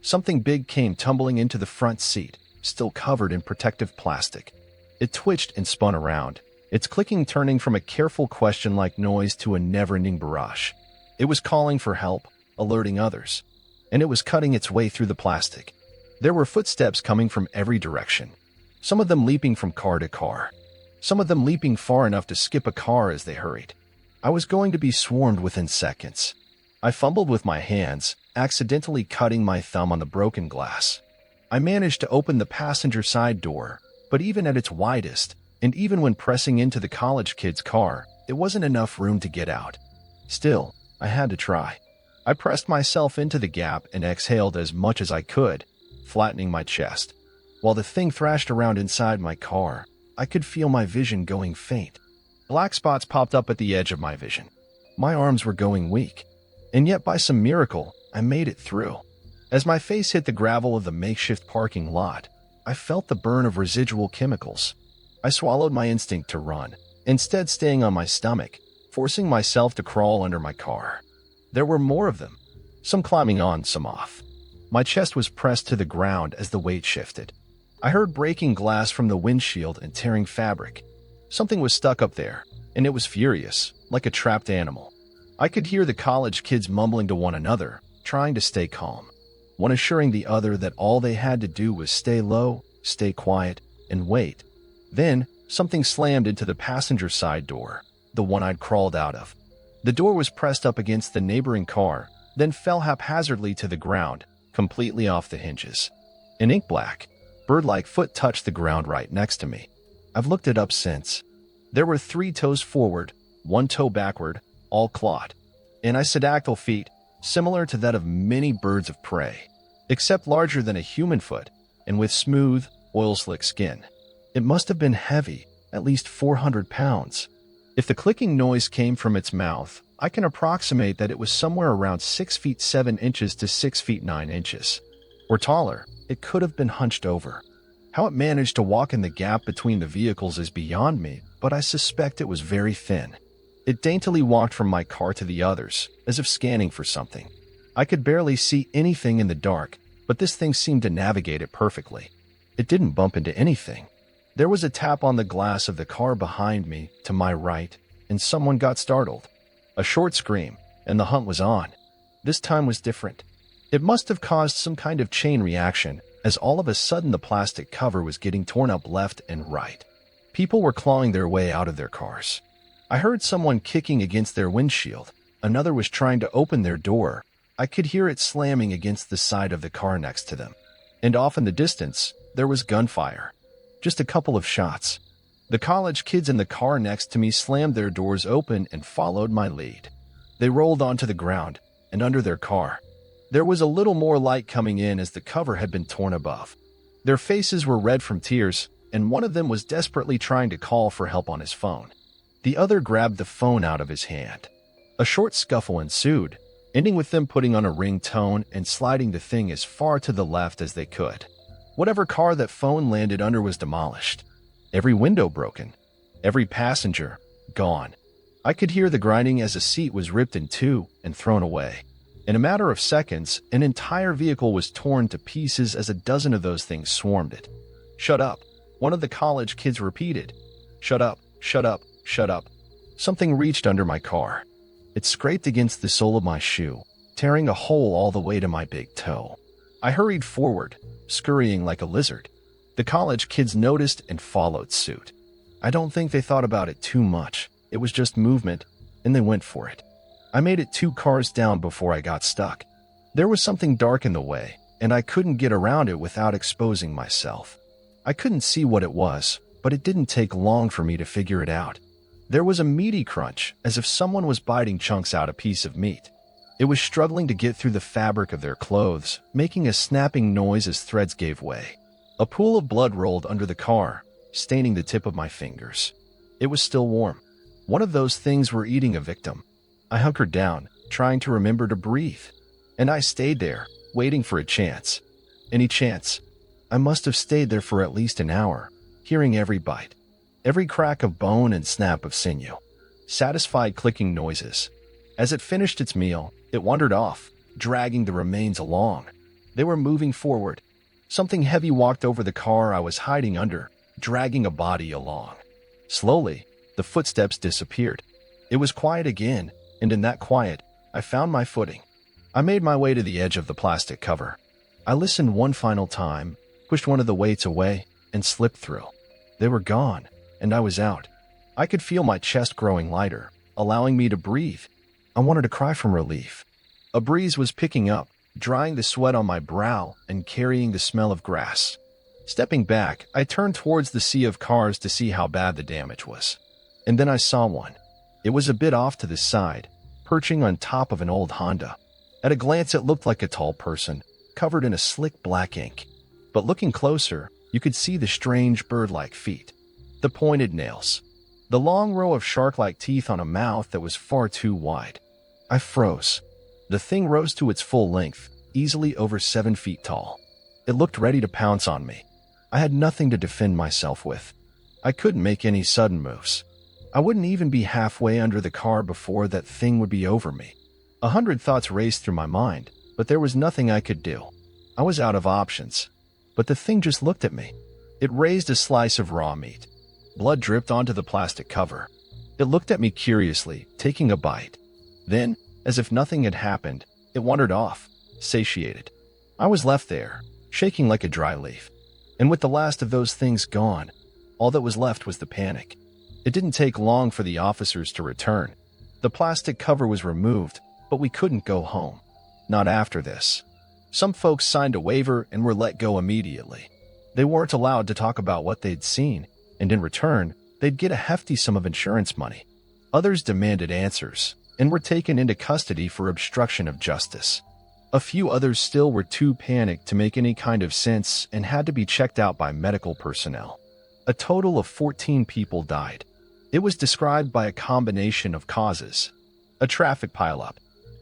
Something big came tumbling into the front seat, still covered in protective plastic. It twitched and spun around, its clicking turning from a careful question-like noise to a never-ending barrage. It was calling for help, alerting others, and it was cutting its way through the plastic. There were footsteps coming from every direction, some of them leaping from car to car, some of them leaping far enough to skip a car as they hurried. I was going to be swarmed within seconds. I fumbled with my hands, accidentally cutting my thumb on the broken glass. I managed to open the passenger side door, but even at its widest, and even when pressing into the college kid's car, it wasn't enough room to get out. Still, I had to try. I pressed myself into the gap and exhaled as much as I could, flattening my chest. While the thing thrashed around inside my car, I could feel my vision going faint. Black spots popped up at the edge of my vision. My arms were going weak, and yet by some miracle, I made it through. As my face hit the gravel of the makeshift parking lot, I felt the burn of residual chemicals. I swallowed my instinct to run, instead staying on my stomach, forcing myself to crawl under my car. There were more of them, some climbing on, some off. My chest was pressed to the ground as the weight shifted. I heard breaking glass from the windshield and tearing fabric. Something was stuck up there, and it was furious, like a trapped animal. I could hear the college kids mumbling to one another, trying to stay calm, one assuring the other that all they had to do was stay low, stay quiet, and wait. Then, something slammed into the passenger side door, the one I'd crawled out of. The door was pressed up against the neighboring car, then fell haphazardly to the ground, completely off the hinges. An ink-black, bird-like foot touched the ground right next to me. I've looked it up since. There were 3 toes forward, 1 toe backward, all clawed. Anisodactyl feet, similar to that of many birds of prey, except larger than a human foot, and with smooth, oil-slick skin. It must have been heavy, at least 400 pounds. If the clicking noise came from its mouth, I can approximate that it was somewhere around 6 feet 7 inches to 6 feet 9 inches. Or taller, it could have been hunched over. How it managed to walk in the gap between the vehicles is beyond me, but I suspect it was very thin. It daintily walked from my car to the others, as if scanning for something. I could barely see anything in the dark, but this thing seemed to navigate it perfectly. It didn't bump into anything. There was a tap on the glass of the car behind me, to my right, and someone got startled. A short scream, and the hunt was on. This time was different. It must have caused some kind of chain reaction, as all of a sudden the plastic cover was getting torn up left and right. People were clawing their way out of their cars. I heard someone kicking against their windshield. Another was trying to open their door. I could hear it slamming against the side of the car next to them. And off in the distance, there was gunfire. Just a couple of shots. The college kids in the car next to me slammed their doors open and followed my lead. They rolled onto the ground and under their car. There was a little more light coming in as the cover had been torn above. Their faces were red from tears, and one of them was desperately trying to call for help on his phone. The other grabbed the phone out of his hand. A short scuffle ensued, ending with them putting on a ringtone and sliding the thing as far to the left as they could. Whatever car that phone landed under was demolished. Every window broken. Every passenger gone. I could hear the grinding as a seat was ripped in two and thrown away. In a matter of seconds, an entire vehicle was torn to pieces as a dozen of those things swarmed it. "Shut up," one of the college kids repeated. "Shut up, shut up, shut up." Something reached under my car. It scraped against the sole of my shoe, tearing a hole all the way to my big toe. I hurried forward, scurrying like a lizard. The college kids noticed and followed suit. I don't think they thought about it too much. It was just movement, and they went for it. I made it 2 cars down before I got stuck. There was something dark in the way, and I couldn't get around it without exposing myself. I couldn't see what it was, but it didn't take long for me to figure it out. There was a meaty crunch, as if someone was biting chunks out a piece of meat. It was struggling to get through the fabric of their clothes, making a snapping noise as threads gave way. A pool of blood rolled under the car, staining the tip of my fingers. It was still warm. One of those things were eating a victim. I hunkered down, trying to remember to breathe. And I stayed there, waiting for a chance. Any chance. I must have stayed there for at least an hour, hearing every bite, every crack of bone and snap of sinew. Satisfied clicking noises. As it finished its meal, it wandered off, dragging the remains along. They were moving forward. Something heavy walked over the car I was hiding under, dragging a body along. Slowly, the footsteps disappeared. It was quiet again, and in that quiet, I found my footing. I made my way to the edge of the plastic cover. I listened one final time, pushed one of the weights away, and slipped through. They were gone, and I was out. I could feel my chest growing lighter, allowing me to breathe. I wanted to cry from relief. A breeze was picking up, drying the sweat on my brow and carrying the smell of grass. Stepping back, I turned towards the sea of cars to see how bad the damage was. And then I saw one. It was a bit off to the side, perching on top of an old Honda. At a glance, it looked like a tall person, covered in a slick black ink. But looking closer, you could see the strange bird-like feet, the pointed nails, the long row of shark-like teeth on a mouth that was far too wide. I froze. The thing rose to its full length, easily over 7 feet tall. It looked ready to pounce on me. I had nothing to defend myself with. I couldn't make any sudden moves. I wouldn't even be halfway under the car before that thing would be over me. 100 thoughts raced through my mind, but there was nothing I could do. I was out of options. But the thing just looked at me. It raised a slice of raw meat. Blood dripped onto the plastic cover. It looked at me curiously, taking a bite. Then, as if nothing had happened, it wandered off, satiated. I was left there, shaking like a dry leaf. And with the last of those things gone, all that was left was the panic. It didn't take long for the officers to return. The plastic cover was removed, but we couldn't go home. Not after this. Some folks signed a waiver and were let go immediately. They weren't allowed to talk about what they'd seen, and in return, they'd get a hefty sum of insurance money. Others demanded answers and were taken into custody for obstruction of justice. A few others still were too panicked to make any kind of sense and had to be checked out by medical personnel. A total of 14 people died. It was described by a combination of causes: a traffic pileup,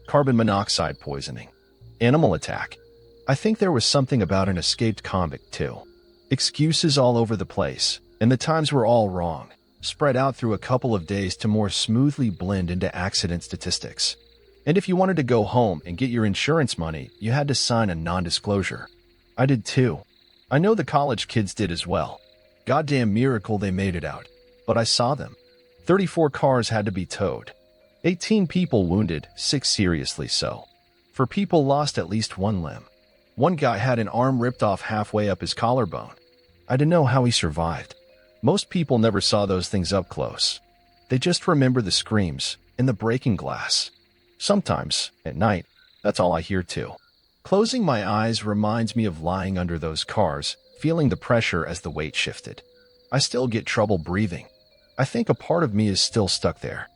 carbon monoxide poisoning, animal attack. I think there was something about an escaped convict too. Excuses all over the place, and the times were all wrong, spread out through a couple of days to more smoothly blend into accident statistics. And if you wanted to go home and get your insurance money, you had to sign a non-disclosure. I did too. I know the college kids did as well. Goddamn miracle they made it out. But I saw them. 34 cars had to be towed. 18 people wounded, 6 seriously so. 4 people lost at least one limb. One guy had an arm ripped off halfway up his collarbone. I didn't know how he survived. Most people never saw those things up close. They just remember the screams and the breaking glass. Sometimes, at night, that's all I hear too. Closing my eyes reminds me of lying under those cars, feeling the pressure as the weight shifted. I still get trouble breathing. I think a part of me is still stuck there.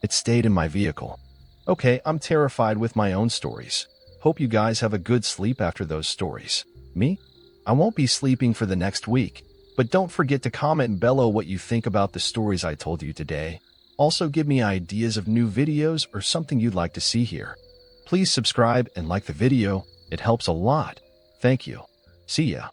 It stayed in my vehicle. Okay, I'm terrified with my own stories. Hope you guys have a good sleep after those stories. Me? I won't be sleeping for the next week, but don't forget to comment below what you think about the stories I told you today. Also give me ideas of new videos or something you'd like to see here. Please subscribe and like the video. It helps a lot. Thank you. See ya.